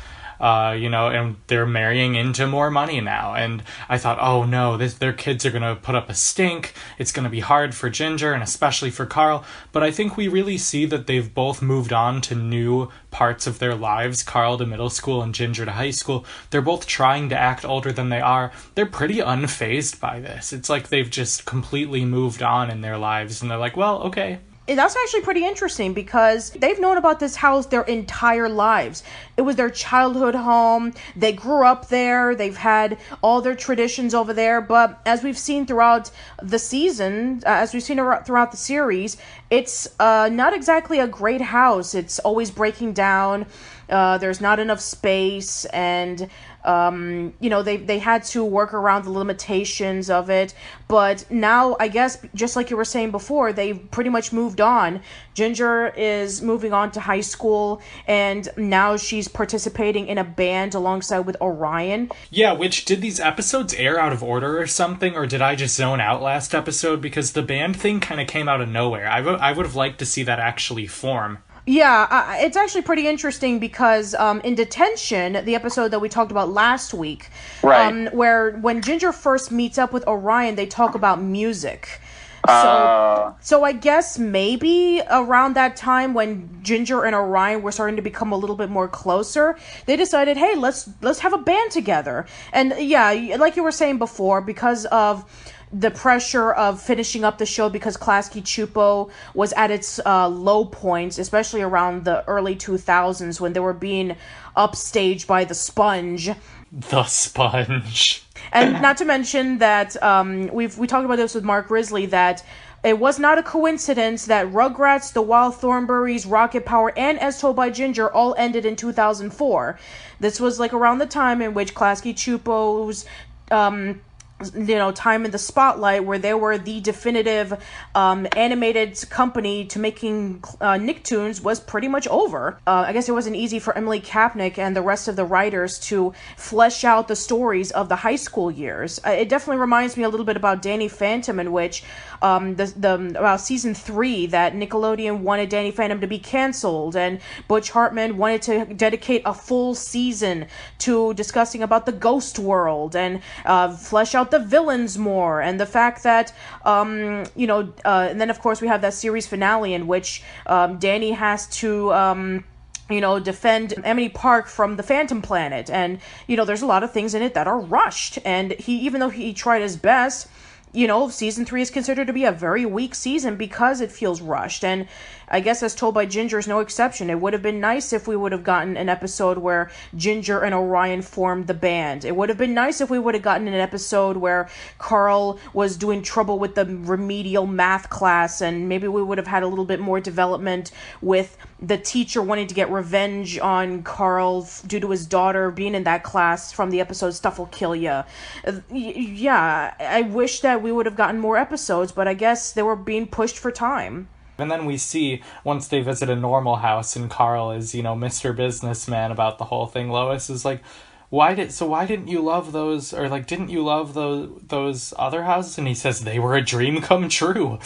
And they're marrying into more money now. And I thought, oh no, their kids are going to put up a stink. It's going to be hard for Ginger and especially for Carl. But I think we really see that they've both moved on to new parts of their lives. Carl to middle school and Ginger to high school. They're both trying to act older than they are. They're pretty unfazed by this. It's like they've just completely moved on in their lives. And they're like, well, okay. That's actually pretty interesting because they've known about this house their entire lives. It was their childhood home. They grew up there. They've had all their traditions over there. But as we've seen throughout the season, throughout the series, it's not exactly a great house. It's always breaking down. There's not enough space, and they had to work around the limitations of it. But now, I guess, just like you were saying before, they've pretty much moved on. Ginger is moving on to high school, and now she's participating in a band alongside with Orion. Yeah, which, did these episodes air out of order or something, or did I just zone out last episode? Because the band thing kind of came out of nowhere. I would have liked to see that actually form. Yeah, it's actually pretty interesting because in Detention, the episode that we talked about last week, right. Where when Ginger first meets up with Orion, they talk about music. So I guess maybe around that time when Ginger and Orion were starting to become a little bit more closer, they decided, hey, let's have a band together. And yeah, like you were saying before, because of the pressure of finishing up the show, because Klasky Csupo was at its low points, especially around the early 2000s when they were being upstaged by The Sponge. The Sponge. And not to mention that we talked about this with Mark Risley, that it was not a coincidence that Rugrats, The Wild Thornberrys, Rocket Power, and As Told by Ginger all ended in 2004. This was like around the time in which Klasky Csupo's time in the spotlight, where they were the definitive animated company to making Nicktoons, was pretty much over. I guess it wasn't easy for Emily Kapnick and the rest of the writers to flesh out the stories of the high school years. It definitely reminds me a little bit about Danny Phantom, in which about season 3 that Nickelodeon wanted Danny Phantom to be canceled, and Butch Hartman wanted to dedicate a full season to discussing about the ghost world and flesh out the villains more, and the fact that and then of course we have that series finale in which Danny has to defend Amity Park from the Phantom Planet, and there's a lot of things in it that are rushed, and even though he tried his best, season 3 is considered to be a very weak season because it feels rushed. And I guess As Told by Ginger is no exception. It would have been nice if we would have gotten an episode where Ginger and Orion formed the band. It would have been nice if we would have gotten an episode where Carl was doing trouble with the remedial math class, and maybe we would have had a little bit more development with the teacher wanting to get revenge on Carl due to his daughter being in that class from the episode Stuff Will Kill Ya. Yeah, I wish that we would have gotten more episodes, but I guess they were being pushed for time. And then we see, once they visit a normal house and Carl is, Mr. Businessman about the whole thing, Lois is like, why didn't you love those, or like, didn't you love those other houses? And he says they were a dream come true.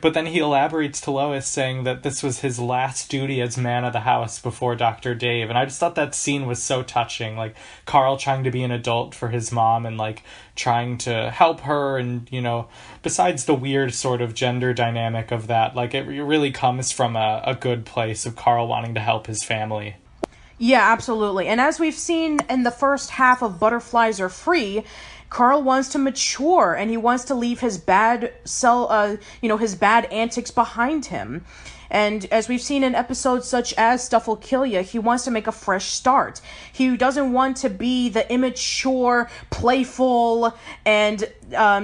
But then he elaborates to Lois saying that this was his last duty as man of the house before Dr. Dave. And I just thought that scene was so touching, like Carl trying to be an adult for his mom and like trying to help her. And, besides the weird sort of gender dynamic of that, like it really comes from a good place of Carl wanting to help his family. Yeah, absolutely. And as we've seen in the first half of Butterflies Are Free, Carl wants to mature and he wants to leave his bad his bad antics behind him. And as we've seen in episodes such as Stuff Will Kill Ya, he wants to make a fresh start. He doesn't want to be the immature, playful, and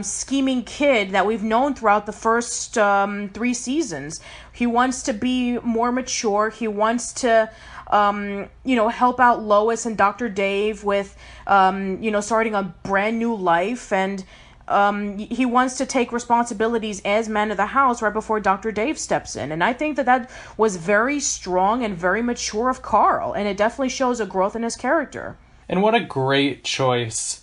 scheming kid that we've known throughout the first 3 seasons. He wants to be more mature. He wants to help out Lois and Dr. Dave with, starting a brand new life. And he wants to take responsibilities as man of the house right before Dr. Dave steps in. And I think that was very strong and very mature of Carl. And it definitely shows a growth in his character. And what a great choice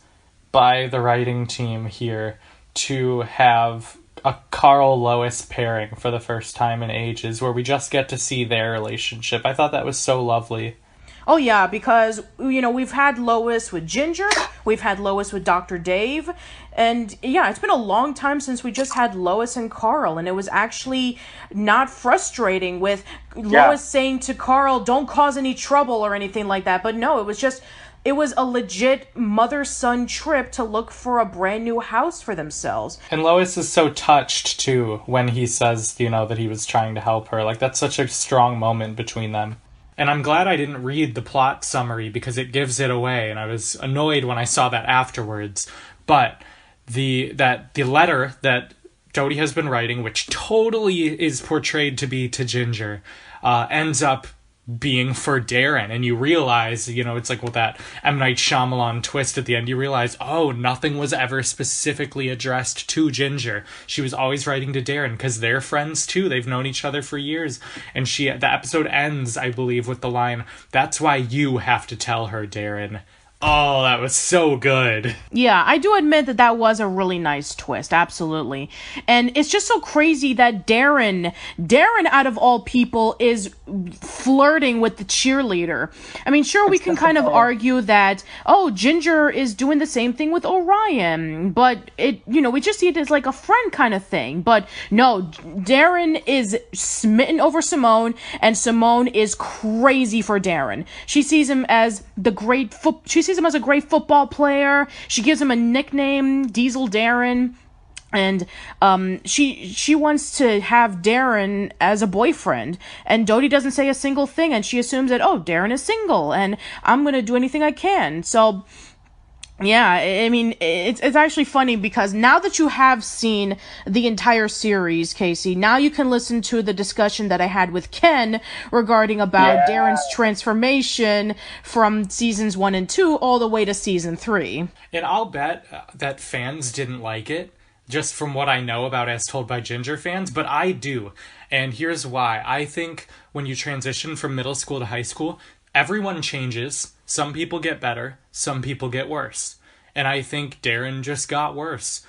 by the writing team here to have a Carl-Lois pairing for the first time in ages, where we just get to see their relationship. I thought that was so lovely. Oh yeah, because, we've had Lois with Ginger, we've had Lois with Dr. Dave, and yeah, it's been a long time since we just had Lois and Carl, and it was actually not frustrating with Lois saying to Carl, don't cause any trouble or anything like that, but no, it was a legit mother-son trip to look for a brand new house for themselves. And Lois is so touched, too, when he says, that he was trying to help her. Like, that's such a strong moment between them. And I'm glad I didn't read the plot summary because it gives it away, and I was annoyed when I saw that afterwards. But the letter that Dodie has been writing, which totally is portrayed to be to Ginger, ends up being for Darren, and you realize, it's like with that M. Night Shyamalan twist at the end, you realize, nothing was ever specifically addressed to Ginger. She was always writing to Darren, because they're friends too. They've known each other for years. And the episode ends, I believe, with the line, "That's why you have to tell her, Darren." Oh, that was so good. Yeah, I do admit that was a really nice twist, absolutely. And it's just so crazy that Darren, out of all people, is flirting with the cheerleader. I mean, sure, we can kind of argue that, Ginger is doing the same thing with Orion, but we just see it as like a friend kind of thing. But no, Darren is smitten over Simone, and Simone is crazy for Darren. She sees him as she sees him as a great football player. She gives him a nickname, Diesel Darren. And she wants to have Darren as a boyfriend. And Dodie doesn't say a single thing. And she assumes that, Darren is single. And I'm going to do anything I can. So, yeah, I mean, it's actually funny because now that you have seen the entire series, Casey, now you can listen to the discussion that I had with Kenn regarding about Darren's transformation from seasons 1 and 2 all the way to season 3. And I'll bet that fans didn't like it, just from what I know about As Told by Ginger fans, but I do. And here's why. I think when you transition from middle school to high school, everyone changes. Some people get better, some people get worse. And I think Darren just got worse.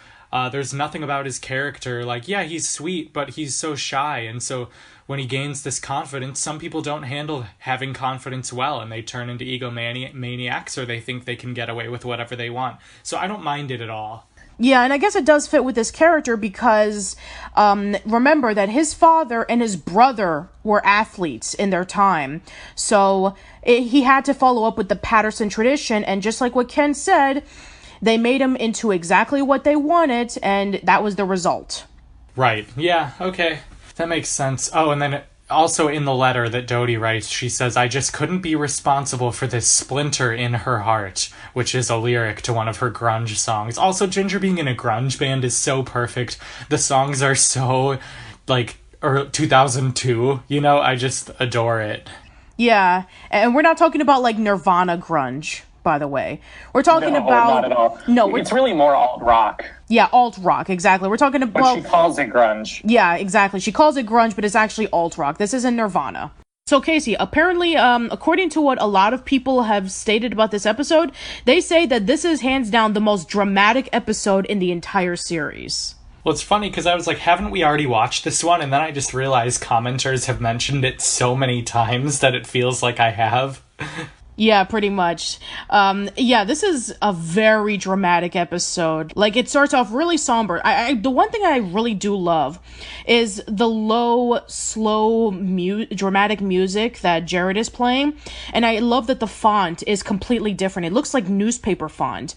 There's nothing about his character, like, yeah, he's sweet, but he's so shy. And so when he gains this confidence, some people don't handle having confidence well, and they turn into egomaniacs, or they think they can get away with whatever they want. So I don't mind it at all. Yeah, and I guess it does fit with his character because remember that his father and his brother were athletes in their time. So he had to follow up with the Patterson tradition, and just like what Kenn said, they made him into exactly what they wanted, and that was the result. Right. Yeah, okay. That makes sense. Oh, and then also in the letter that Dodie writes, she says, I just couldn't be responsible for this splinter in her heart, which is a lyric to one of her grunge songs. Also, Ginger being in a grunge band is so perfect. The songs are so, 2002, I just adore it. Yeah, and we're not talking about, Nirvana grunge, by the way. We're talking about... not at all. No, it's really more alt-rock. Yeah, alt-rock, exactly. We're talking about... But she calls it grunge. Yeah, exactly. She calls it grunge, but it's actually alt-rock. This isn't Nirvana. So, Casey, apparently, according to what a lot of people have stated about this episode, they say that this is hands down the most dramatic episode in the entire series. Well, it's funny because I was like, haven't we already watched this one? And then I just realized commenters have mentioned it so many times that it feels like I have. Yeah, pretty much. This is a very dramatic episode. It starts off really somber. The one thing I really do love is the low, slow, dramatic music that Jared is playing. And I love that the font is completely different. It looks like newspaper font.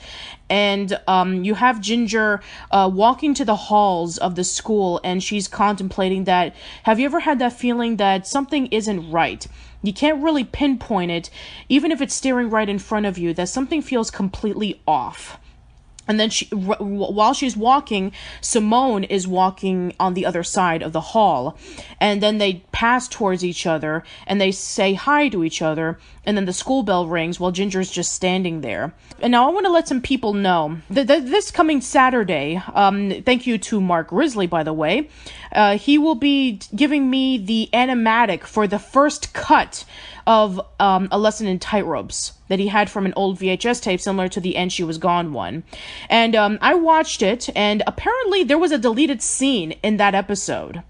And you have Ginger walking to the halls of the school, and she's contemplating that. Have you ever had that feeling that something isn't right? You can't really pinpoint it, even if it's staring right in front of you, that something feels completely off. And then while she's walking, Simone is walking on the other side of the hall. And then they pass towards each other, and they say hi to each other. And then the school bell rings while Ginger's just standing there. And now I want to let some people know that this coming Saturday, thank you to Mark Risley, by the way, he will be giving me the animatic for the first cut of a lesson in Tightropes that he had from an old VHS tape similar to the And She Was Gone one. And I watched it, and apparently there was a deleted scene in that episode.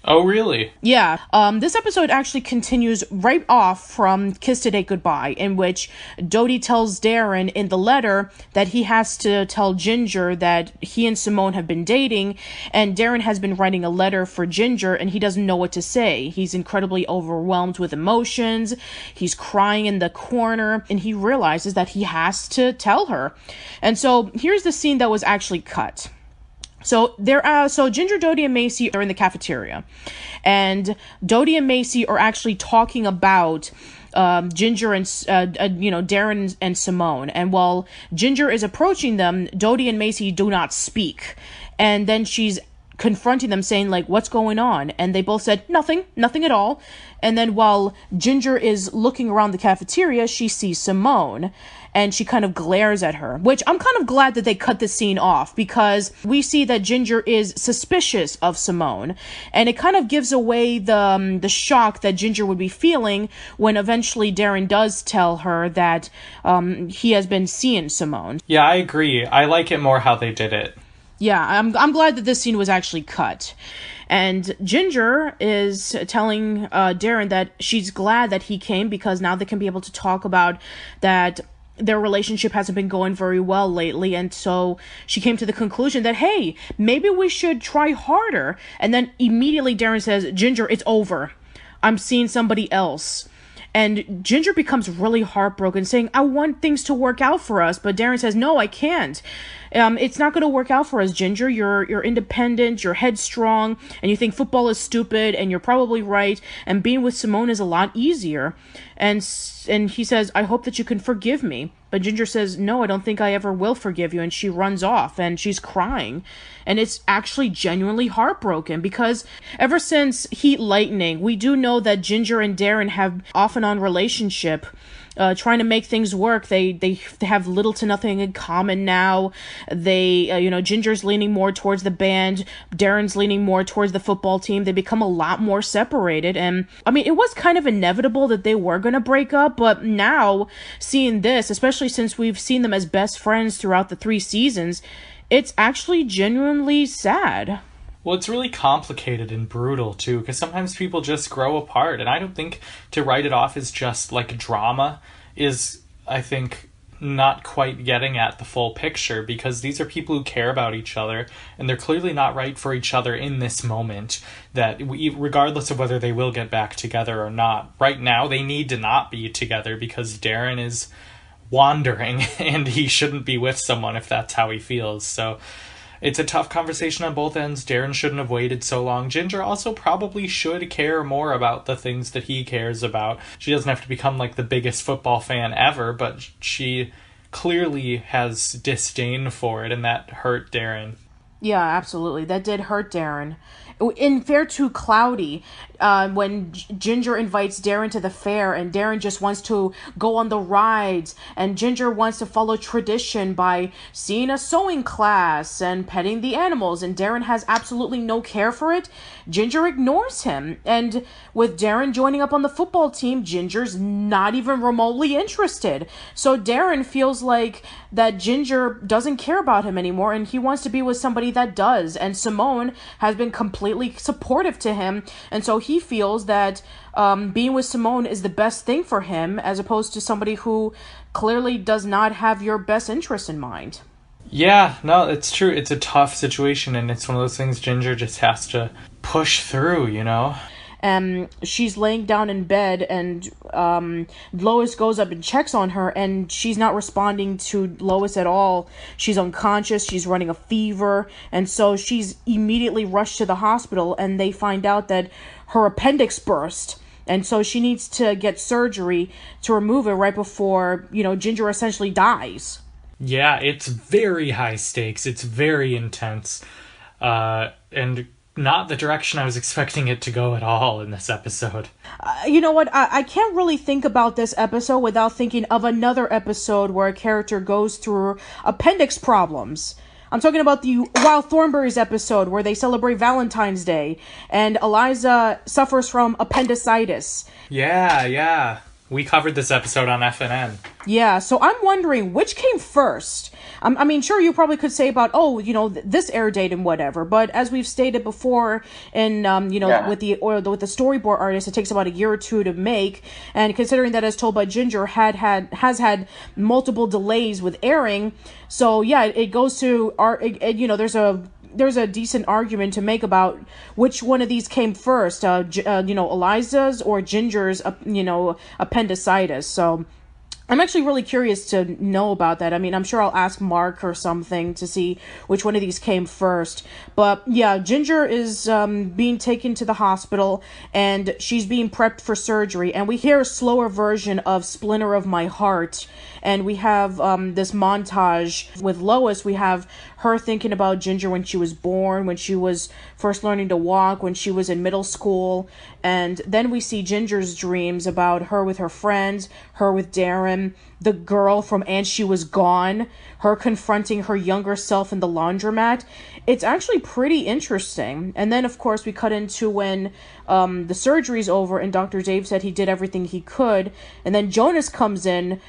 Oh, really? Yeah. This episode actually continues right off from Kiss Today Goodbye, in which Dodie tells Darren in the letter that he has to tell Ginger that he and Simone have been dating, and Darren has been writing a letter for Ginger, and he doesn't know what to say. He's incredibly overwhelmed with emotions. He's crying in the corner, and he realizes that he has to tell her. And so here's the scene that was actually cut. So Ginger, Dodie, and Macy are in the cafeteria, and Dodie and Macy are actually talking about Ginger and Darren and Simone. And while Ginger is approaching them, Dodie and Macy do not speak, and then she's confronting them, saying what's going on? And they both said nothing at all. And then while Ginger is looking around the cafeteria, she sees Simone, and she kind of glares at her, which I'm kind of glad that they cut the scene off, because we see that Ginger is suspicious of Simone, and it kind of gives away the shock that Ginger would be feeling when eventually Darren does tell her that he has been seeing Simone. Yeah, I agree. I like it more how they did it. Yeah, I'm glad that this scene was actually cut. And Ginger is telling Darren that she's glad that he came, because now they can be able to talk about that their relationship hasn't been going very well lately, and so she came to the conclusion that, hey, maybe we should try harder. And then immediately Darren says, Ginger, it's over. I'm seeing somebody else. And Ginger becomes really heartbroken, saying, I want things to work out for us. But Darren says, no, I can't. It's not going to work out for us, Ginger. You're independent, you're headstrong, and you think football is stupid, and you're probably right. And being with Simone is a lot easier. And he says, I hope that you can forgive me. But Ginger says, no, I don't think I ever will forgive you. And she runs off, and she's crying. And it's actually genuinely heartbroken, because ever since Heat Lightning, we do know that Ginger and Darren have off and on relationship, trying to make things work. They have little to nothing in common now. Ginger's leaning more towards the band. Darren's leaning more towards the football team. They become a lot more separated. And I mean, it was kind of inevitable that they were going to break up, but now seeing this, especially since we've seen them as best friends throughout the 3 seasons, it's actually genuinely sad. Well, it's really complicated and brutal, too, because sometimes people just grow apart, and I don't think to write it off as just, drama is, I think, not quite getting at the full picture, because these are people who care about each other, and they're clearly not right for each other in this moment, that regardless of whether they will get back together or not, right now they need to not be together, because Darren is wandering, and he shouldn't be with someone if that's how he feels, so... it's a tough conversation on both ends. Darren shouldn't have waited so long. Ginger also probably should care more about the things that he cares about. She doesn't have to become like the biggest football fan ever, but she clearly has disdain for it, and that hurt Darren. Yeah, absolutely. That did hurt Darren. In Fair Too Cloudy, when Ginger invites Darren to the fair, and Darren just wants to go on the rides, and Ginger wants to follow tradition by seeing a sewing class and petting the animals, and Darren has absolutely no care for it, Ginger ignores him. And with Darren joining up on the football team, Ginger's not even remotely interested. So Darren feels like that Ginger doesn't care about him anymore, and he wants to be with somebody that does. And Simone has been completely supportive to him, and so he feels that being with Simone is the best thing for him, as opposed to somebody who clearly does not have your best interest in mind. Yeah, no, it's true. It's a tough situation, and it's one of those things Ginger just has to push through, you know? She's laying down in bed, and Lois goes up and checks on her, and she's not responding to Lois at all. She's unconscious, she's running a fever, and so she's immediately rushed to the hospital, and they find out that her appendix burst, and so she needs to get surgery to remove it right before, Ginger essentially dies. Yeah, it's very high stakes, it's very intense, and not the direction I was expecting it to go at all in this episode. You know what? I can't really think about this episode without thinking of another episode where a character goes through appendix problems. I'm talking about the Wild Thornberrys episode where they celebrate Valentine's Day, and Eliza suffers from appendicitis. Yeah. We covered this episode on FNN. Yeah, so I'm wondering which came first. I mean, sure, you probably could say about, this air date and whatever, but as we've stated before, with the storyboard artist, it takes about a year or two to make, and considering that, as told by Ginger, has had multiple delays with airing, so yeah, it goes to there's a decent argument to make about which one of these came first, Eliza's or Ginger's, appendicitis. So I'm actually really curious to know about that. I mean, I'm sure I'll ask Mark or something to see which one of these came first. But yeah, Ginger is being taken to the hospital, and she's being prepped for surgery. And we hear a slower version of Splinter of My Heart. And we have this montage with Lois. We have her thinking about Ginger when she was born, when she was first learning to walk, when she was in middle school. And then we see Ginger's dreams about her with her friends, her with Darren, the girl from And She Was Gone, her confronting her younger self in the laundromat. It's actually pretty interesting. And then, of course, we cut into when the surgery's over and Dr. Dave said he did everything he could. And then Jonas comes in,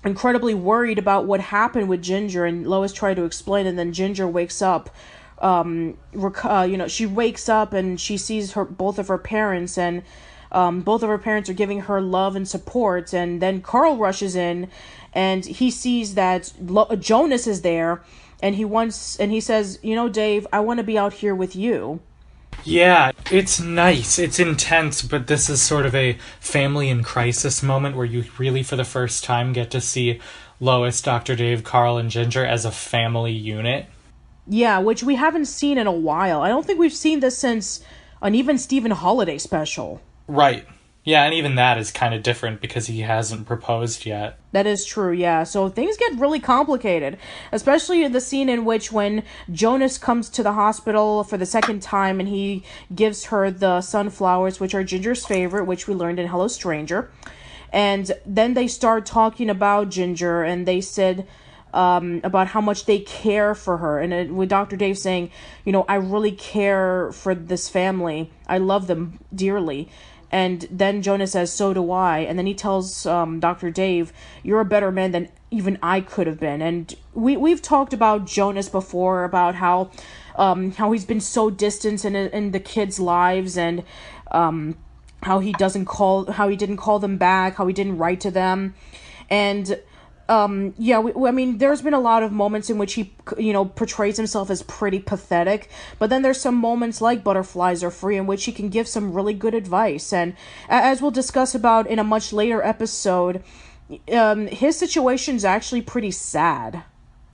incredibly worried about what happened with Ginger, and Lois tried to explain, and then Ginger wakes up. She wakes up and she sees both of her parents, and both of her parents are giving her love and support. And then Carl rushes in, and he sees that Jonas is there, and he says, Dave, I want to be out here with you. Yeah, it's nice, it's intense, but this is sort of a family in crisis moment where you really, for the first time, get to see Lois, Dr. Dave, Carl, and Ginger as a family unit. Yeah, which we haven't seen in a while. I don't think we've seen this since an Even Stephen Holiday special. Right. Yeah, and even that is kind of different because he hasn't proposed yet. That is true, yeah. So things get really complicated, especially in the scene in which when Jonas comes to the hospital for the second time and he gives her the sunflowers, which are Ginger's favorite, which we learned in Hello Stranger. And then they start talking about Ginger, and they said about how much they care for her. And with Dr. Dave saying, I really care for this family. I love them dearly. And then Jonas says, so do I. And then he tells Dr. Dave, you're a better man than even I could have been. And we've talked about Jonas before, about how he's been so distant in the kids' lives, and how he didn't call them back, how he didn't write to them. And there's been a lot of moments in which he, portrays himself as pretty pathetic, but then there's some moments like Butterflies Are Free in which he can give some really good advice. And as we'll discuss about in a much later episode, his situation's actually pretty sad.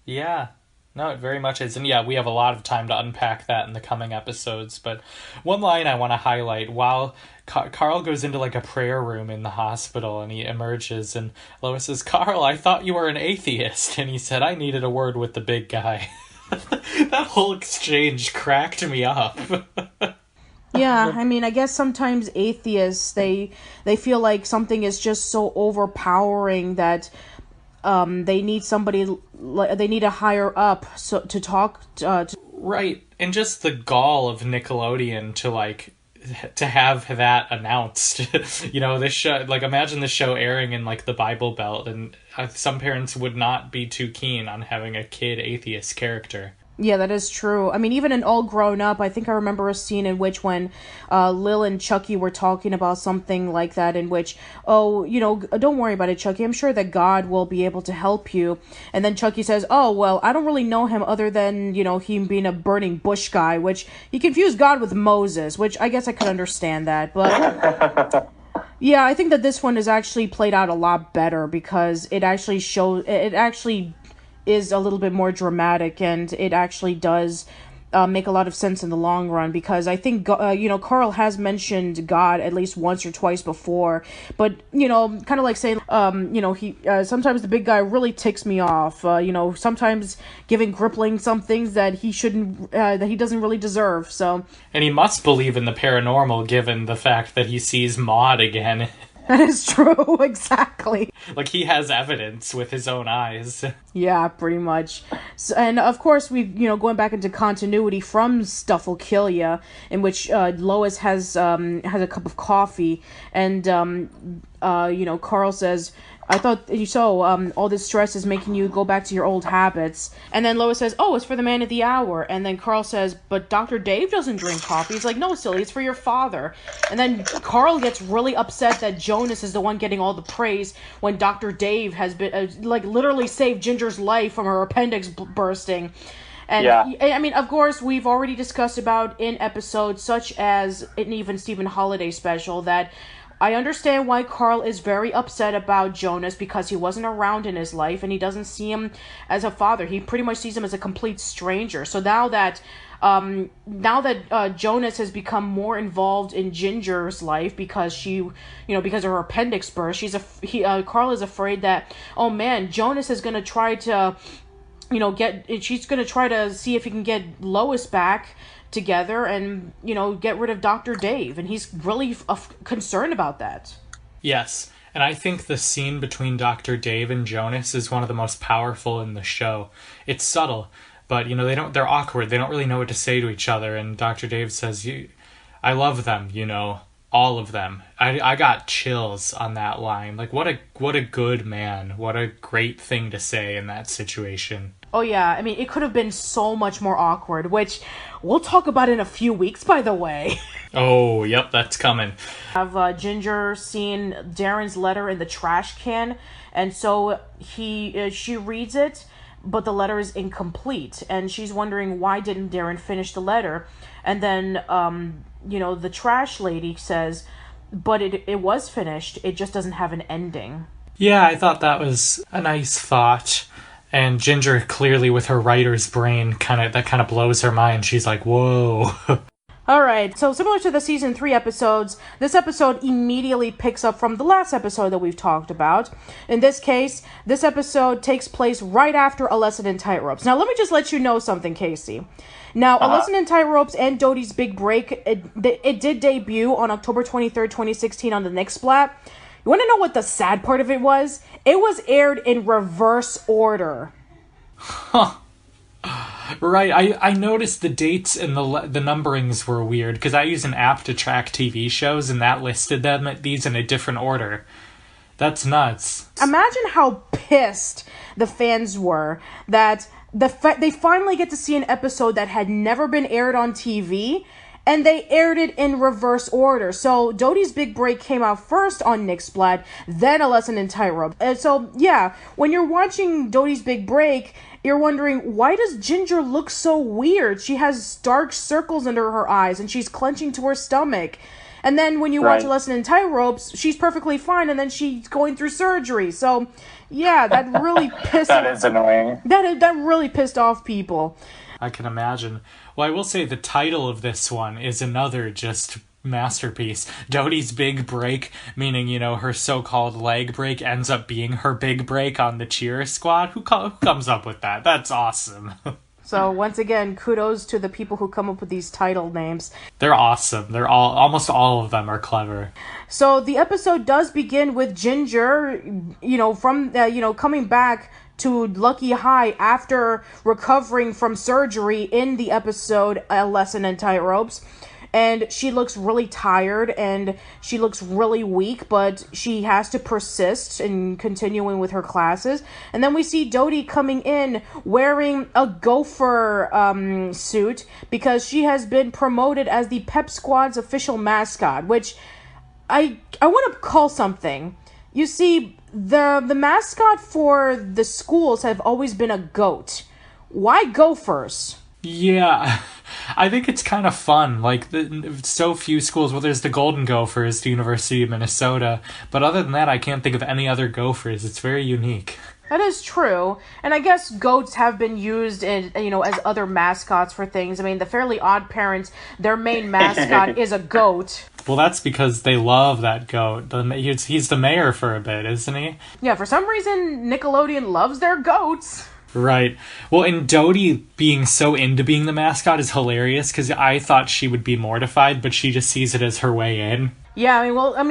Yeah. No, it very much is. And yeah, we have a lot of time to unpack that in the coming episodes. But one line I want to highlight, while Carl goes into like a prayer room in the hospital and he emerges and Lois says, "Carl, I thought you were an atheist." And he said, "I needed a word with the big guy." That whole exchange cracked me up. Yeah, I mean, I guess sometimes atheists, they feel like something is just so overpowering that they need somebody, they need a higher up to talk to. Right, and just the gall of Nickelodeon to have that announced. This show, like, imagine the show airing in like the Bible Belt, and some parents would not be too keen on having a kid atheist character. Yeah, that is true. I mean, even in All Grown Up, I think I remember a scene in which when Lil and Chucky were talking about something like that, in which, don't worry about it, Chucky, I'm sure that God will be able to help you. And then Chucky says, "Oh, well, I don't really know him other than, him being a burning bush guy," which he confused God with Moses, which I guess I could understand that, but... Yeah, I think that this one is actually played out a lot better because it actually is a little bit more dramatic, and it actually does make a lot of sense in the long run, because I think Carl has mentioned God at least once or twice before, but kind of like saying he sometimes the big guy really ticks me off, sometimes giving Gripling some things that he shouldn't, that he doesn't really deserve. So, and he must believe in the paranormal given the fact that he sees Maud again. That is true, exactly. Like, he has evidence with his own eyes. Yeah, pretty much. So, and of course, we going back into continuity from Stuff Will Kill Ya, in which Lois has a cup of coffee, and Carl says, "I thought so. All this stress is making you go back to your old habits." And then Lois says, "Oh, it's for the man of the hour." And then Carl says, "But Dr. Dave doesn't drink coffee." He's like, "No, silly, it's for your father." And then Carl gets really upset that Jonas is the one getting all the praise when Dr. Dave has been literally saved Ginger's life from her appendix bursting. And yeah. I mean, of course, we've already discussed about in episodes such as an even Stephen Holiday special that I understand why Carl is very upset about Jonas, because he wasn't around in his life and he doesn't see him as a father. He pretty much sees him as a complete stranger. So now that Jonas has become more involved in Ginger's life because because of her appendix burst, Carl is afraid that, oh man, Jonas is going to try to, she's going to try to see if he can get Lois back together and get rid of Dr. Dave, and he's really concerned about that. Yes, and I think the scene between Dr. Dave and Jonas is one of the most powerful in the show. It's subtle, but they're awkward, they don't really know what to say to each other, and Dr. Dave says, "I love them, all of them." I got chills on that line. Like, what a good man, what a great thing to say in that situation. Oh yeah, I mean, it could have been so much more awkward, which we'll talk about in a few weeks, by the way. Oh, yep, that's coming. Have Ginger seen Darren's letter in the trash can, and so she reads it, but the letter is incomplete, and she's wondering why didn't Darren finish the letter, and then the trash lady says, but it was finished, it just doesn't have an ending. Yeah, I thought that was a nice thought. And Ginger, clearly with her writer's brain, kind of blows her mind. She's like, whoa. Alright, so similar to the season 3 episodes, this episode immediately picks up from the last episode that we've talked about. In this case, this episode takes place right after A Lesson in Tightropes. Now, let me just let you know something, Casey. Now, A Lesson in Tightropes and Dodie's Big Break, it did debut on October 23rd, 2016 on the Nick Splat. You want to know what the sad part of it was? It was aired in reverse order. Huh. Right, I noticed the dates and the numberings were weird, because I use an app to track TV shows, and that listed these in a different order. That's nuts. Imagine how pissed the fans were that they finally get to see an episode that had never been aired on TV, and they aired it in reverse order. So Dodie's Big Break came out first on Nick Splat, then A Lesson in Tightrope. And so, yeah, when you're watching Dodie's Big Break, you're wondering, why does Ginger look so weird? She has dark circles under her eyes, and she's clenching to her stomach. And then when you watch a lesson in Tightropes, she's perfectly fine, and then she's going through surgery. So, yeah, that really pissed... That is annoying. That really pissed off people. I can imagine. Well, I will say the title of this one is another just masterpiece. Dodie's big break, meaning, you know, her so-called leg break, ends up being her big break on the cheer squad. Who comes up with that? That's awesome. So, once again, kudos to the people who come up with these title names. They're awesome. Almost all of them are clever. So, the episode does begin with Ginger, you know, from, coming back to Lucky High after recovering from surgery in the episode A Lesson in Tightropes. And she looks really tired and she looks really weak, but she has to persist in continuing with her classes. And then we see Dodie coming in wearing a gopher suit because she has been promoted as the Pep Squad's official mascot, which I want to call something. You see, the mascot for the schools have always been a goat. Why gophers? Yeah, I think it's kind of fun. Like, so few schools, well, there's the Golden Gophers, the University of Minnesota, but other than that, I can't think of any other Gophers. It's very unique. That is true, and I guess goats have been used in, as other mascots for things. I mean, the Fairly Odd Parents, their main mascot is a goat. Well, that's because they love that goat. He's the mayor for a bit, isn't he? Yeah, for some reason, Nickelodeon loves their goats. Right. Well, and Dodie being so into being the mascot is hilarious, because I thought she would be mortified, but she just sees it as her way in. Yeah,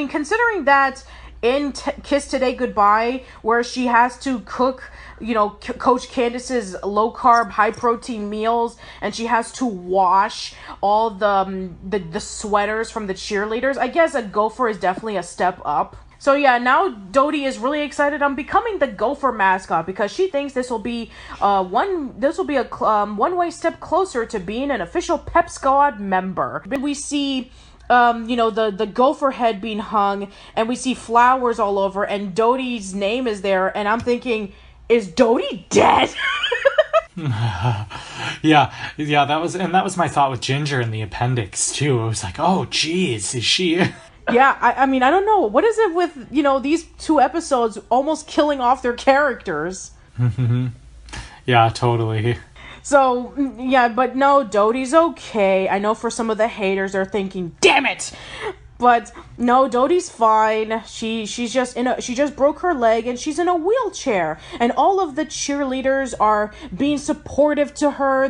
considering that in Kiss Today Goodbye, where she has to cook, Coach Candace's low-carb, high-protein meals, and she has to wash all the sweaters from the cheerleaders, I guess a gopher is definitely a step up. So yeah, now Dodie is really excited on becoming the gopher mascot because she thinks this will be a one-way step closer to being an official Pep Squad member. We see the gopher head being hung, and we see flowers all over, and Dodie's name is there, and I'm thinking, is Dodie dead? Yeah, that was my thought with Ginger in the appendix too. I was like, oh geez, is she? Yeah, I mean, I don't know. What is it with, these two episodes almost killing off their characters? Yeah, totally. So, yeah, but no, Dodie's okay. I know for some of the haters are thinking, damn it! But no, Dodie's fine. She just broke her leg and she's in a wheelchair. And all of the cheerleaders are being supportive to her.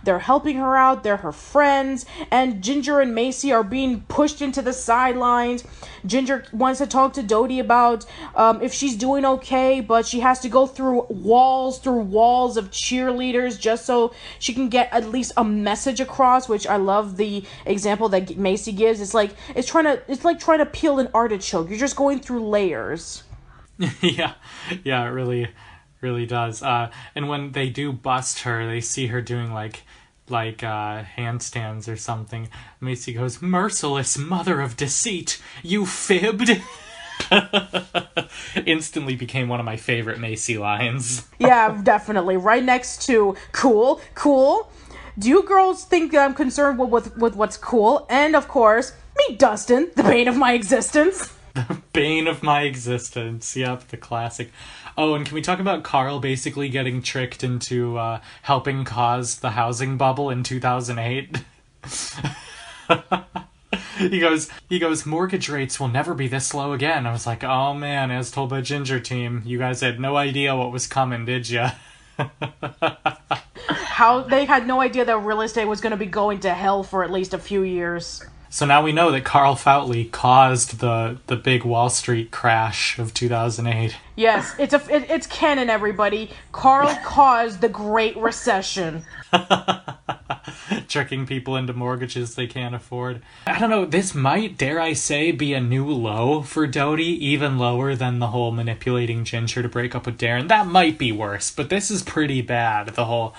They're helping her out. They're her friends. And Ginger and Macy are being pushed into the sidelines. Ginger wants to talk to Dodie about if she's doing okay, but she has to go through walls of cheerleaders just so she can get at least a message across, which I love the example that Macy gives. It's like trying to peel an artichoke. You're just going through layers. Yeah, it really does. And when they do bust her, they see her doing like handstands or something. Macy goes, "Merciless mother of deceit, you fibbed." Instantly became one of my favorite Macy lines. Yeah, definitely. Right next to cool. Do you girls think I'm concerned with what's cool? And of course, meet Dustin, the bane of my existence. The bane of my existence. Yep, the classic. Oh, and can we talk about Carl basically getting tricked into helping cause the housing bubble in 2008? He goes, mortgage rates will never be this low again. I was like, oh man, as told by Ginger Team, you guys had no idea what was coming, did ya? How they had no idea that real estate was going to be going to hell for at least a few years. So now we know that Carl Foutleys caused the big Wall Street crash of 2008. Yes, it's canon, everybody. Carl caused the Great Recession. Tricking people into mortgages they can't afford. I don't know, this might, dare I say, be a new low for Dodie, even lower than the whole manipulating Ginger to break up with Darren. That might be worse, but this is pretty bad, the whole...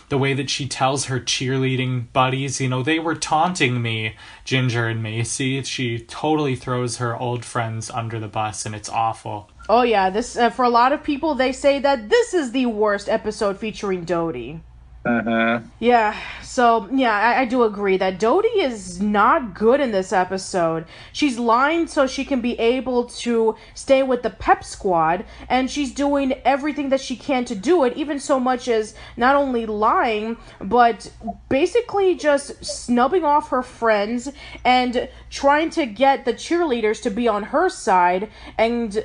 the way that she tells her cheerleading buddies, they were taunting me, Ginger and Macy. She totally throws her old friends under the bus, and it's awful. Oh yeah, this for a lot of people, they say that this is the worst episode featuring Dodie. Yeah, so, yeah, I do agree that Dodie is not good in this episode. She's lying so she can be able to stay with the pep squad, and she's doing everything that she can to do it, even so much as not only lying, but basically just snubbing off her friends and trying to get the cheerleaders to be on her side, and,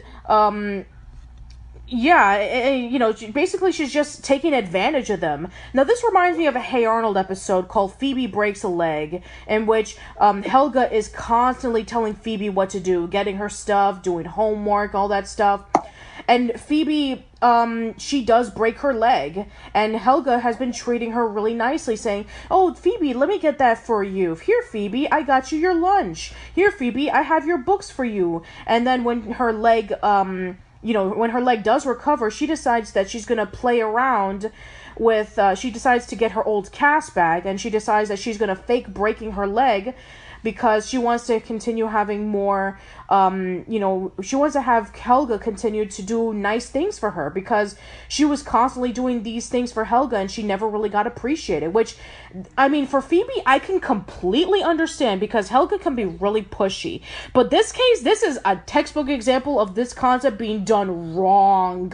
basically she's just taking advantage of them. Now, this reminds me of a Hey Arnold episode called Phoebe Breaks a Leg, in which Helga is constantly telling Phoebe what to do, getting her stuff, doing homework, all that stuff. And Phoebe, she does break her leg, and Helga has been treating her really nicely, saying, "Oh, Phoebe, let me get that for you. Here, Phoebe, I got you your lunch. Here, Phoebe, I have your books for you." And then when her leg, when her leg does recover, she decides that she's going to play around with, she decides to get her old cast back, and she decides that she's going to fake breaking her leg because she wants to continue having more, she wants to have Helga continue to do nice things for her, because she was constantly doing these things for Helga and she never really got appreciated, which, I mean, for Phoebe, I can completely understand, because Helga can be really pushy. But this case, this is a textbook example of this concept being done wrong.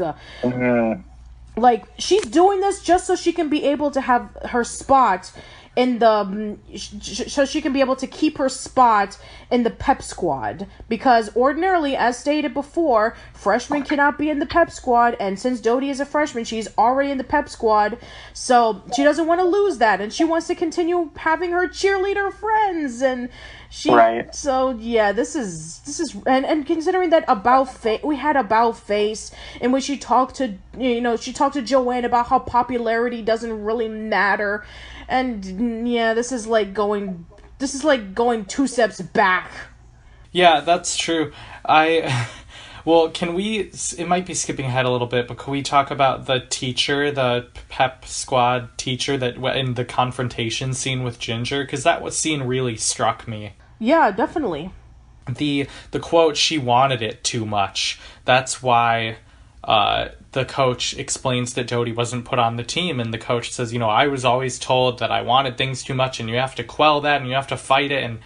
Like, she's doing this just so she can be able to have her spot in the, so she can be able to keep her spot in the pep squad, because ordinarily, as stated before, freshmen cannot be in the pep squad, and since Dodie is a freshman, she's already in the pep squad, so she doesn't want to lose that, and she wants to continue having her cheerleader friends, and she, right. So yeah, this is, and considering that we had About Face, in which she talked to Joanne about how popularity doesn't really matter. And yeah, this is like going 2 steps back. Yeah, that's true. Well, it might be skipping ahead a little bit, but can we talk about the teacher, the pep squad teacher that in the confrontation scene with Ginger? Because that scene really struck me. Yeah, definitely. The quote, "She wanted it too much." That's why the coach explains that Dodie wasn't put on the team, and the coach says, "I was always told that I wanted things too much, and you have to quell that, and you have to fight it." And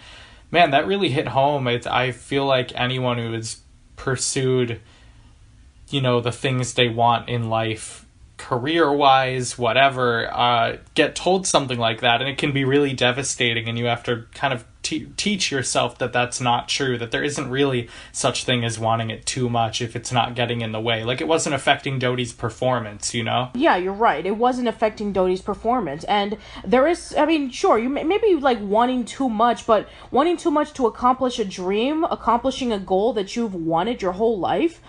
man, that really hit home. I feel like anyone who has pursued, the things they want in life, career-wise, whatever, get told something like that, and it can be really devastating, and you have to kind of teach yourself that that's not true, that there isn't really such thing as wanting it too much if it's not getting in the way. Like, it wasn't affecting Dodie's performance, Yeah, you're right. It wasn't affecting Dodie's performance. And there is, I mean, sure, you may be like wanting too much, but wanting too much to accomplish a dream, accomplishing a goal that you've wanted your whole life.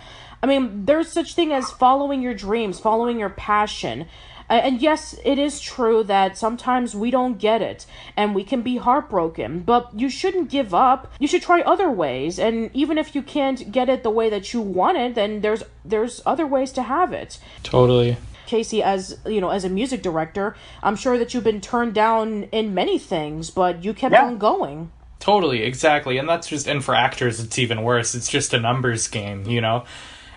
I mean, there's such thing as following your dreams, following your passion. And yes, it is true that sometimes we don't get it, and we can be heartbroken, but you shouldn't give up. You should try other ways, and even if you can't get it the way that you want it, then there's other ways to have it. Totally. Casey, as a music director, I'm sure that you've been turned down in many things, but you kept on going. Totally, exactly, and for actors, it's even worse. It's just a numbers game,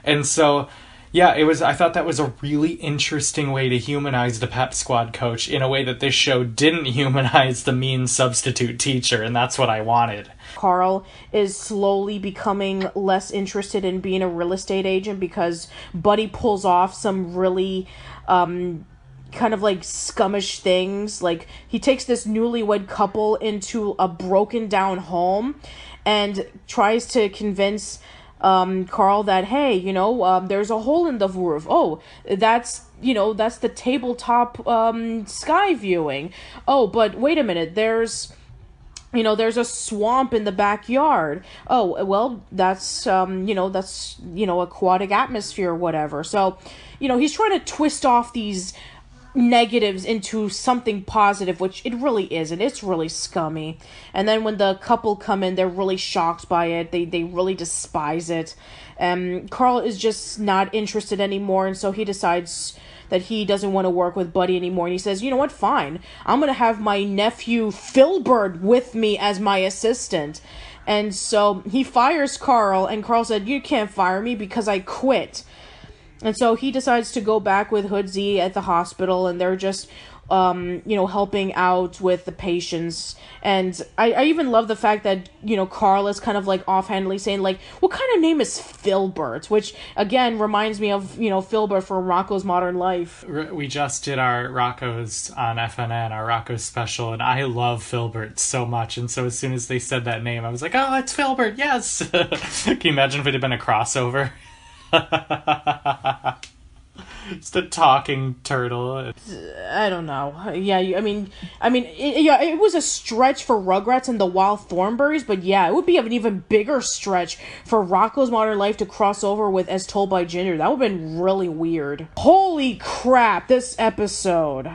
And so, yeah, I thought that was a really interesting way to humanize the pep squad coach in a way that this show didn't humanize the mean substitute teacher, and that's what I wanted. Carl is slowly becoming less interested in being a real estate agent because Buddy pulls off some really, kind of like scummish things. Like, he takes this newlywed couple into a broken down home and tries to convince Carl that, hey, there's a hole in the roof. Oh, that's the tabletop sky viewing. Oh, but wait a minute, there's a swamp in the backyard. Oh, well, that's aquatic atmosphere or whatever. So, he's trying to twist off these negatives into something positive, which it really isn't. It's really scummy. And then when the couple come in, they're really shocked by it. They really despise it. Carl is just not interested anymore, and so he decides that he doesn't want to work with Buddy anymore, and he says, you know what, fine. I'm going to have my nephew Filbert with me as my assistant. And so he fires Carl, and Carl said, you can't fire me because I quit. And so he decides to go back with Hoodsy at the hospital, and they're just helping out with the patients. And I even love the fact that, Carl is kind of like offhandedly saying like, what kind of name is Filbert? Which again reminds me of, Filbert from Rocco's Modern Life. We just did our Rocco's on FNN, our Rocco's special, and I love Filbert so much. And so as soon as they said that name, I was like, oh, it's Filbert, yes! Can you imagine if it had been a crossover? Just a talking turtle. I don't know. Yeah, it was a stretch for Rugrats and the Wild Thornberrys, but yeah, it would be an even bigger stretch for Rocco's Modern Life to cross over with As Told by Ginger. That would have been really weird. Holy crap, this episode.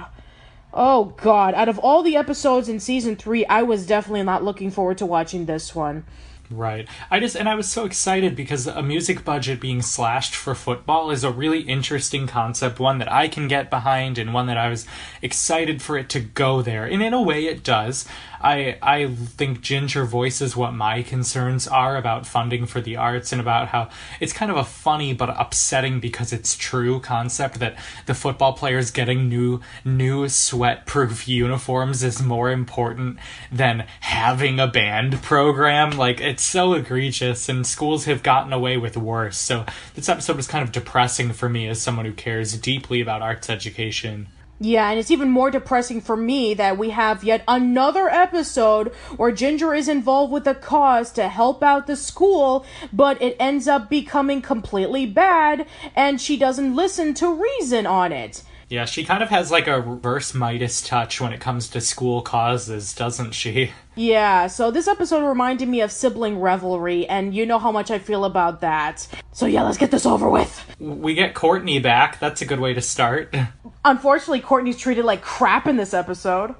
Oh god, out of all the episodes in season 3, I was definitely not looking forward to watching this one. Right. I was so excited because a music budget being slashed for football is a really interesting concept, one that I can get behind and one that I was excited for it to go there. And in a way it does. I think Ginger voices what my concerns are about funding for the arts and about how it's kind of a funny but upsetting because it's true concept that the football players getting new sweat-proof uniforms is more important than having a band program. Like, it's so egregious and schools have gotten away with worse. So this episode was kind of depressing for me as someone who cares deeply about arts education. Yeah, and it's even more depressing for me that we have yet another episode where Ginger is involved with a cause to help out the school, but it ends up becoming completely bad, and she doesn't listen to reason on it. Yeah, she kind of has like a reverse Midas touch when it comes to school causes, doesn't she? Yeah, so this episode reminded me of sibling revelry, and you know how much I feel about that. So yeah, let's get this over with. We get Courtney back. That's a good way to start. Unfortunately, Courtney's treated like crap in this episode.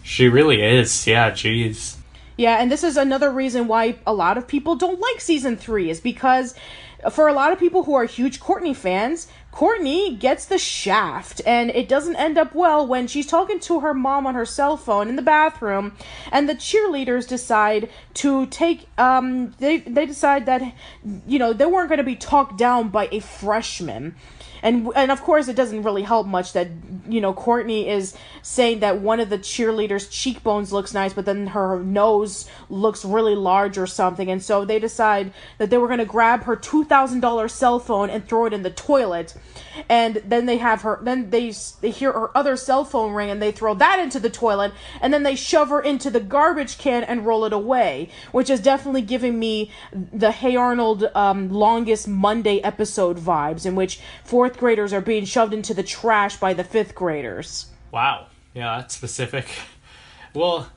She really is. Yeah, jeez. Yeah, and this is another reason why a lot of people don't like season 3, is because for a lot of people who are huge Courtney fans, Courtney gets the shaft, and it doesn't end up well when she's talking to her mom on her cell phone in the bathroom, and the cheerleaders decide to take, they decide that, they weren't going to be talked down by a freshman. And of course, it doesn't really help much that, Courtney is saying that one of the cheerleaders' cheekbones looks nice, but then her nose looks really large or something. And so they decide that they were going to grab her $2,000 cell phone and throw it in the toilet. And then they hear her other cell phone ring and they throw that into the toilet. And then they shove her into the garbage can and roll it away, which is definitely giving me the Hey Arnold Longest Monday episode vibes, in which 4th graders are being shoved into the trash by the 5th graders. Wow. Yeah, that's specific. Well,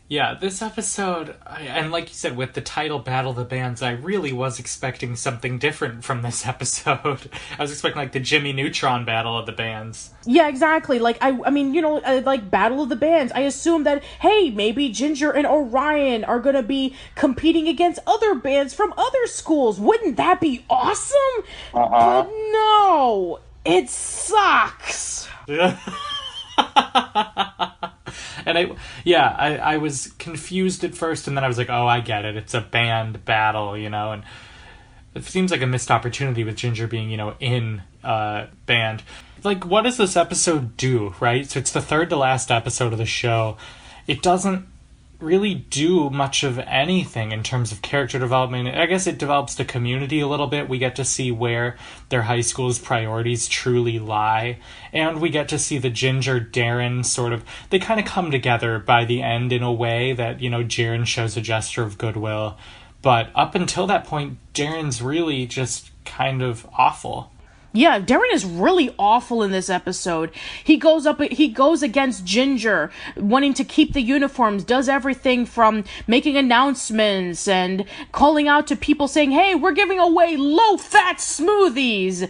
yeah, this episode, and like you said, with the title Battle of the Bands, I really was expecting something different from this episode. I was expecting, like, the Jimmy Neutron Battle of the Bands. Yeah, exactly. Like, I mean, like, Battle of the Bands. I assume that, hey, maybe Ginger and Orion are gonna be competing against other bands from other schools. Wouldn't that be awesome? But no, it sucks. And I was confused at first, and then I was like, oh, I get it. It's a band battle, and it seems like a missed opportunity with Ginger being, in band. Like, what does this episode do, right? So it's the third to last episode of the show. It doesn't really do much of anything in terms of character development. I guess it develops the community a little bit. We get to see where their high school's priorities truly lie, and we get to see the Ginger Darren they kind of come together by the end in a way that, Darren shows a gesture of goodwill, but up until that point, Darren's really just kind of awful. Yeah, Darren is really awful in this episode. He goes against Ginger, wanting to keep the uniforms, does everything from making announcements and calling out to people saying, hey, we're giving away low-fat smoothies.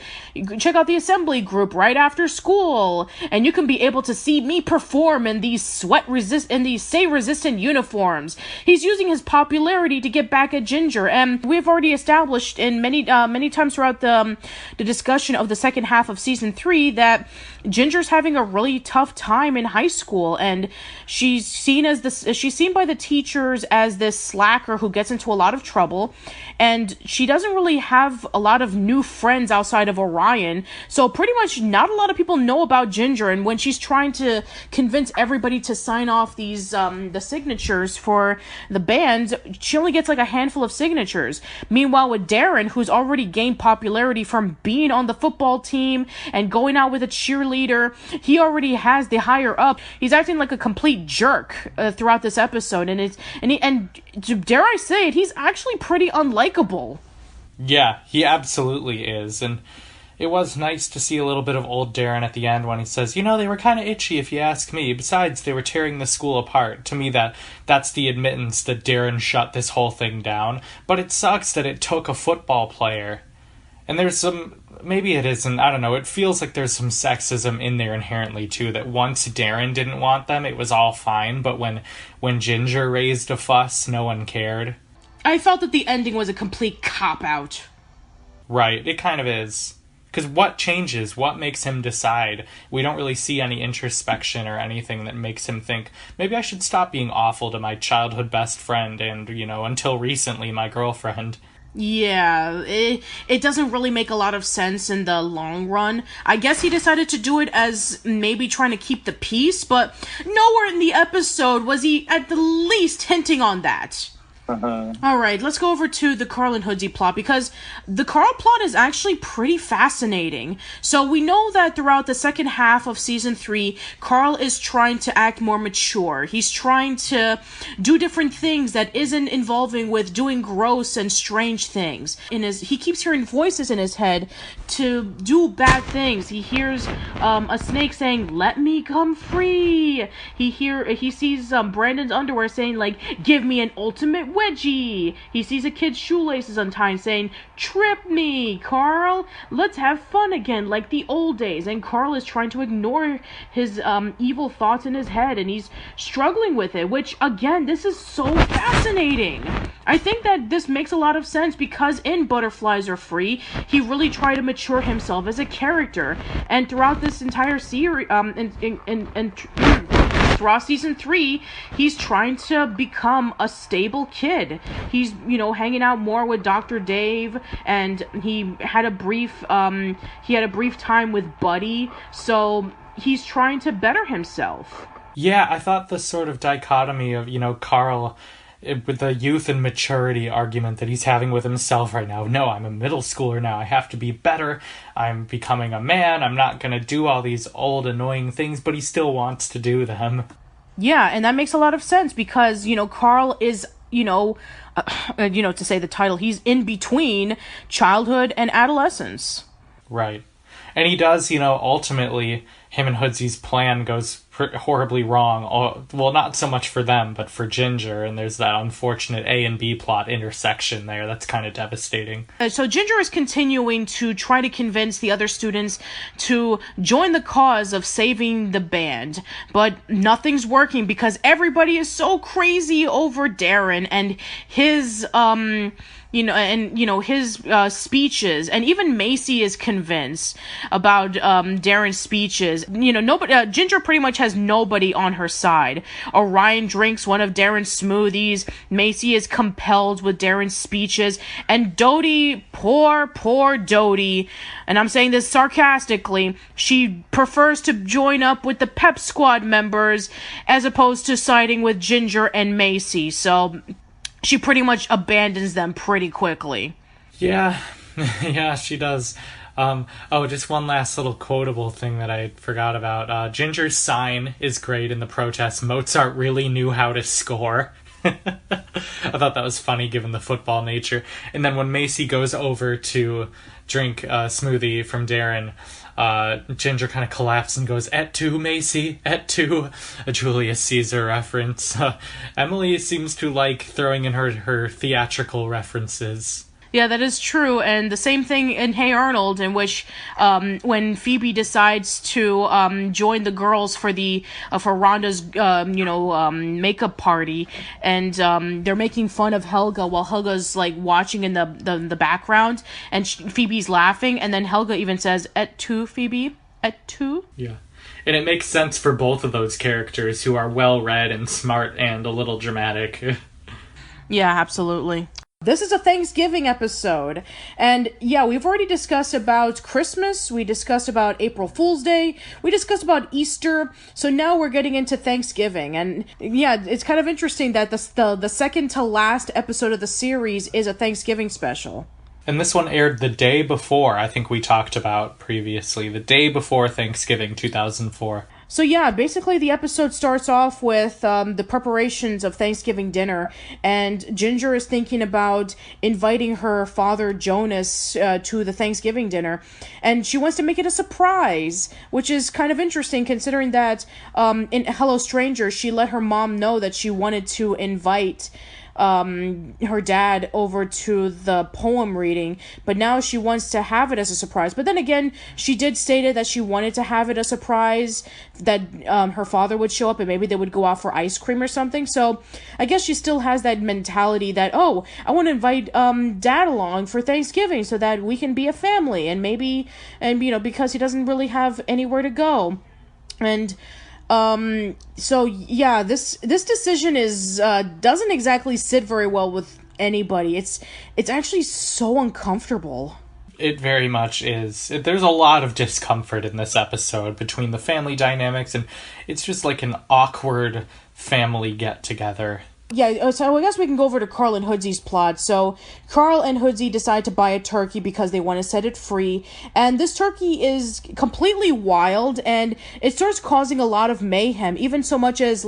Check out the assembly group right after school, and you can be able to see me perform in these stay-resistant uniforms. He's using his popularity to get back at Ginger, and we've already established in many times throughout the discussion portion of the second half of season 3 that Ginger's having a really tough time in high school, and she's seen by the teachers as this slacker who gets into a lot of trouble, and she doesn't really have a lot of new friends outside of Orion, so pretty much not a lot of people know about Ginger. And when she's trying to convince everybody to sign off these the signatures for the band, she only gets like a handful of signatures. Meanwhile, with Darren, who's already gained popularity from being on the football team and going out with a cheerleader, he already has the higher up. He's acting like a complete jerk throughout this episode, and dare I say it, he's actually pretty unlikable. Yeah, he absolutely is, and it was nice to see a little bit of old Darren at the end when he says, they were kind of itchy if you ask me. Besides, they were tearing the school apart. To me, that's the admittance that Darren shut this whole thing down. But it sucks that it took a football player. And there's some, maybe it isn't, I don't know, it feels like there's some sexism in there inherently too, that once Darren didn't want them, it was all fine, but when Ginger raised a fuss, no one cared. I felt that the ending was a complete cop-out. Right, it kind of is. Because what changes? What makes him decide? We don't really see any introspection or anything that makes him think, maybe I should stop being awful to my childhood best friend and, until recently, my girlfriend. Yeah, it doesn't really make a lot of sense in the long run. I guess he decided to do it as maybe trying to keep the peace, but nowhere in the episode was he at the least hinting on that. Alright, let's go over to the Carl and Hoodsie plot, because the Carl plot is actually pretty fascinating. So we know that throughout the second half of season 3, Carl is trying to act more mature. He's trying to do different things that isn't involving with doing gross and strange things. He keeps hearing voices in his head to do bad things. He hears a snake saying, "Let me come free." He sees Brandon's underwear saying, like, "Give me an ultimate wedgie." He sees a kid's shoelaces untied saying, "Trip me, Carl. Let's have fun again like the old days." And Carl is trying to ignore his evil thoughts in his head, and he's struggling with it, which, again, this is so fascinating. I think that this makes a lot of sense because in Butterflies Are Free, he really tried to mature himself as a character. And throughout this entire series, throughout season 3, he's trying to become a stable kid. He's, hanging out more with Dr. Dave, and he had a brief time with Buddy, so he's trying to better himself. Yeah, I thought the sort of dichotomy of, Carl with the youth and maturity argument that he's having with himself right now. No, I'm a middle schooler now. I have to be better. I'm becoming a man. I'm not going to do all these old, annoying things, but he still wants to do them. Yeah, and that makes a lot of sense because, Carl is, to say the title, he's in between childhood and adolescence. Right. And he does, ultimately, him and Hoodsie's plan goes horribly wrong. Well, not so much for them, but for Ginger. And there's that unfortunate A and B plot intersection there. That's kind of devastating. So Ginger is continuing to try to convince the other students to join the cause of saving the band. But nothing's working because everybody is so crazy over Darren and his, his speeches, and even Macy is convinced about Darren's speeches. Ginger pretty much has nobody on her side. Orion drinks one of Darren's smoothies. Macy is compelled with Darren's speeches, and Dodie, poor Dodie, and I'm saying this sarcastically, she prefers to join up with the Pep Squad members as opposed to siding with Ginger and Macy. So she pretty much abandons them pretty quickly. Yeah, yeah, she does. Just one last little quotable thing that I forgot about. Ginger's sign is great in the protest. Mozart really knew how to score. I thought that was funny given the football nature. And then when Macy goes over to drink a smoothie from Darren, Ginger kind of collapses and goes, "Et tu, Macy, et tu," a Julius Caesar reference. Emily seems to like throwing in her theatrical references. Yeah, that is true, and the same thing in Hey Arnold, in which when Phoebe decides to join the girls for for Rhonda's makeup party, and they're making fun of Helga while Helga's like watching in the background, and Phoebe's laughing, and then Helga even says, "Et tu, Phoebe? Et tu?" Yeah. And it makes sense for both of those characters, who are well-read and smart and a little dramatic. Yeah, absolutely. This is a Thanksgiving episode, and yeah, we've already discussed about Christmas, we discussed about April Fool's Day, we discussed about Easter, so now we're getting into Thanksgiving, and yeah, it's kind of interesting that the second to last episode of the series is a Thanksgiving special. And this one aired the day before, I think we talked about previously, the day before Thanksgiving 2004. So yeah, basically the episode starts off with the preparations of Thanksgiving dinner, and Ginger is thinking about inviting her father Jonas to the Thanksgiving dinner, and she wants to make it a surprise, which is kind of interesting considering that in Hello Stranger, she let her mom know that she wanted to invite her dad over to the poem reading, but now she wants to have it as a surprise. But then again, she did state that she wanted to have it a surprise, that her father would show up and maybe they would go out for ice cream or something. So I guess she still has that mentality that, oh, I want to invite dad along for Thanksgiving so that we can be a family, and maybe, and because he doesn't really have anywhere to go. And so yeah, this decision is doesn't exactly sit very well with anybody. It's actually so uncomfortable. It very much is. There's a lot of discomfort in this episode between the family dynamics, and it's just like an awkward family get-together. Yeah, so I guess we can go over to Carl and Hoodsy's plot. So, Carl and Hoodsy decide to buy a turkey because they want to set it free. And this turkey is completely wild, and it starts causing a lot of mayhem, even so much as,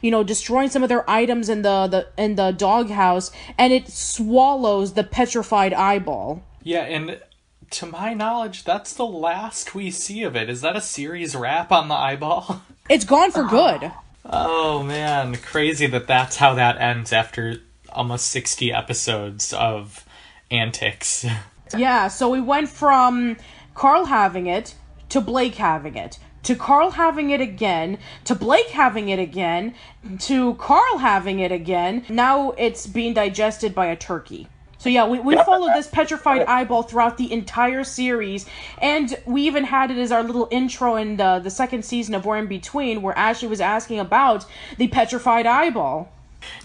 destroying some of their items in the doghouse, and it swallows the petrified eyeball. Yeah, and to my knowledge, that's the last we see of it. Is that a series wrap on the eyeball? It's gone for good. Oh, man. Crazy that's how that ends after almost 60 episodes of antics. Yeah, so we went from Carl having it to Blake having it, to Carl having it again, to Blake having it again, to Carl having it again. Now it's being digested by a turkey. So yeah, we followed this petrified eyeball throughout the entire series, and we even had it as our little intro in the second season of We're in Between, where Ashli was asking about the petrified eyeball.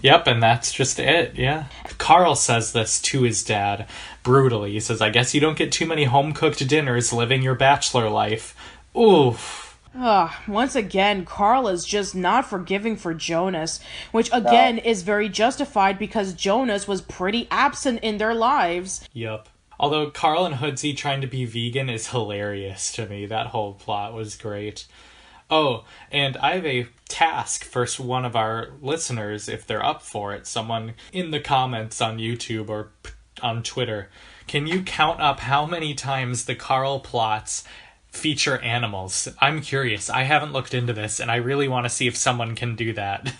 Yep, and that's just it, yeah. Carl says this to his dad brutally. He says, "I guess you don't get too many home-cooked dinners living your bachelor life." Oof. Once again, Carl is just not forgiving for Jonas, which again is very justified because Jonas was pretty absent in their lives. Yep. Although Carl and Hoodsy trying to be vegan is hilarious to me. That whole plot was great. Oh, and I have a task for one of our listeners, if they're up for it. Someone in the comments on YouTube or on Twitter. Can you count up how many times the Carl plots feature animals? I'm curious. I haven't looked into this, and I really want to see if someone can do that.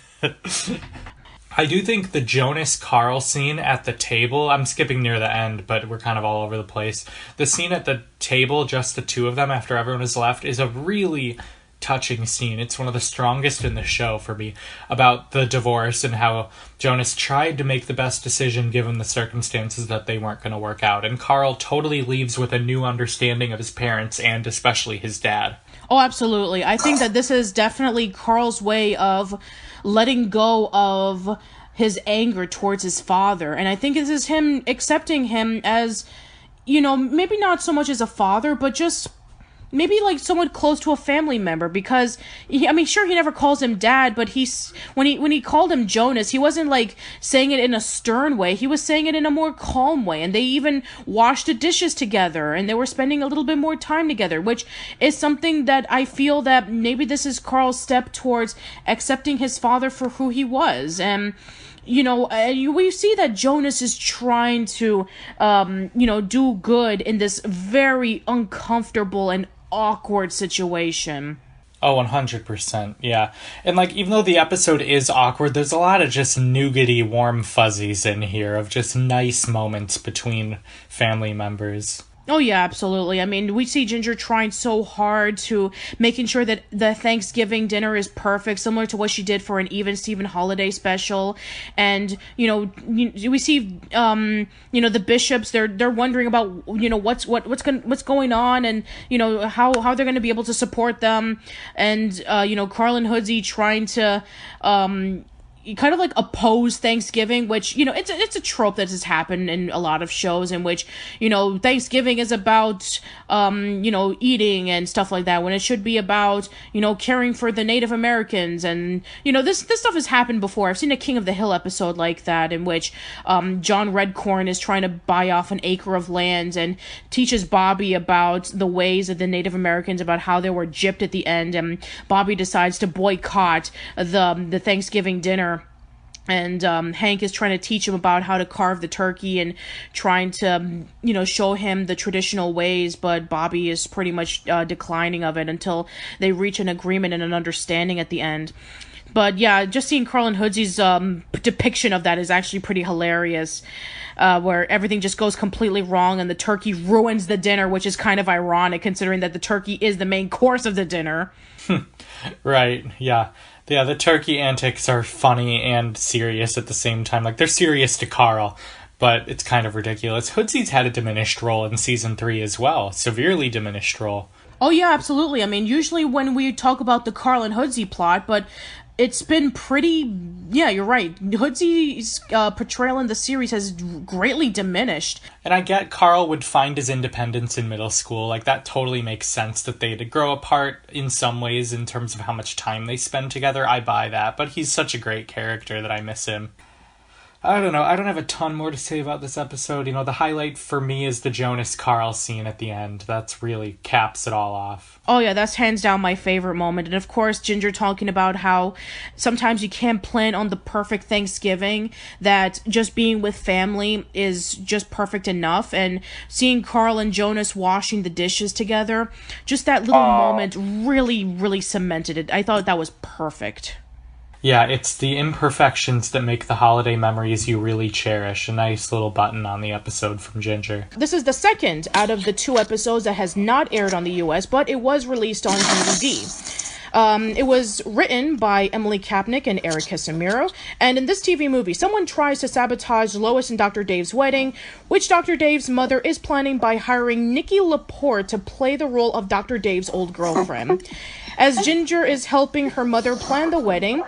I do think the Jonas Carl scene at the table, I'm skipping near the end, but we're kind of all over the place. The scene at the table, just the two of them after everyone has left, is a really touching scene. It's one of the strongest in the show for me, about the divorce and how Jonas tried to make the best decision given the circumstances that they weren't going to work out. And Carl totally leaves with a new understanding of his parents and especially his dad. Oh, absolutely. I think that this is definitely Carl's way of letting go of his anger towards his father. And I think this is him accepting him as, maybe not so much as a father, but just maybe like someone close to a family member, because sure, he never calls him dad, but when he called him Jonas, he wasn't like saying it in a stern way. He was saying it in a more calm way, and they even washed the dishes together, and they were spending a little bit more time together, which is something that I feel that maybe this is Carl's step towards accepting his father for who he was. And we see that Jonas is trying to, do good in this very uncomfortable and awkward situation. Oh, 100%, yeah. And, like, even though the episode is awkward, there's a lot of just nougaty warm fuzzies in here of just nice moments between family members. Oh, yeah, absolutely. I mean, we see Ginger trying so hard to making sure that the Thanksgiving dinner is perfect, similar to what she did for an Even Steven holiday special. And, you know, we see, you know, the bishops, they're wondering about, you know, what's going on and, you know, how they're going to be able to support them. And, you know, Carl and Hoodsey trying to, kind of like oppose Thanksgiving, which, you know, it's a trope that has happened in a lot of shows in which, you know, Thanksgiving is about, you know, eating and stuff like that, when it should be about, you know, caring for the Native Americans. And, you know, this stuff has happened before. I've seen a King of the Hill episode like that in which John Redcorn is trying to buy off an acre of land and teaches Bobby about the ways of the Native Americans, about how they were gypped at the end, and Bobby decides to boycott the Thanksgiving dinner. And Hank is trying to teach him about how to carve the turkey and trying to, you know, show him the traditional ways, but Bobby is pretty much declining of it until they reach an agreement and an understanding at the end. But yeah, just seeing Carl and Hoodsey's depiction of that is actually pretty hilarious, where everything just goes completely wrong and the turkey ruins the dinner, which is kind of ironic considering that the turkey is the main course of the dinner. Right, yeah. Yeah, the turkey antics are funny and serious at the same time. Like, they're serious to Carl, but it's kind of ridiculous. Hoodsey's had a diminished role in season 3 as well. Severely diminished role. Oh, yeah, absolutely. I mean, usually when we talk about the Carl and Hoodsey plot, but it's been pretty... Yeah, you're right. Hoodsey's portrayal in the series has greatly diminished. And I get Carl would find his independence in middle school. Like, that totally makes sense that they'd grow apart in some ways in terms of how much time they spend together. I buy that. But he's such a great character that I miss him. I don't know. I don't have a ton more to say about this episode. You know, the highlight for me is the Jonas Carl scene at the end. That's really caps it all off. Oh, yeah, that's hands down my favorite moment. And, of course, Ginger talking about how sometimes you can't plan on the perfect Thanksgiving, that just being with family is just perfect enough. And seeing Carl and Jonas washing the dishes together, just that little moment really, really cemented it. I thought that was perfect. Yeah, it's the imperfections that make the holiday memories you really cherish. A nice little button on the episode from Ginger. This is the second out of the 2 episodes that has not aired on the US, but it was released on DVD. It was written by Emily Kapnick and Eryk Casemiro, and in this TV movie, someone tries to sabotage Lois and Dr. Dave's wedding, which Dr. Dave's mother is planning by hiring Nikki Laporte to play the role of Dr. Dave's old girlfriend. As Ginger is helping her mother plan the wedding,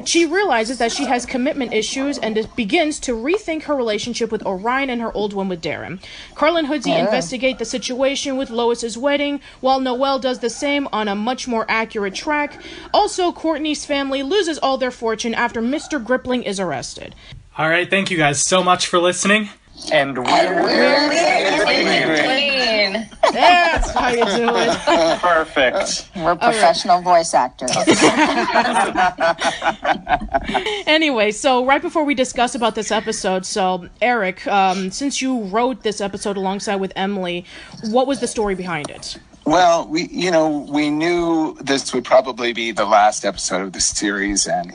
she realizes that she has commitment issues and begins to rethink her relationship with Orion and her old one with Darren. Carl and Hoodsey investigate the situation with Lois's wedding, while Noelle does the same on a much more accurate track. Also, Courtney's family loses all their fortune after Mr. Grippling is arrested. All right, thank you guys so much for listening. And we're That's how you do it. perfect. We're professional voice actors. Anyway, so right before we discuss about this episode, so Eryk, since you wrote this episode alongside with Emily, what was the story behind it? Well, we knew this would probably be the last episode of the series, and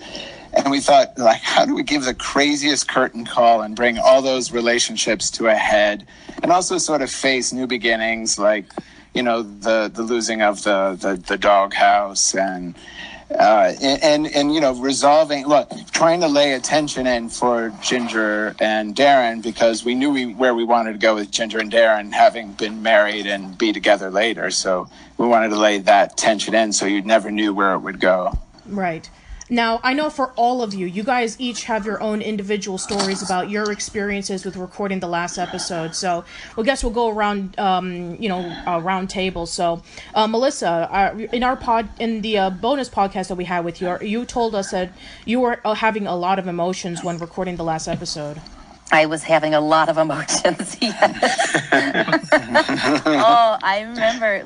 we thought, like, how do we give the craziest curtain call and bring all those relationships to a head, and also sort of face new beginnings, like, you know, the losing of the doghouse and you know, trying to lay attention in for Ginger and Darren, because we knew where we wanted to go with Ginger and Darren having been married and be together later. So we wanted to lay that tension in so you never knew where it would go. Right. Now, I know for all of you, you guys each have your own individual stories about your experiences with recording the last episode. So, I guess we'll go around, round table. So, Melissa, in the bonus podcast that we had with you, you told us that you were having a lot of emotions when recording the last episode. I was having a lot of emotions, yes. I remember,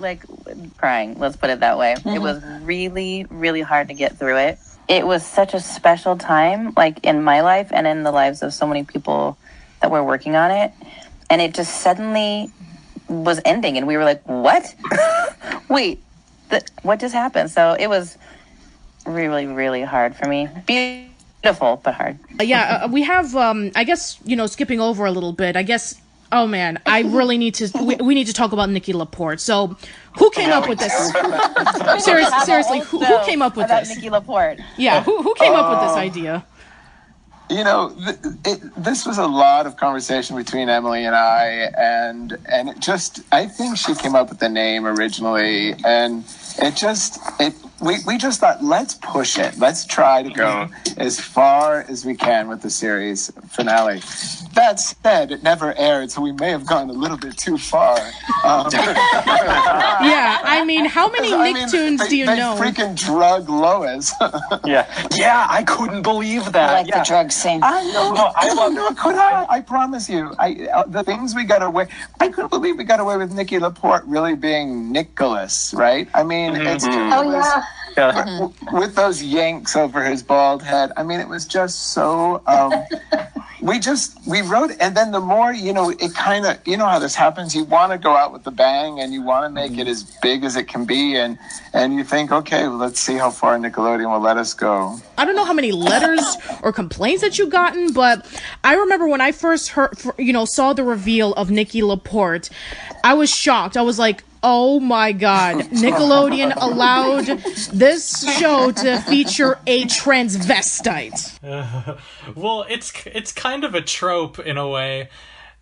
crying, let's put it that way. Mm-hmm. It was really, really hard to get through it. It was such a special time, in my life and in the lives of so many people that were working on it. And it just suddenly was ending, and we were like, what? Wait, what just happened? So it was really, really hard for me. Beautiful, but hard. We have, I guess, skipping over a little bit, I guess, oh man, I really need to, we need to talk about Nikki Laporte. So, who came up with this? Seriously, who came up with about this? Nikki Laporte. Yeah, who came up with this idea? This was a lot of conversation between Emily and I, and it just, I think she came up with the name originally, and we just thought, let's push it. Let's try to go as far as we can with the series finale. That said, it never aired, so we may have gone a little bit too far. Yeah, I mean, how many Nicktoons do you know? They freaking drug Lois. Yeah, I couldn't believe that. I like the drug scene. I know. I promise you. The things we got away. I couldn't believe we got away with Nikki Laporte really being Nicholas, right? I mean, it's with those yanks over his bald head. I mean, it was just so. We wrote it, and then the more, it kind of, how this happens, you want to go out with the bang, and you want to make it as big as it can be, and you think, okay, well, let's see how far Nickelodeon will let us go. I don't know how many letters or complaints that you've gotten, but I remember when I first saw the reveal of Nikki Laporte, I was shocked. I was like, oh my God, Nickelodeon allowed this show to feature a transvestite. Well, it's kind of a trope in a way.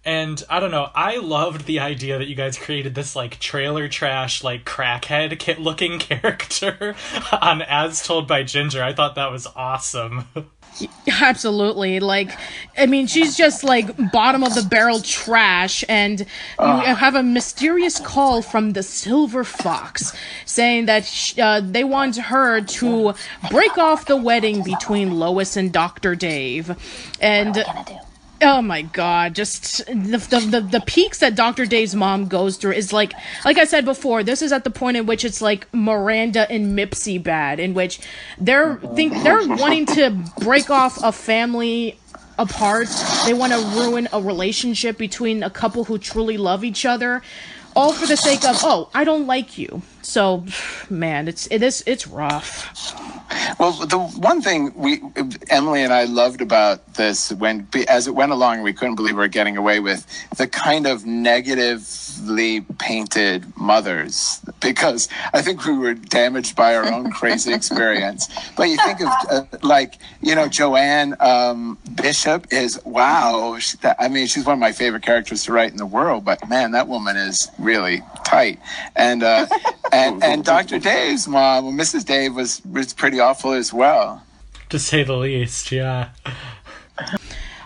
And I don't know, I loved the idea that you guys created this trailer trash, crackhead looking character on As Told by Ginger. I thought that was awesome. Absolutely. She's just bottom of the barrel trash, and you have a mysterious call from the Silver Fox saying that they want her to break off the wedding between Lois and Dr. Dave. And what are we gonna do? Oh my God, just the peaks that Dr. Dave's mom goes through is like I said before, this is at the point in which it's like Miranda and Mipsy bad, in which they're wanting to break off a family apart. They want to ruin a relationship between a couple who truly love each other, all for the sake of, oh, I don't like you. So, man, it's rough. Well, the one thing Emily and I loved about this, as it went along, we couldn't believe we were getting away with the kind of negatively painted mothers, because I think we were damaged by our own crazy experience. But you think of, Joanne Bishop is, wow. She's one of my favorite characters to write in the world, but man, that woman is really tight. And Dr. Dave's mom, Mrs. Dave, was pretty awful as well, to say the least. Yeah.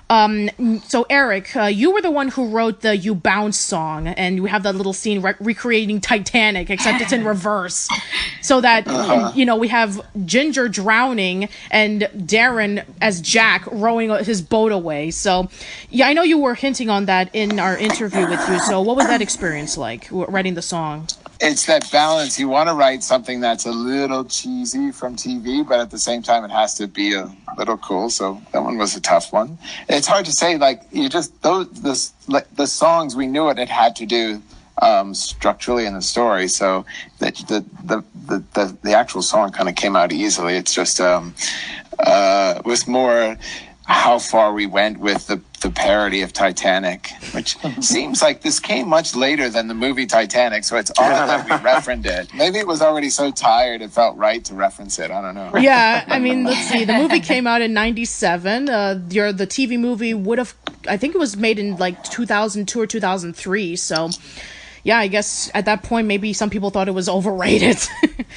So Eryk, you were the one who wrote the "You Bounce" song, and we have that little scene recreating Titanic, except it's in reverse, so that we have Ginger drowning and Darren as Jack rowing his boat away. So, yeah, I know you were hinting on that in our interview with you. So, what was that experience like writing the song? It's that balance. You want to write something that's a little cheesy from TV, but at the same time, it has to be a little cool. So that one was a tough one. It's hard to say. The songs, we knew what it had to do structurally in the story. So that the actual song kind of came out easily. It's just it was more how far we went with the parody of Titanic, which seems like this came much later than the movie Titanic, so it's odd that we referenced it. Maybe it was already so tired it felt right to reference it. I don't know. Yeah, let's see. The movie came out in 97. The TV movie would have, I think it was made in 2002 or 2003, so... Yeah, I guess at that point, maybe some people thought it was overrated.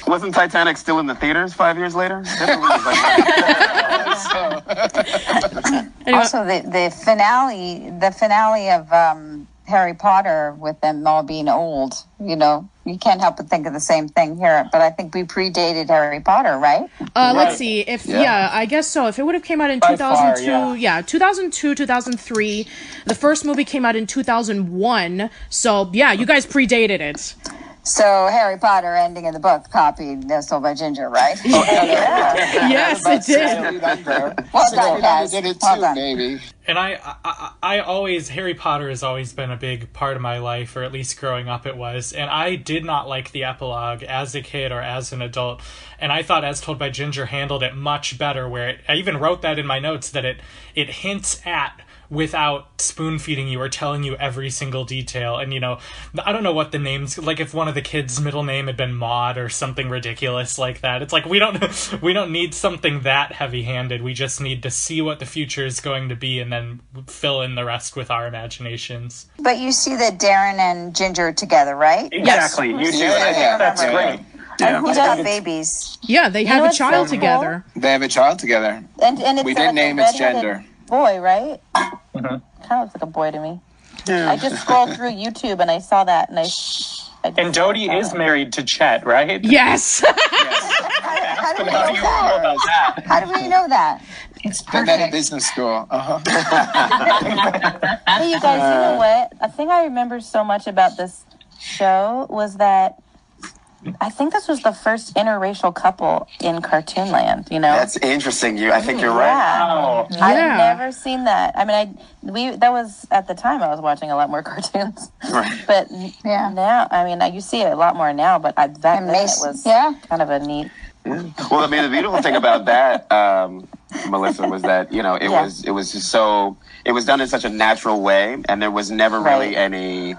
Wasn't Titanic still in the theaters 5 years later? Anyway. Also, the finale of Harry Potter, with them all being old, you can't help but think of the same thing here. But I think we predated Harry Potter, right? Let's see. I guess so. If it would have came out in 2002, 2002, 2003. The first movie came out in 2001. So, yeah, you guys predated it. So Harry Potter ending in the book copied Told by Ginger, right? Yes, it did. Well done, Kaz. did it Well too, done. baby. And I always, Harry Potter has always been a big part of my life, or at least growing up it was. And I did not like the epilogue as a kid or as an adult. And I thought As Told by Ginger handled it much better, where I even wrote that in my notes, that it hints at without spoon feeding you or telling you every single detail. And, you know, I don't know what the names, like if one of the kids' middle name had been Maud or something ridiculous like that. It's like, we don't need something that heavy handed. We just need to see what the future is going to be and then fill in the rest with our imaginations. But you see that Darren and Ginger are together, right? Exactly. You do. I think that's great. And who's got babies? Yeah, they have a child together. They have a child together. And it's We didn't name its gender. Boy, right? Kind of looks like a boy to me. Yeah. I just scrolled through YouTube and I saw that, and I And Dodie is married to Chet, right? Yes. How do we How know do you know that? about that? How do we know that? It's I met at perfect. business school. Hey, you guys, you know what? A thing I remember so much about this show was that I think this was the first interracial couple in Cartoon Land, you know? That's interesting. I think you're right. Yeah. Oh, Yeah. I've never seen that. I mean, that was at the time I was watching a lot more cartoons. Right. But Yeah. now, I mean, you see it a lot more now, but back then it was kind of a neat. Well, I mean, the beautiful thing about that, Melissa, was that, you know, it was just so, it was done in such a natural way, and there was never really any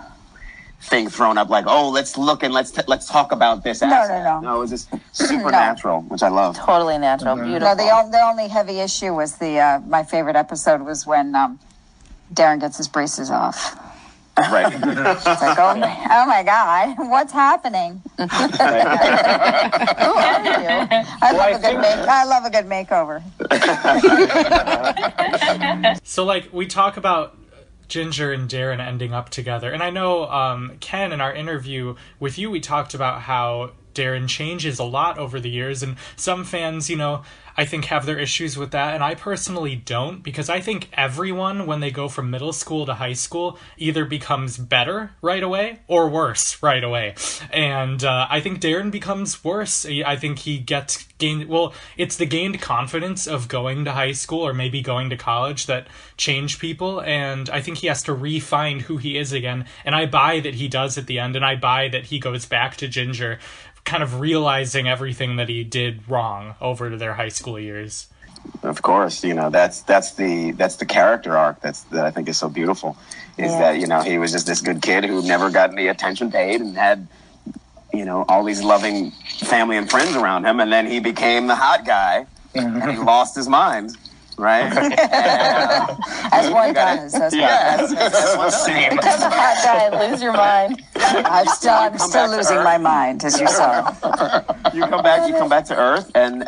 thing thrown up like, oh, let's look and let's talk about this. No. No, it was just super natural, which I love. Totally natural, beautiful. No, the only heavy issue was my favorite episode was when Darren gets his braces off. Right. It's like, oh my God, what's happening? Who are you? I love a good makeover. So, like, we talk about Ginger and Darren ending up together. And I know, Ken, in our interview with you, we talked about how Darren changes a lot over the years. And some fans, you know, I think have their issues with that. And I personally don't, because I think everyone, when they go from middle school to high school, either becomes better right away or worse right away. And I think Darren becomes worse. I think he it's the gained confidence of going to high school or maybe going to college that change people. And I think he has to re-find who he is again. And I buy that he does at the end. And I buy that he goes back to Ginger, kind of realizing everything that he did wrong over their high school years. Of course, you know, that's the character arc that I think is so beautiful. Is that, you know, he was just this good kid who never got any attention paid and had, you know, all these loving family and friends around him, and then he became the hot guy and he lost his mind. Right? As one does. That's one Same. Become a hot guy and lose your mind. I'm still losing my mind, as you saw. You come back to Earth, and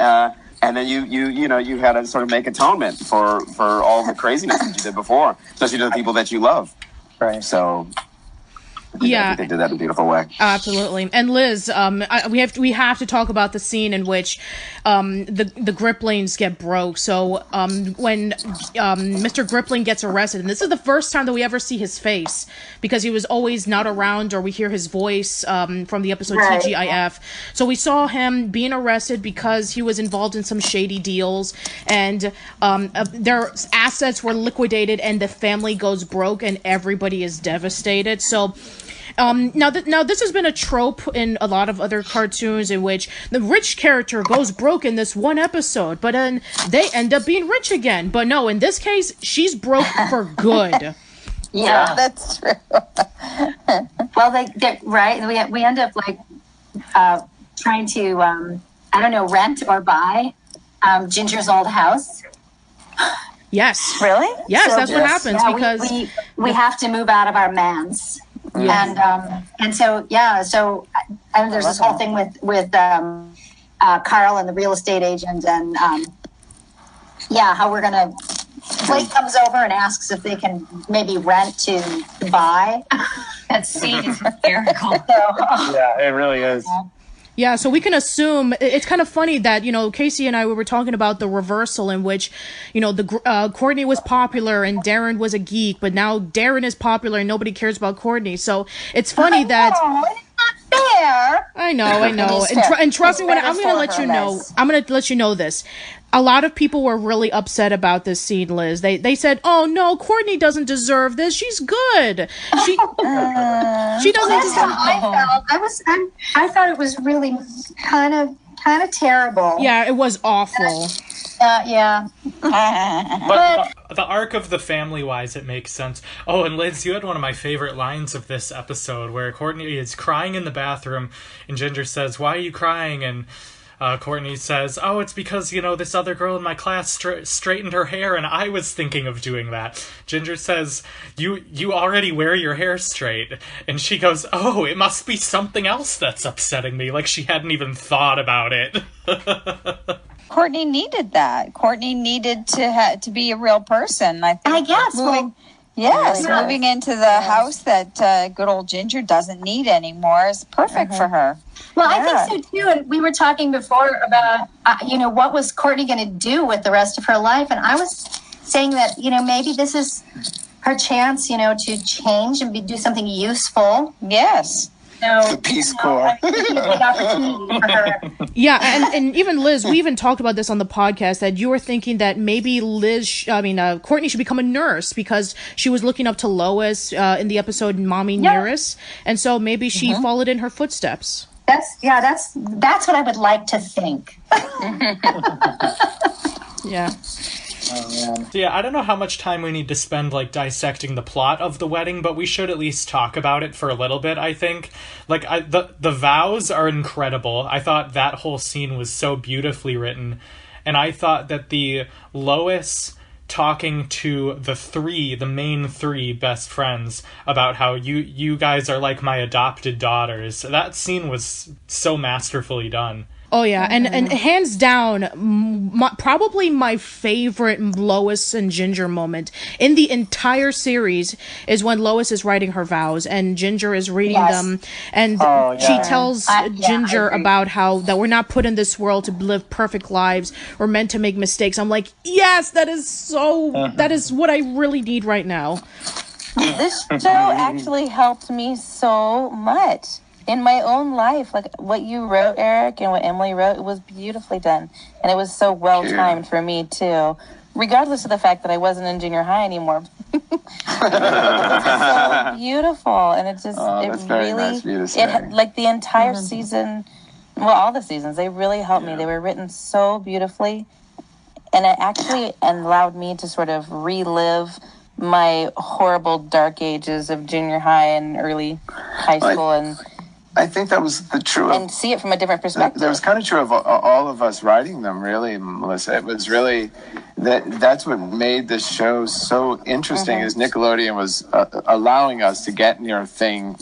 then you had to sort of make atonement for all the craziness that you did before, especially to the people that you love. right. So I think they did that in a beautiful way. Absolutely. And Liz, we have to talk about the scene in which the Griplings get broke. So when Mr. Gripling gets arrested, and this is the first time that we ever see his face, because he was always not around, or we hear his voice from the episode TGIF. So we saw him being arrested because he was involved in some shady deals, and their assets were liquidated, and the family goes broke, and everybody is devastated. So now this has been a trope in a lot of other cartoons in which the rich character goes broke in this one episode, but then they end up being rich again. But no, in this case, she's broke for good. Yeah, that's true. Well, they right. We end up like trying to rent or buy Ginger's old house. Yes. Really? Yes, that's what happens, because we have to move out of our manse. And so there's this whole thing with Carl and the real estate agent, and how we're gonna. Blake comes over and asks if they can maybe rent to buy. That scene is hysterical. Yeah, it really is. Yeah, so we can assume it's kind of funny that, you know, Casey and I, we were talking about the reversal in which, you know, Courtney was popular and Darren was a geek, but now Darren is popular and nobody cares about Courtney. So it's funny that. It's not fair. I know. It is fair. And trust me, It's I'm going to let you know. Liz. I'm going to let you know this. A lot of people were really upset about this scene, Liz. They said, "Oh no, Courtney doesn't deserve this. She's good. She doesn't That's deserve." how I felt. I thought it was really kind of terrible. Yeah, it was awful. Yeah. But the arc of the family-wise, it makes sense. Oh, and Liz, you had one of my favorite lines of this episode where Courtney is crying in the bathroom, and Ginger says, "Why are you crying?" And Courtney says, "Oh, it's because, this other girl in my class straightened her hair, and I was thinking of doing that." Ginger says, you already wear your hair straight. And she goes, "Oh, it must be something else that's upsetting me," like she hadn't even thought about it. Courtney needed that. Courtney needed to be a real person. I think. I guess. Moving into the house that good old Ginger doesn't need anymore is perfect for her. Well, I think so too. And we were talking before about, what was Courtney going to do with the rest of her life? And I was saying that, maybe this is her chance, to change and do something useful. Yes. The Peace Corps. I think it's a big opportunity for her. Yeah, and even Liz, we even talked about this on the podcast, that you were thinking that maybe Courtney should become a nurse because she was looking up to Lois in the episode Mommy Nearest, and so maybe she followed in her footsteps. That's what I would like to think. Yeah. Oh, man. So yeah, I don't know how much time we need to spend, dissecting the plot of the wedding, but we should at least talk about it for a little bit, I think. The vows are incredible. I thought that whole scene was so beautifully written, and I thought that the Lois talking to the main three best friends about how you guys are like my adopted daughters, that scene was so masterfully done. Oh yeah, and hands down, probably my favorite Lois and Ginger moment in the entire series is when Lois is writing her vows and Ginger is reading them, and she tells Ginger about how that we're not put in this world to live perfect lives, we're meant to make mistakes. I'm like, yes, that is what I really need right now. This show actually helped me so much. In my own life, what you wrote, Eryk, and what Emily wrote, it was beautifully done. And it was so well-timed for me, too. Regardless of the fact that I wasn't in junior high anymore. It was so beautiful. And it just, the entire season, all the seasons, they really helped me. They were written so beautifully. And it actually allowed me to sort of relive my horrible dark ages of junior high and early high school. I think that was the true and see it from a different perspective. That was kind of true of all of us writing them, really, Melissa. It was really that's what made this show so interesting. Is Nickelodeon was allowing us to get near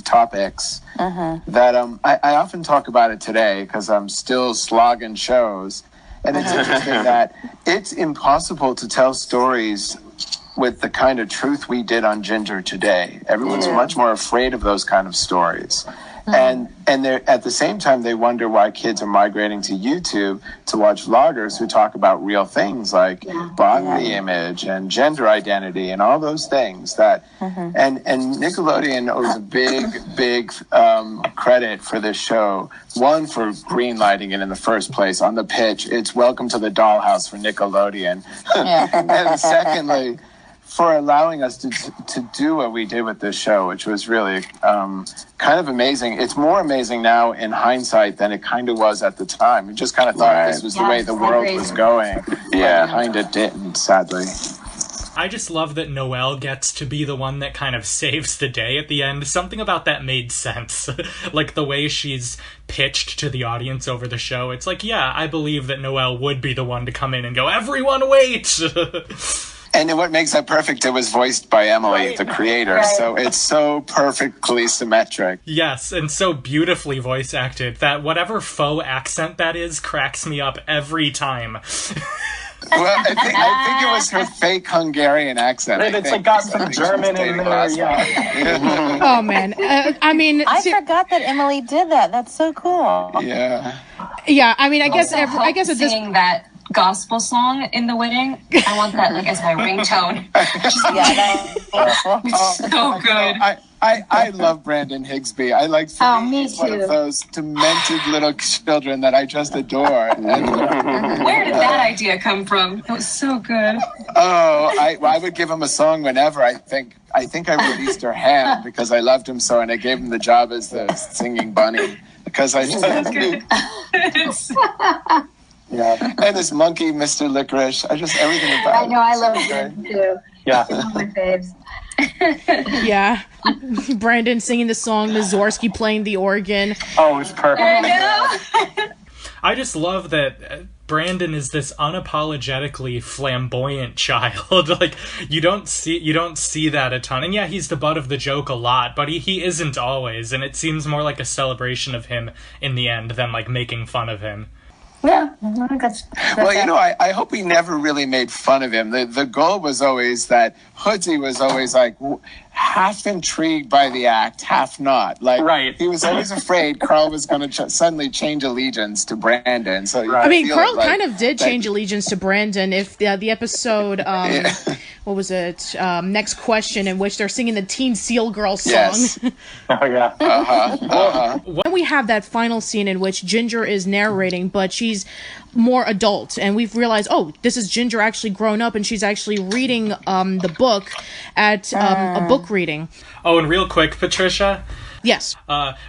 topics that I often talk about it today because I'm still slogging shows, and it's interesting that it's impossible to tell stories with the kind of truth we did on Ginger today. Everyone's much more afraid of those kind of stories. And they're, at the same time, they wonder why kids are migrating to YouTube to watch vloggers who talk about real things like body image and gender identity and all those things. That and Nickelodeon owes a big credit for this show. One, for greenlighting it in the first place on the pitch. It's welcome to the dollhouse for Nickelodeon. And secondly, for allowing us to do what we did with this show, which was really kind of amazing. It's more amazing now in hindsight than it kind of was at the time. We just kind of thought this was the way the world was going. Yeah, kind of didn't, sadly. I just love that Noelle gets to be the one that kind of saves the day at the end. Something about that made sense. Like the way she's pitched to the audience over the show. It's like, yeah, I believe that Noelle would be the one to come in and go, everyone wait! And what makes that perfect, it was voiced by Emily, the creator, so it's so perfectly symmetric. Yes, and so beautifully voice acted that whatever faux accent that is cracks me up every time. Well, I think it was her fake Hungarian accent. It's got some German in there, yeah. Oh, man. I forgot that Emily did that. That's so cool. Yeah. Yeah, I mean, I guess at this seeing that gospel song in the wedding. I want that like as my ringtone. So good. I love Brandon Higsby. I like he's one of those demented little children that I just adore. Where did that idea come from? It was so good. I would give him a song whenever. I think I released her hand because I loved him so, and I gave him the job as the singing bunny because I yeah. And this monkey, Mr. Licorice. Everything about I know, I love him too. Yeah. One of my faves. Yeah. Brandon singing the song, Mazorski playing the organ. Oh, it's perfect. I know. I just love that Brandon is this unapologetically flamboyant child. Like, you don't see that a ton. And yeah, he's the butt of the joke a lot, but he isn't always, and it seems more like a celebration of him in the end than like making fun of him. Yeah, I think that's well, I hope we never really made fun of him. The goal was always that Hoodsie was always like half intrigued by the act, half not. Like, right. He was always afraid Carl was going to suddenly change allegiance to Brandon. So right. I mean, Carl kind of did change allegiance to Brandon. If the episode, what was it? Next Question, in which they're singing the Teen Seal Girl song. Yes. Oh yeah. When we have that final scene in which Ginger is narrating, but she's more adult, and we've realized, oh, this is Ginger actually grown up, and she's actually reading the book at a book reading. Oh, and real quick, Patricia. Yes.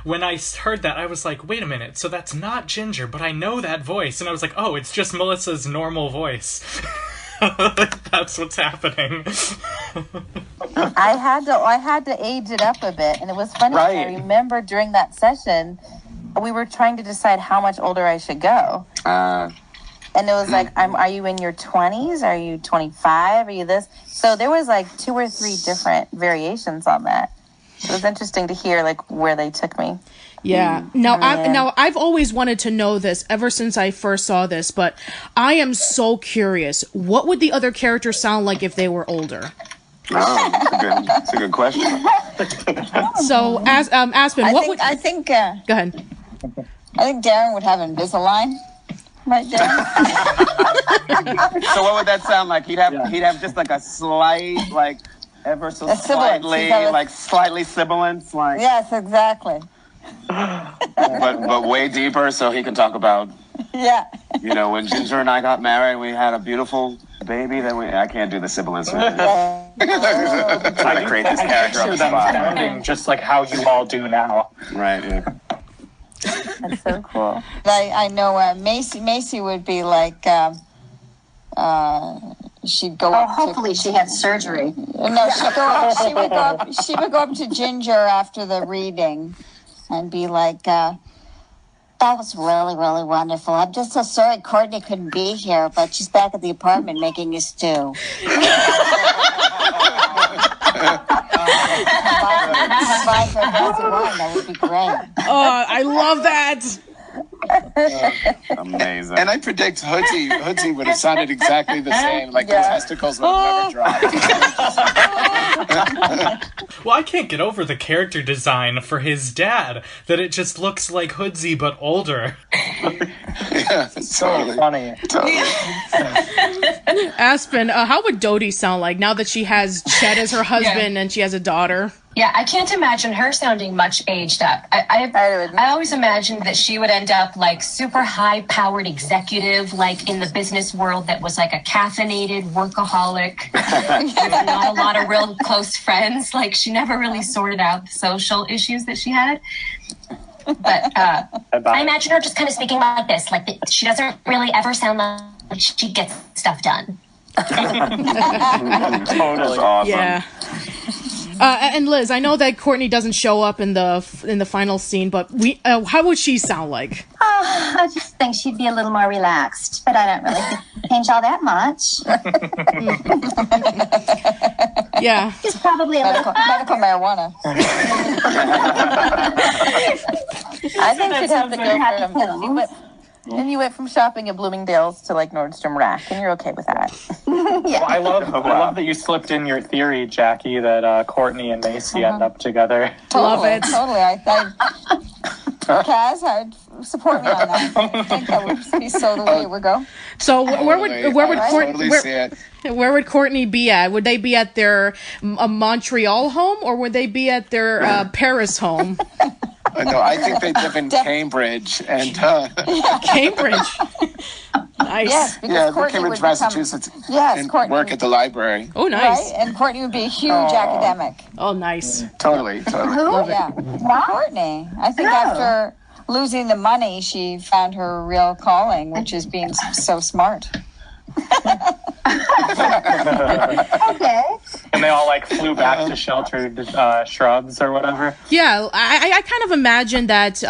When I heard that, I was like, wait a minute, so that's not Ginger, but I know that voice. And I was like, oh, it's just Melissa's normal voice. That's what's happening. I had to age it up a bit, and it was funny. Right. I remember during that session, we were trying to decide how much older I should go. And it was like, are you in your 20s? Are you 25? Are you this? So there was like 2 or 3 different variations on that. It was interesting to hear like where they took me. Yeah. Now I've always wanted to know this ever since I first saw this, but I am so curious. What would the other characters sound like if they were older? Oh, that's a good question. So, Aspen, I think. Go ahead. I think Darren would have Invisalign. Right there. So what would that sound like? He'd have just like a slight, like ever so slightly, like slightly sibilance, like. Yes, exactly. but way deeper, so he can talk about. Yeah. You know, when Ginger and I got married, we had a beautiful baby. I can't do the sibilance. Trying to create this character on the spot. Sounding just like how you all do now. Right. Yeah. That's so cool. I know Macy would be like, she'd go up hopefully she had surgery. No, she would go up to Ginger after the reading and be like, that was really, really wonderful. I'm just so sorry Courtney couldn't be here, but she's back at the apartment making a stew. That would be great. Oh, I love that. Amazing. And I predict Hoodsie would have sounded exactly the same, like the testicles would have never dropped. Well, I can't get over the character design for his dad, that it just looks like Hoodsie but older. Yeah, so funny. Totally. Aspen, how would Dodie sound like now that she has Chet as her husband and she has a daughter? Yeah, I can't imagine her sounding much aged up. I always imagined that she would end up like super high-powered executive, like in the business world that was like a caffeinated workaholic with not a lot of real close friends. Like she never really sorted out the social issues that she had. But I imagine her just kind of speaking like this. Like she doesn't really ever sound like she gets stuff done. Totally awesome. Yeah. And Liz, I know that Courtney doesn't show up in the final scene, but how would she sound like? Oh, I just think she'd be a little more relaxed, but I don't really change all that much. Yeah. She's probably a medical marijuana. I think she'd have to go and you went from shopping at Bloomingdale's to like Nordstrom Rack, and you're okay with that. Yeah. Well, I love that you slipped in your theory, Jackie, that Courtney and Macy end up together. Love it. Totally. Kaz, I'd support me on that. I think that would be so the way it would go. So where would Courtney totally see it. where would Courtney be at? Would they be at their Montreal home, or would they be at their Paris home? No, I think they live in Cambridge and Cambridge. Nice. Yes, because yeah, Courtney Cambridge, would become, Massachusetts. yes, and Courtney work at the library. Oh, nice. Right? And Courtney would be a huge academic. Oh, nice. Totally. Yeah, Courtney. I think after losing the money, she found her real calling, which is being so smart. Okay. And they all like flew back to sheltered shrubs or whatever. Yeah, I kind of imagine that,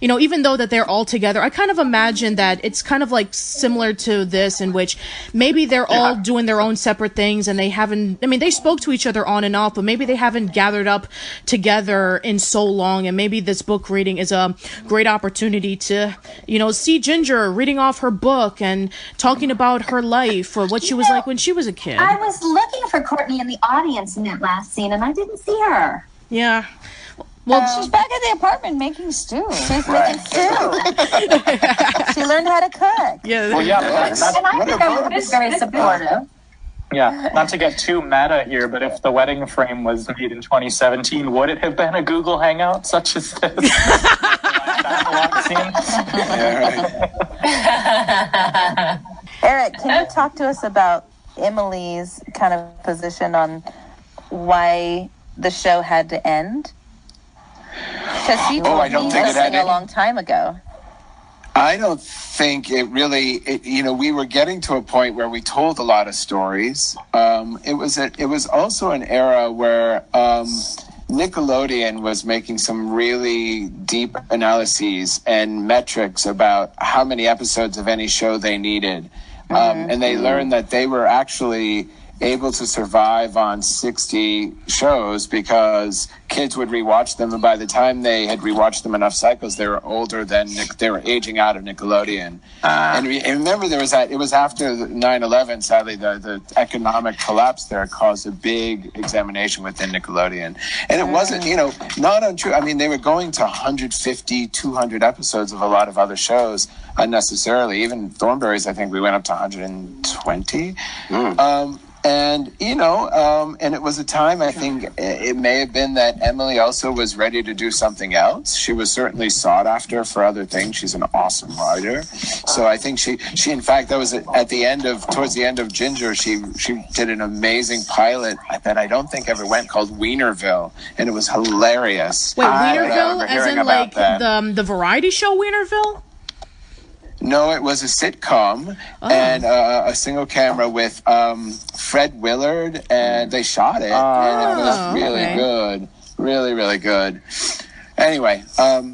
even though that they're all together, I kind of imagine that it's kind of like similar to this, in which maybe they're all doing their own separate things and they haven't, they spoke to each other on and off, but maybe they haven't gathered up together in so long, and maybe this book reading is a great opportunity to, see Ginger reading off her book and talking about her life or what she was like when she was a kid. I was looking for Courtney in the audience in that last scene, and I didn't see her. Yeah. Well, she's back at the apartment making stew. She's making stew. She learned how to cook. Yeah. Well, yeah, but And I think I was very supportive. yeah, not to get too meta here, but if the wedding frame was made in 2017, would it have been a Google Hangout such as this? Eryk, can you talk to us about Emily's kind of position on why the show had to end? Because she told me something a long time ago. I don't think it really, we were getting to a point where we told a lot of stories. It was also an era where Nickelodeon was making some really deep analyses and metrics about how many episodes of any show they needed. And they learned that they were actually able to survive on 60 shows because kids would rewatch them, and by the time they had rewatched them enough cycles, they were older than they were aging out of Nickelodeon. And remember, there was that. It was after 9/11. Sadly, the economic collapse there caused a big examination within Nickelodeon, and it wasn't, not untrue. They were going to 150, 200 episodes of a lot of other shows unnecessarily. Even Thornberrys, I think we went up to 120. And it was a time, I think it may have been that Emily also was ready to do something else. She was certainly sought after for other things. She's an awesome writer. So I think she in fact, that was towards the end of Ginger, she did an amazing pilot that I don't think ever went, called Wienerville. And it was hilarious. Wait, Wienerville as in like the variety show Wienerville? No, it was a sitcom and a single camera with Fred Willard, and they shot it. And it was really good. Really, really good. Anyway,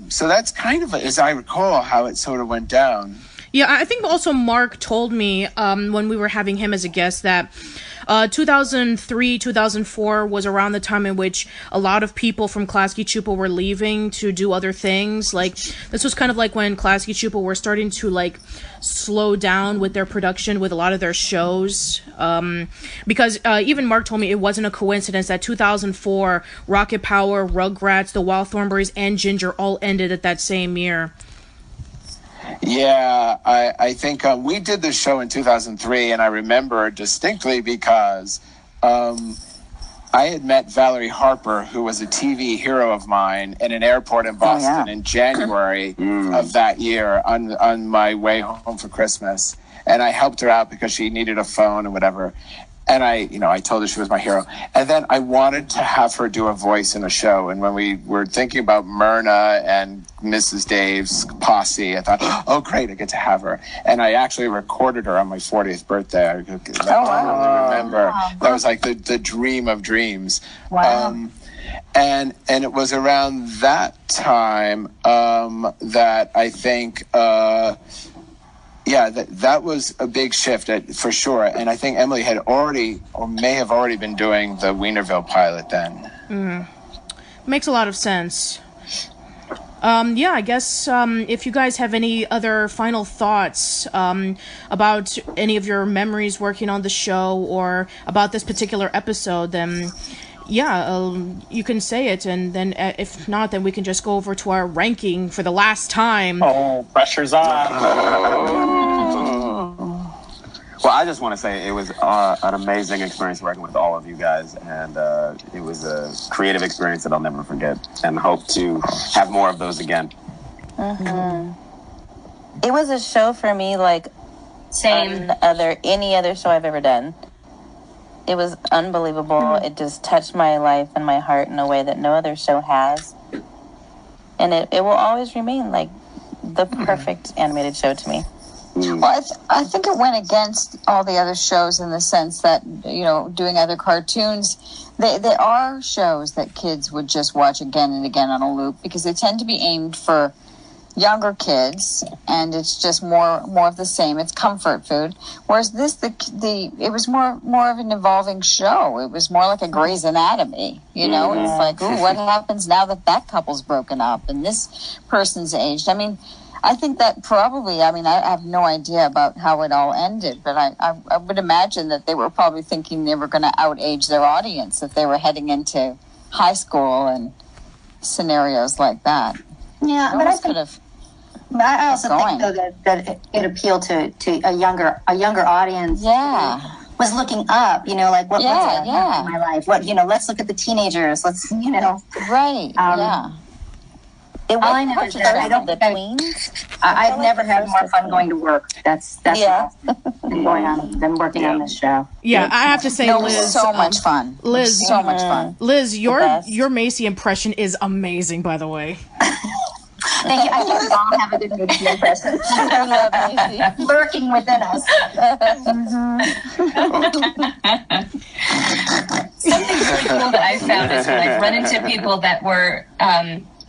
so that's kind of, as I recall, how it sort of went down. Yeah, I think also Mark told me when we were having him as a guest that 2003, 2004 was around the time in which a lot of people from Klasky Csupo were leaving to do other things. Like, this was kind of like when Klasky Csupo were starting to, like, slow down with their production with a lot of their shows. Because even Mark told me it wasn't a coincidence that 2004, Rocket Power, Rugrats, The Wild Thornberrys, and Ginger all ended at that same year. Yeah, I think we did this show in 2003, and I remember distinctly because I had met Valerie Harper, who was a TV hero of mine, in an airport in Boston in January of that year on my way home for Christmas. And I helped her out because she needed a phone or whatever. And I told her she was my hero. And then I wanted to have her do a voice in a show. And when we were thinking about Myrna and Mrs. Dave's posse, I thought, oh, great, I get to have her. And I actually recorded her on my 40th birthday. I remember. That was like the dream of dreams. Wow. And it was around that time that I think... that was a big shift for sure. And I think Emily had already, or may have already been doing the Wienerville pilot then. Makes a lot of sense. I guess if you guys have any other final thoughts about any of your memories working on the show or about this particular episode, then... you can say it, and then if not, then we can just go over to our ranking for the last time. Oh, pressure's on. just want to say it was an amazing experience working with all of you guys, and it was a creative experience that I'll never forget, and hope to have more of those again. Mm-hmm. It was a show for me like Same. Any other show I've ever done. It was unbelievable. It just touched my life and my heart in a way that no other show has. And it will always remain like the perfect animated show to me. Well, I think it went against all the other shows in the sense that, you know, doing other cartoons, they are shows that kids would just watch again and again on a loop because they tend to be aimed for younger kids, and it's just more of the same. It's comfort food. Whereas this, it was more of an evolving show. It was more like a Grey's Anatomy. You know, it's like, ooh, what happens now that couple's broken up and this person's aged? I mean, I think that probably, I have no idea about how it all ended, but I would imagine that they were probably thinking they were going to outage their audience if they were heading into high school and scenarios like that. Yeah, but I also think though that it appealed to a younger audience. Yeah, was looking up. You know, like what's happening in my life? Let's look at the teenagers. Let's right. Yeah. All I know is that I don't think I've never had more fun going to work. That's been going on than working on this show. Yeah, I have to say, Liz, it was so much fun. Liz, so much fun. Liz, your Macy impression is amazing, by the way. Thank you. I think we all have a good Macy impression. I love Macy. Lurking within us. Something really cool that I found is when I run into people that were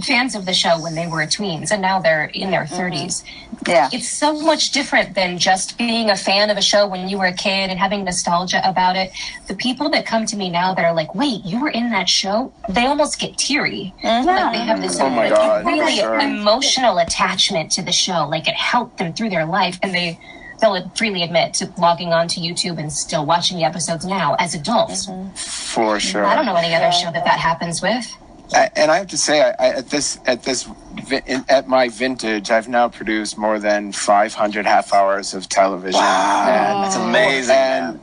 fans of the show when they were tweens and now they're in their 30s. Yeah. It's so much different than just being a fan of a show when you were a kid and having nostalgia about it. The people that come to me now that are like, wait, you were in that show? They almost get teary. Like they have this really emotional attachment to the show. Like it helped them through their life, and they'll freely admit to logging on to YouTube and still watching the episodes now as adults. For sure. I don't know any other show that happens with. And I have to say, at my vintage, I've now produced more than 500 half hours of television. Wow, that's amazing.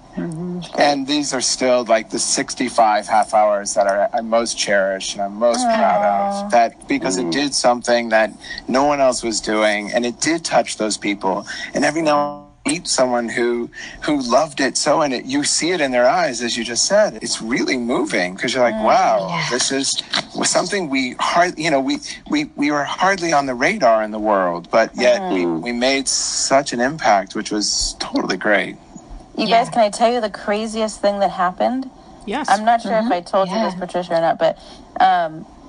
And these are still like the 65 half hours that I most cherish and I'm most proud of. That because it did something that no one else was doing, and it did touch those people. And every now meet someone who loved it so, and you see it in their eyes, as you just said. It's really moving because you're like, wow, this was something we were hardly on the radar in the world, but yet we made such an impact, which was totally great. You guys, can I tell you the craziest thing that happened? Yes. I'm not sure if I told you this, Patricia, or not, but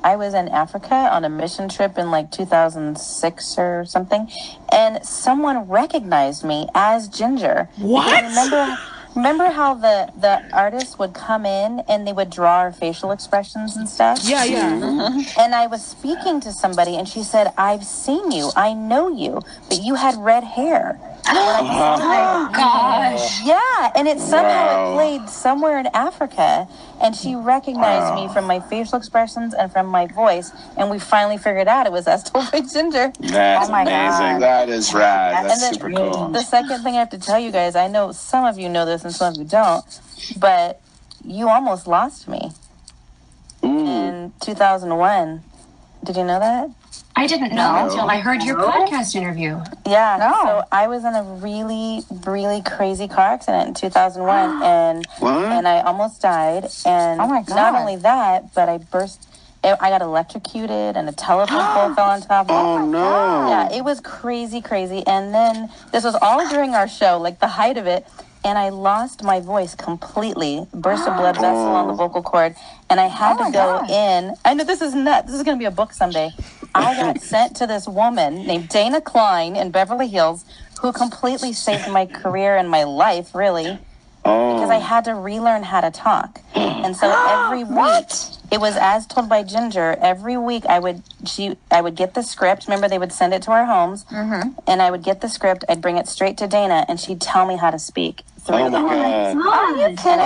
I was in Africa on a mission trip in like 2006 or something, and someone recognized me as Ginger. What? Remember how the artists would come in and they would draw our facial expressions and stuff? Yeah. And I was speaking to somebody, and she said, I've seen you. I know you, but you had red hair. Oh, gosh. Yeah, and it somehow it played somewhere in Africa, and she recognized me from my facial expressions and from my voice, and we finally figured out it was As Told by Ginger. That's amazing. God. That is rad. That's super cool. The second thing I have to tell you guys, I know some of you know this and some of you don't, but you almost lost me in 2001. Did you know that? I didn't know until I heard your podcast interview. Yeah, so I was in a really, really crazy car accident in 2001, and I almost died. And not only that, but I got electrocuted, and a telephone pole fell on top of me. Oh, no. Yeah, it was crazy. And then this was all during our show, like the height of it. And I lost my voice completely, burst a blood vessel on the vocal cord, and I had to go in. I know this is nuts. This is going to be a book someday. I got sent to this woman named Dana Klein in Beverly Hills, who completely saved my career and my life, really, because I had to relearn how to talk. And so every week, it was As Told by Ginger. Every week, I would get the script. Remember, they would send it to our homes, and I would get the script. I'd bring it straight to Dana, and she'd tell me how to speak through the lines. Are you kidding?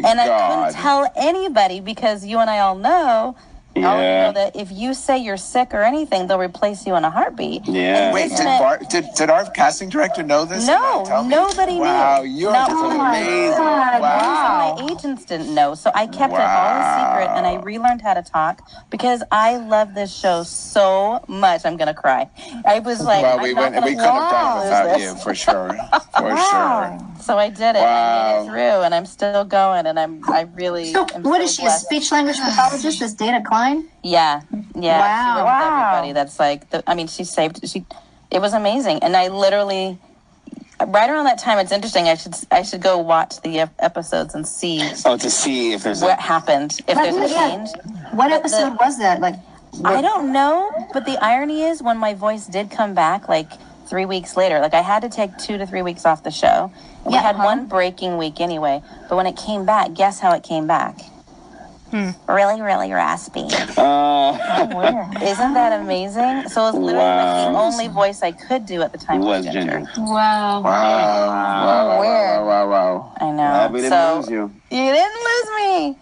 And I couldn't tell anybody because you and I all know Yeah. All of you know that if you say you're sick or anything, they'll replace you in a heartbeat. Yeah. Wait, did our casting director know this? No, nobody knew. Wow, you're amazing. Wow. My agents didn't know, so I kept it all a secret, and I relearned how to talk because I love this show so much. I'm gonna cry. I was like, well, we couldn't have done it without you, for sure. Sure. So I did it. I made it through, and I'm still going, and I really. So, what is she? A speech language pathologist? Is Dana Klein? Yeah. Wow. She worked with everybody. That's like, she saved. It was amazing, and I literally. Right around that time, it's interesting. I should go watch the episodes and see. Oh, to see if there's what happened, if there's a change. What episode was that? Like, I don't know, but the irony is when my voice did come back, like 3 weeks later, like I had to take 2 to 3 weeks off the show. We had one breaking week anyway, but when it came back, guess how it came back? Really, really raspy. Isn't that amazing? So it was literally like the only voice I could do at the time was Ginger. Wow. I know. Glad we didn't lose you. You didn't lose me.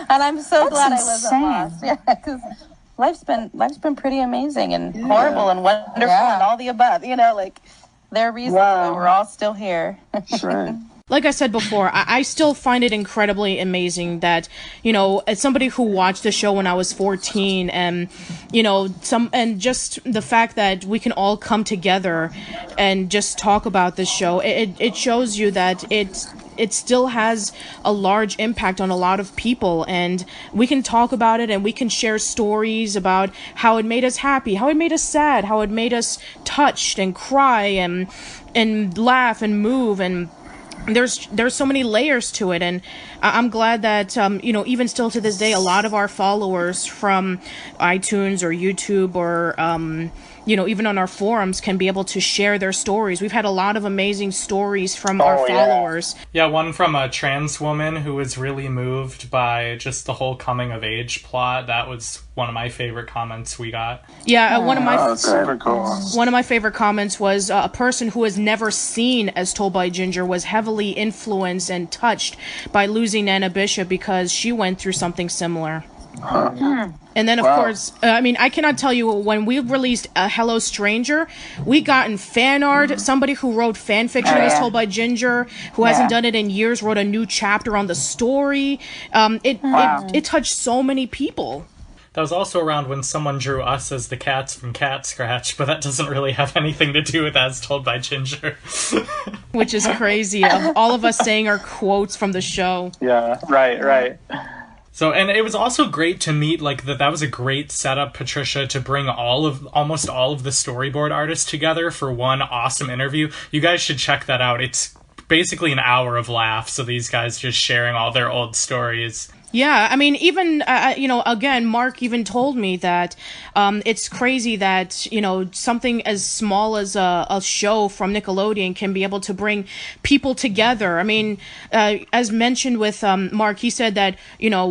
And I'm so glad I wasn't lost. Yeah, because life's been pretty amazing and horrible and wonderful and all the above. You know, like there are reasons why we're all still here. Right. Like I said before, I still find it incredibly amazing that, you know, as somebody who watched the show when I was 14 and, you know, just the fact that we can all come together and just talk about this show, it shows you that it still has a large impact on a lot of people, and we can talk about it and we can share stories about how it made us happy, how it made us sad, how it made us touched and cry and laugh and move, and there's so many layers to it, and I'm glad that you know, even still to this day, a lot of our followers from iTunes or YouTube or you know, even on our forums can be able to share their stories. We've had a lot of amazing stories from our followers. Yeah, one from a trans woman who was really moved by just the whole coming of age plot. That was one of my favorite comments we got. Yeah, super cool. One of my favorite comments was a person who has never seen As Told by Ginger was heavily influenced and touched by losing Nana Bishop because she went through something similar. And then, of course, I mean, I cannot tell you, when we released Hello Stranger, we got in fan art. Somebody who wrote fan fiction As Told by Ginger, who hasn't done it in years, wrote a new chapter on the story. It touched so many people. That was also around when someone drew us as the cats from Cat Scratch, but that doesn't really have anything to do with As Told by Ginger. Which is crazy, of all of us saying our quotes from the show. Yeah, right. So, and it was also great to meet, like, that was a great setup, Patricia, to bring almost all of the storyboard artists together for one awesome interview. You guys should check that out. It's basically an hour of laughs of these guys just sharing all their old stories. Yeah, I mean, even, you know, again, Mark even told me that it's crazy that, you know, something as small as a show from Nickelodeon can be able to bring people together. I mean, as mentioned with Mark, he said that, you know,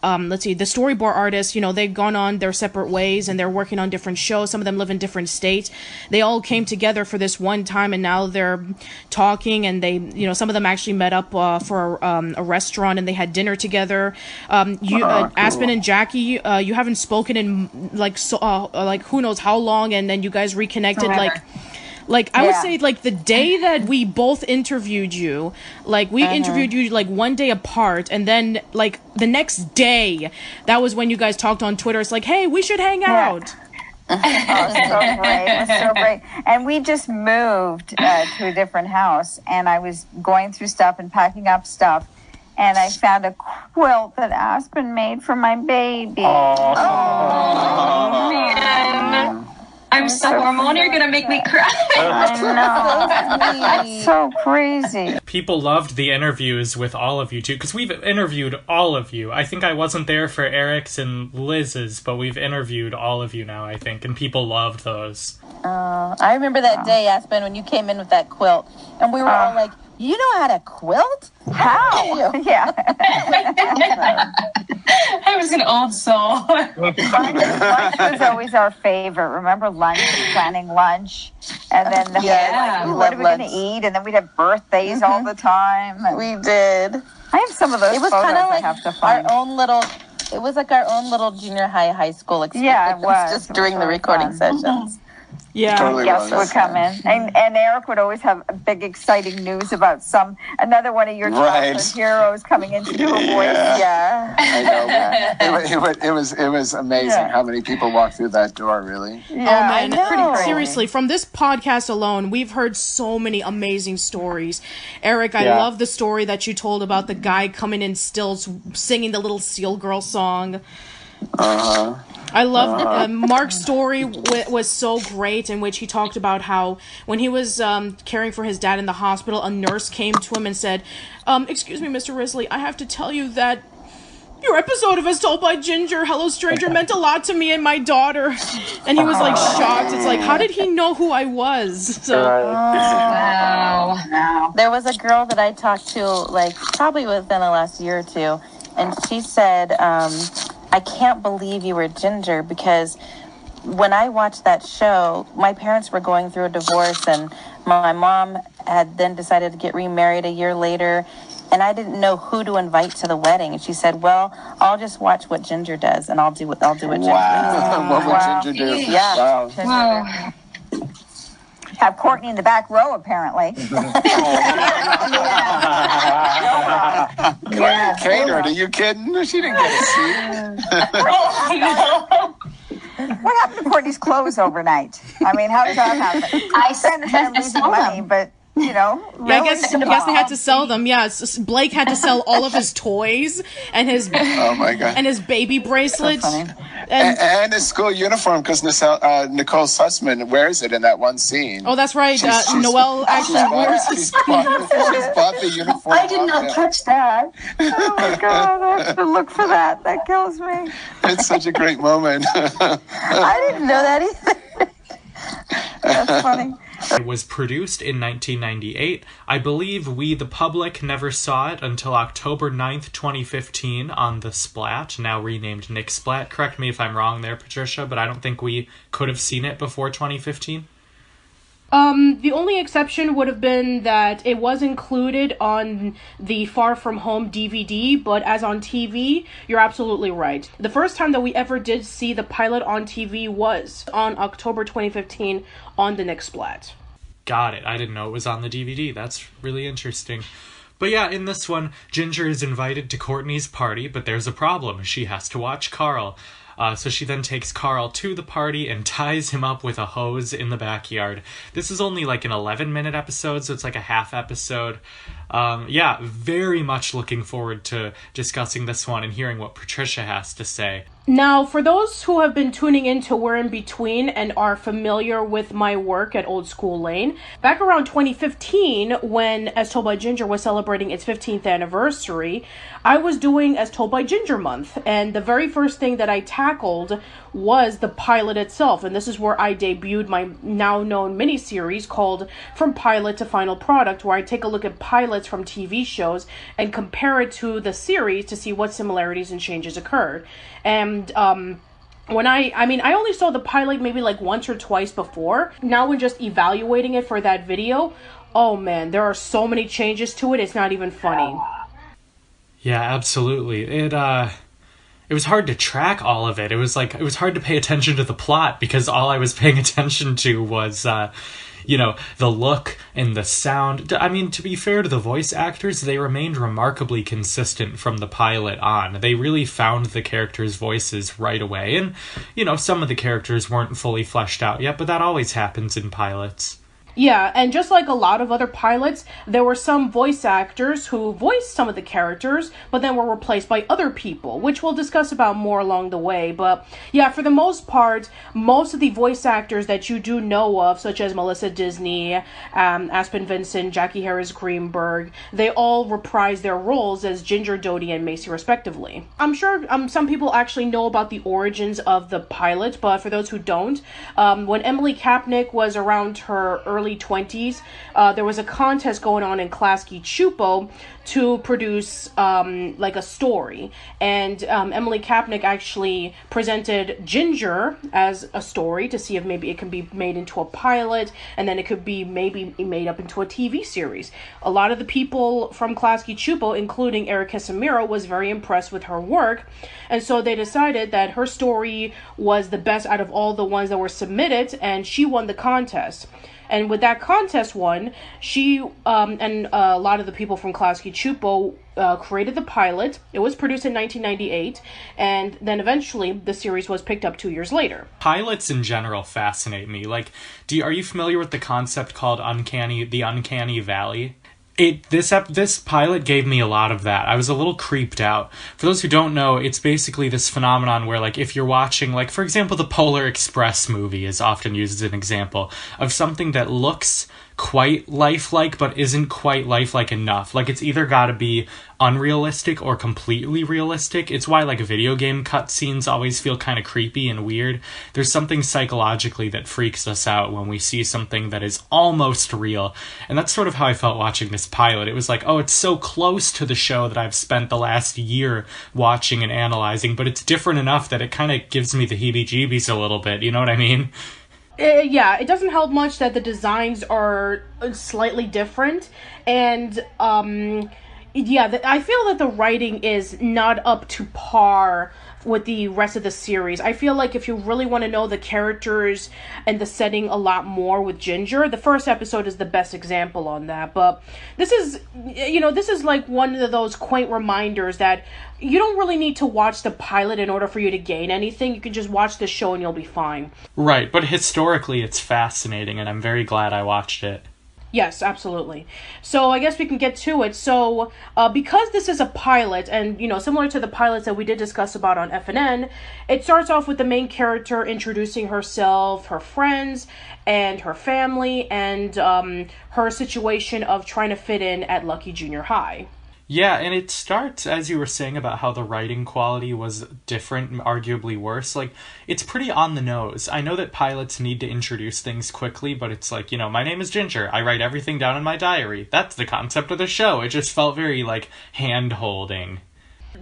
let's see, the storyboard artists, you know, they've gone on their separate ways and they're working on different shows. Some of them live in different states. They all came together for this one time, and now they're talking, and they, you know, some of them actually met up for a restaurant and they had dinner together. Cool. Aspen and Jackie, you haven't spoken in like who knows how long, and then you guys reconnected Like, I would say, like, the day that we both interviewed you, like, we interviewed you, like, one day apart, and then, like, the next day, that was when you guys talked on Twitter. It's like, hey, we should hang out. So great. It was so great. And we just moved to a different house, and I was going through stuff and packing up stuff, and I found a quilt that Aspen made for my baby. Oh man. I'm so hormonal, you're gonna make me cry. I know. That's so crazy. People loved the interviews with all of you too, because we've interviewed all of you. I think I wasn't there for Eryk's and Liz's, but we've interviewed all of you now, I think, and people loved those. I remember that day, Aspen, when you came in with that quilt, and we were all like, you know how to quilt? How? Yeah. I was an old soul. Lunch was always our favorite. Remember lunch, planning lunch? And then what are we going to eat? And then we'd have birthdays all the time. We did. I have some of those It was photos kind of I have like to find. our own little It was like our own little junior high school experience. Yeah, it was. Just during the recording sessions. Yeah. Totally Guests was. would come in, and Eryk would always have big, exciting news about another one of your childhood heroes coming in to do a voice. Yeah, I know. It was amazing how many people walked through that door. Really. Yeah, Oh man, pretty crazy. seriously, from this podcast alone, we've heard so many amazing stories. Eryk, I love the story that you told about the guy coming in stills singing the little Seal Girl song. I love Mark's story was so great, in which he talked about how when he was caring for his dad in the hospital, a nurse came to him and said, "Excuse me, Mr. Risley, I have to tell you that your episode of As Told by Ginger, Hello Stranger, meant a lot to me and my daughter." And he was like shocked. It's like, how did he know who I was? So Wow. There was a girl that I talked to, like, probably within the last year or two, and she said, I can't believe you were Ginger, because when I watched that show, my parents were going through a divorce, and my mom had then decided to get remarried a year later, and I didn't know who to invite to the wedding. And she said, "Well, I'll just watch what Ginger does, and I'll do what Ginger does." What would Ginger do? Yeah. Wow. Have Courtney in the back row, apparently. Catered? Are you kidding? She didn't get a seat. What happened to Courtney's clothes overnight? I mean, how did that happen? I understand losing money, but you know, really? I guess they had to sell them. Yeah, Blake had to sell all of his toys and his and his baby bracelet and his school uniform, because Nicole Sussman wears it in that one scene. Oh, that's right. Noelle actually wears his uniform. She's bought the uniform. I did not touch that. Oh my god, I have to look for that. That kills me. It's such a great moment. I didn't know that either. That's funny. It was produced in 1998. I believe we, the public, never saw it until October 9th, 2015 on The Splat, now renamed Nick Splat. Correct me if I'm wrong there, Patricia, but I don't think we could have seen it before 2015. The only exception would have been that it was included on the Far From Home DVD, but as on TV, you're absolutely right. The first time that we ever did see the pilot on TV was on October 2015 on the Nick Splat. Got it. I didn't know it was on the DVD. That's really interesting. But yeah, in this one, Ginger is invited to Courtney's party, but there's a problem. She has to watch Carl. So she then takes Carl to the party and ties him up with a hose in the backyard. This is only like an 11-minute episode, so it's like a half episode. Yeah, very much looking forward to discussing this one and hearing what Patricia has to say. Now, for those who have been tuning in to We're In Between and are familiar with my work at Old School Lane, back around 2015, when As Told by Ginger was celebrating its 15th anniversary, I was doing As Told by Ginger month, and the very first thing that I tackled was the pilot itself, and this is where I debuted my now known miniseries called From Pilot to Final Product, where I take a look at pilots from TV shows and compare it to the series to see what similarities and changes occurred. And when I only saw the pilot maybe like once or twice before. Now when just evaluating it for that video, oh man, there are so many changes to it, it's not even funny. Yeah, absolutely. It was hard to track all of it. It was hard to pay attention to the plot because all I was paying attention to was the look and the sound. I mean, to be fair to the voice actors, they remained remarkably consistent from the pilot on. They really found the characters' voices right away. And, some of the characters weren't fully fleshed out yet, but that always happens in pilots. Yeah, and just like a lot of other pilots, there were some voice actors who voiced some of the characters, but then were replaced by other people, which we'll discuss about more along the way. But yeah, for the most part, most of the voice actors that you do know of, such as Melissa Disney, Aspen Vincent, Jackie Harris Greenberg, they all reprise their roles as Ginger, Dodie, and Macy respectively. I'm sure some people actually know about the origins of the pilot, but for those who don't, when Emily Kapnick was around her early early 20s, there was a contest going on in Klasky Csupo to produce like a story, and Emily Kapnick actually presented Ginger as a story to see if maybe it can be made into a pilot, and then it could be maybe made up into a TV series. A lot of the people from Klasky Csupo, including Eryk Casemiro, was very impressed with her work, and so they decided that her story was the best out of all the ones that were submitted, and she won the contest. And with that contest won, she and a lot of the people from Klasky Csupo created the pilot. It was produced in 1998, and then eventually the series was picked up 2 years later. Pilots in general fascinate me. Like, are you familiar with the concept called the Uncanny Valley? This pilot gave me a lot of that. I was a little creeped out. For those who don't know, it's basically this phenomenon where, like, if you're watching, like, for example, the Polar Express movie is often used as an example of something that looks quite lifelike but isn't quite lifelike enough. Like, it's either got to be unrealistic or completely realistic. It's why, like, video game cutscenes always feel kind of creepy and weird. There's something psychologically that freaks us out when we see something that is almost real. And that's sort of how I felt watching this pilot. It was like, oh, it's so close to the show that I've spent the last year watching and analyzing, but it's different enough that it kind of gives me the heebie-jeebies a little bit. You know what I mean? Yeah, it doesn't help much that the designs are slightly different, and I feel that the writing is not up to par with the rest of the series. I feel like if you really want to know the characters and the setting a lot more with Ginger, the first episode is the best example on that. But this is like one of those quaint reminders that you don't really need to watch the pilot in order for you to gain anything. You can just watch the show and you'll be fine. Right, but historically it's fascinating, and I'm very glad I watched it. Yes, absolutely. So I guess we can get to it. So because this is a pilot, and, similar to the pilots that we did discuss about on FNN, it starts off with the main character introducing herself, her friends, and her family, and her situation of trying to fit in at Lucky Junior High. Yeah, and it starts, as you were saying, about how the writing quality was different, arguably worse. Like, it's pretty on the nose. I know that pilots need to introduce things quickly, but it's like, my name is Ginger. I write everything down in my diary. That's the concept of the show. It just felt very, like, hand-holding.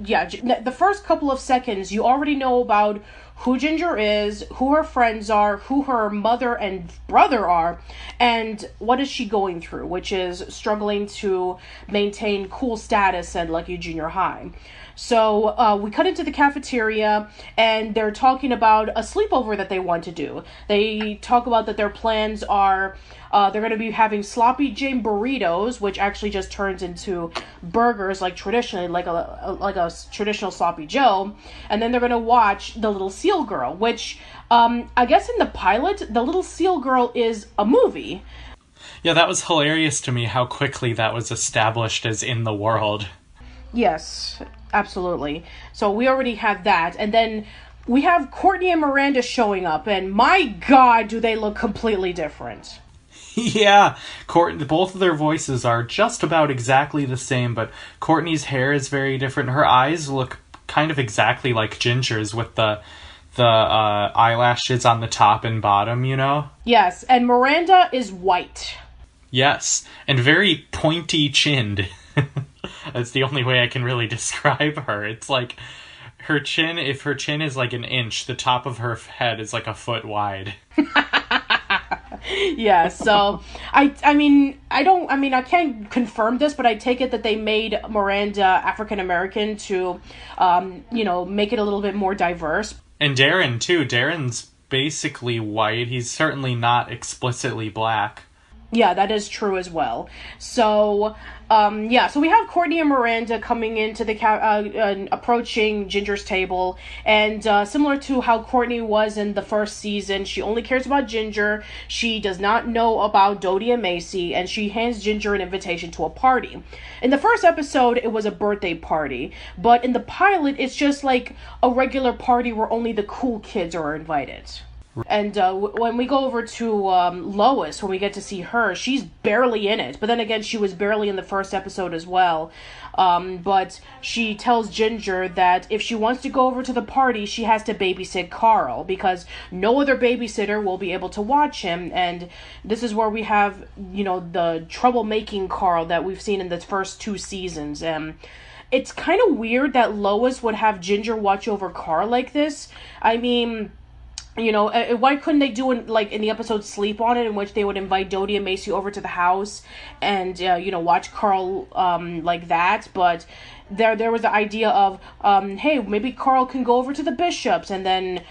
Yeah, the first couple of seconds, you already know about who Ginger is, who her friends are, who her mother and brother are, and what is she going through, which is struggling to maintain cool status at Lucky Junior High. So we cut into the cafeteria, and they're talking about a sleepover that they want to do. They talk about that their plans are they're going to be having sloppy Jane burritos, which actually just turns into burgers, like traditionally, like a traditional sloppy Joe. And then they're going to watch The Little Seal Girl, which I guess in the pilot, The Little Seal Girl is a movie. Yeah, that was hilarious to me how quickly that was established as in the world. Yes, absolutely. So we already have that. And then we have Courtney and Miranda showing up, and my God, do they look completely different. Yeah, both of their voices are just about exactly the same, but Courtney's hair is very different. Her eyes look kind of exactly like Ginger's with the eyelashes on the top and bottom, Yes, and Miranda is white. Yes, and very pointy-chinned. That's the only way I can really describe her. It's like her chin, if her chin is like an inch, the top of her head is like a foot wide. Yeah, so I can't confirm this, but I take it that they made Miranda African American to make it a little bit more diverse. And Darren too. Darren's basically white. He's certainly not explicitly black. Yeah, that is true as well. So, so we have Courtney and Miranda coming into the approaching Ginger's table, and similar to how Courtney was in the first season, she only cares about Ginger. She does not know about Dodie and Macy, and she hands Ginger an invitation to a party. In the first episode, it was a birthday party, but in the pilot, it's just like a regular party where only the cool kids are invited. And when we go over to Lois, when we get to see her, she's barely in it. But then again, she was barely in the first episode as well. But she tells Ginger that if she wants to go over to the party, she has to babysit Carl, because no other babysitter will be able to watch him. And this is where we have, the troublemaking Carl that we've seen in the first 2 seasons. It's kind of weird that Lois would have Ginger watch over Carl like this. I mean, why couldn't they do in the episode Sleep On It, in which they would invite Dodie and Macy over to the house and, watch Carl like that? But there was the idea of, hey, maybe Carl can go over to the Bishops. And then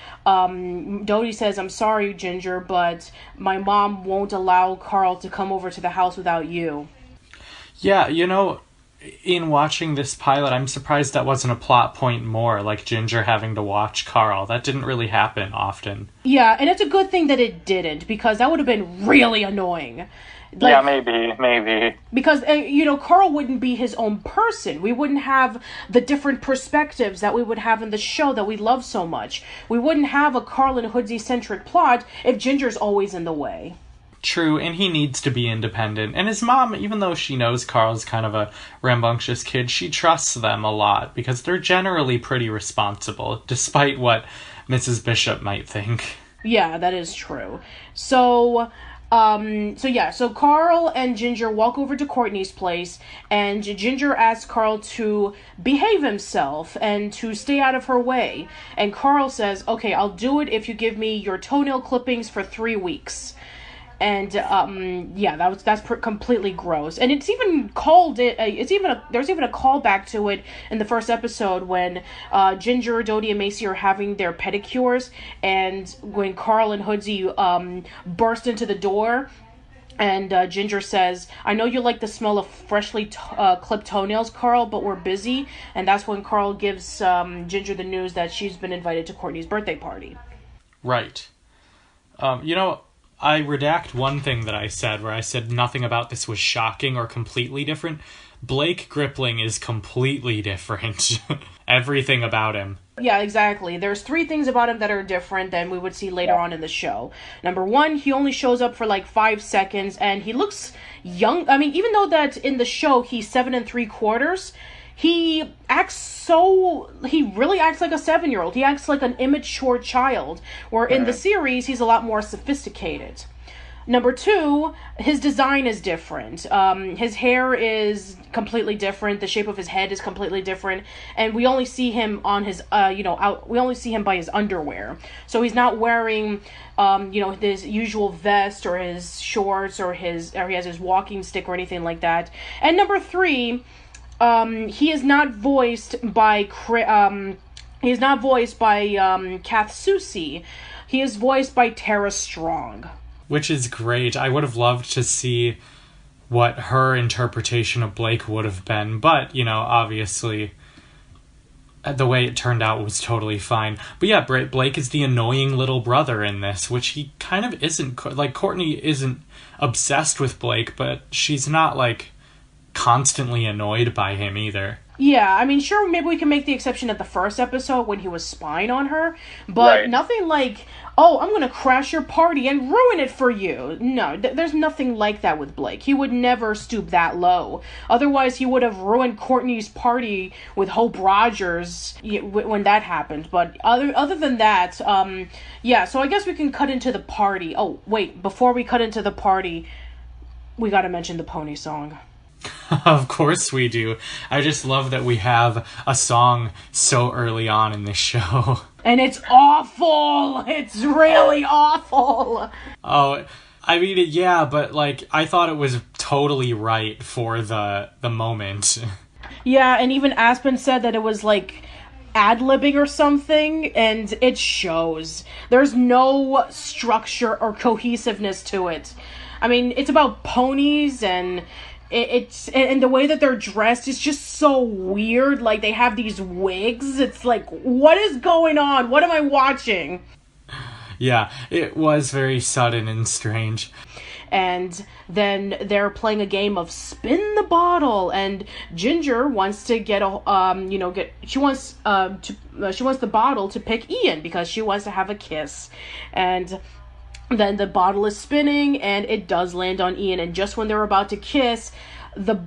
Dodie says, I'm sorry, Ginger, but my mom won't allow Carl to come over to the house without you. Yeah, in watching this pilot, I'm surprised that wasn't a plot point more, like Ginger having to watch Carl. That didn't really happen often. Yeah, and it's a good thing that it didn't, because that would have been really annoying. Yeah, maybe. Because, Carl wouldn't be his own person. We wouldn't have the different perspectives that we would have in the show that we love so much. We wouldn't have a Carl and Hoodsey-centric plot if Ginger's always in the way. True, and he needs to be independent. And his mom, even though she knows Carl's kind of a rambunctious kid, she trusts them a lot, because they're generally pretty responsible, despite what Mrs. Bishop might think. Yeah, that is true. So Carl and Ginger walk over to Courtney's place, and Ginger asks Carl to behave himself and to stay out of her way. And Carl says, okay, I'll do it if you give me your toenail clippings for 3 weeks. And that's completely gross. And it's even called there's even a callback to it in the first episode when Ginger, Dodie, and Macy are having their pedicures, and when Carl and Hoodsey burst into the door. And Ginger says, I know you like the smell of freshly clipped toenails, Carl, but we're busy. And that's when Carl gives Ginger the news that she's been invited to Courtney's birthday party. Right. I redact one thing that I said, where I said nothing about this was shocking or completely different. Blake Gripling is completely different. Everything about him. Yeah, exactly. There's 3 things about him that are different than we would see later on in the show. Number 1, he only shows up for 5 seconds, and he looks young. I mean, even though that in the show he's 7 3/4, he really acts like a 7-year-old. He acts like an immature child, where in the series, he's a lot more sophisticated. Number 2, his design is different. His hair is completely different. The shape of his head is completely different. And we only see him on his, we only see him by his underwear. So he's not wearing, his usual vest or his shorts or he has his walking stick or anything like that. And number 3, he is not voiced by Kath Soucie. He is voiced by Tara Strong. Which is great. I would have loved to see what her interpretation of Blake would have been, but, obviously the way it turned out was totally fine. But yeah, Blake is the annoying little brother in this, which he kind of isn't. Courtney isn't obsessed with Blake, but she's not, constantly annoyed by him either. Yeah, I mean, sure, maybe we can make the exception at the first episode when he was spying on her, but nothing like, oh, I'm gonna crash your party and ruin it for you. No, there's nothing like that with Blake. He would never stoop that low. Otherwise, he would have ruined Courtney's party with Hope Rogers when that happened. But other than that, so I guess we can cut into the party. Oh, wait, before we cut into the party, we gotta mention the pony song. Of course we do. I just love that we have a song so early on in this show. And it's awful! It's really awful! Oh, I mean, yeah, but, I thought it was totally right for the moment. Yeah, and even Aspen said that it was, ad-libbing or something, and it shows. There's no structure or cohesiveness to it. I mean, it's about ponies, and and the way that they're dressed is just so weird. They have these wigs. It's what is going on? What am I watching? Yeah, it was very sudden and strange. and then they're playing a game of spin the bottle, and Ginger wants to get she wants the bottle to pick Ian because she wants to have a kiss, and then the bottle is spinning and it does land on Ian, and just when they're about to kiss, the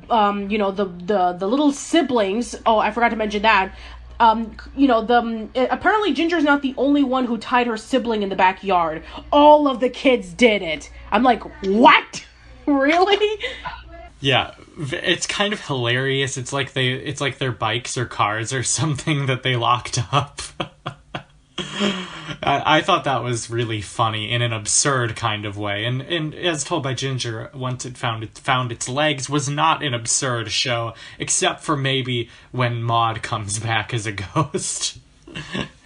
little siblings, oh, I forgot to mention that, apparently Ginger's not the only one who tied her sibling in the backyard. All of the kids did it. I'm like, what? Really? Yeah, it's kind of hilarious. It's like their bikes or cars or something that they locked up. I thought that was really funny in an absurd kind of way, and as told by Ginger, once it found its legs, was not an absurd show, except for maybe when Maud comes back as a ghost.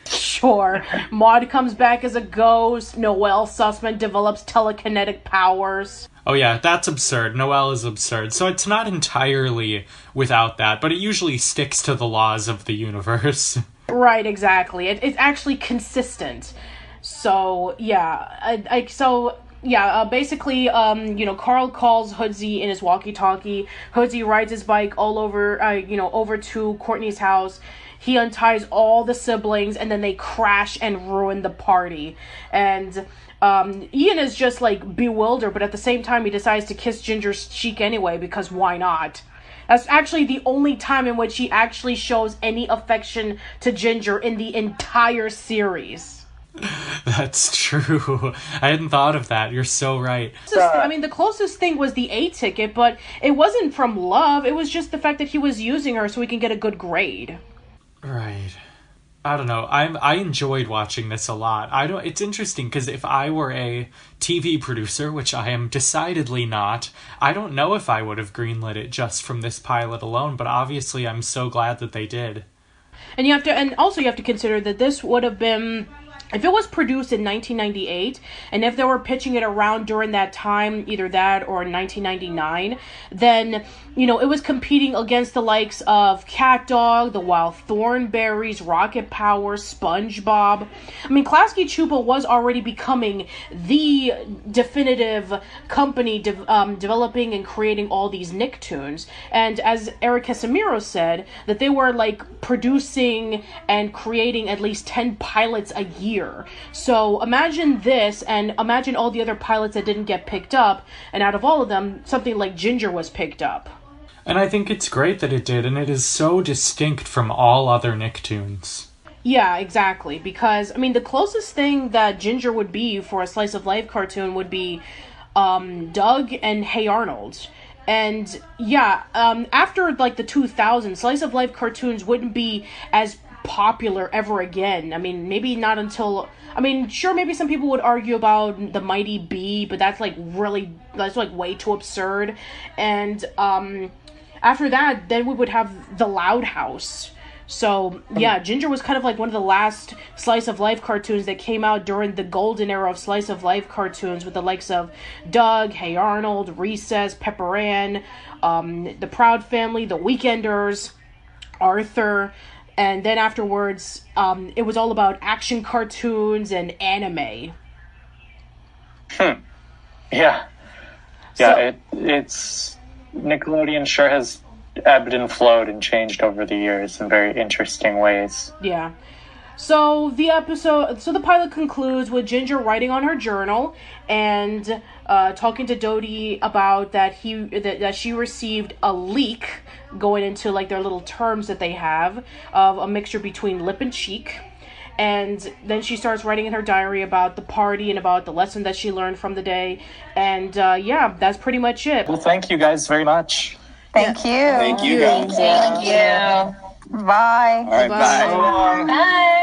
Sure, Maud comes back as a ghost. Noelle Sussman develops telekinetic powers. Oh yeah, that's absurd. Noelle is absurd, so it's not entirely without that, but it usually sticks to the laws of the universe. Right, exactly. It's actually consistent. So, yeah. Basically, Carl calls Hoodsy in his walkie-talkie. Hoodsy rides his bike all over, over to Courtney's house. He unties all the siblings, and then they crash and ruin the party. And Ian is just, bewildered, but at the same time, he decides to kiss Ginger's cheek anyway, because why not? That's actually the only time in which he actually shows any affection to Ginger in the entire series. That's true. I hadn't thought of that. You're so right. The closest thing was the A ticket, but it wasn't from love. It was just the fact that he was using her so he can get a good grade. Right. I don't know. I enjoyed watching this a lot. It's interesting because if I were a TV producer, which I am decidedly not, I don't know if I would have greenlit it just from this pilot alone, but obviously I'm so glad that they did. And you have to consider that this would have been, if it was produced in 1998, and if they were pitching it around during that time, either that or 1999, then, it was competing against the likes of Cat Dog, The Wild Thornberrys, Rocket Power, SpongeBob. Klasky Csupo was already becoming the definitive company developing and creating all these Nicktoons. And as Eryk Casemiro said, that they were, producing and creating at least 10 pilots a year. So imagine this, and imagine all the other pilots that didn't get picked up, and out of all of them, something like Ginger was picked up. And I think it's great that it did, and it is so distinct from all other Nicktoons. Yeah, exactly, because, the closest thing that Ginger would be for a slice of life cartoon would be Doug and Hey Arnold. And, yeah, after, the 2000s, slice of life cartoons wouldn't be as popular ever again. Maybe not until, sure, maybe some people would argue about the Mighty Bee, but that's way too absurd. And after that, then we would have the Loud House. So yeah, Ginger was kind of one of the last slice of life cartoons that came out during the golden era of slice of life cartoons, with the likes of Doug, Hey Arnold, Recess, Pepper Ann, the Proud Family, the Weekenders, Arthur. And then afterwards, it was all about action cartoons and anime. Yeah. Yeah, it's Nickelodeon sure has ebbed and flowed and changed over the years in very interesting ways. Yeah. So the pilot concludes with Ginger writing on her journal and talking to Dodie about that she received a leak going into their little terms that they have of a mixture between lip and cheek. And then she starts writing in her diary about the party and about the lesson that she learned from the day. And that's pretty much it. Well, thank you guys very much. Thank you. Thank you. Thank you. Bye. All right, bye. Bye.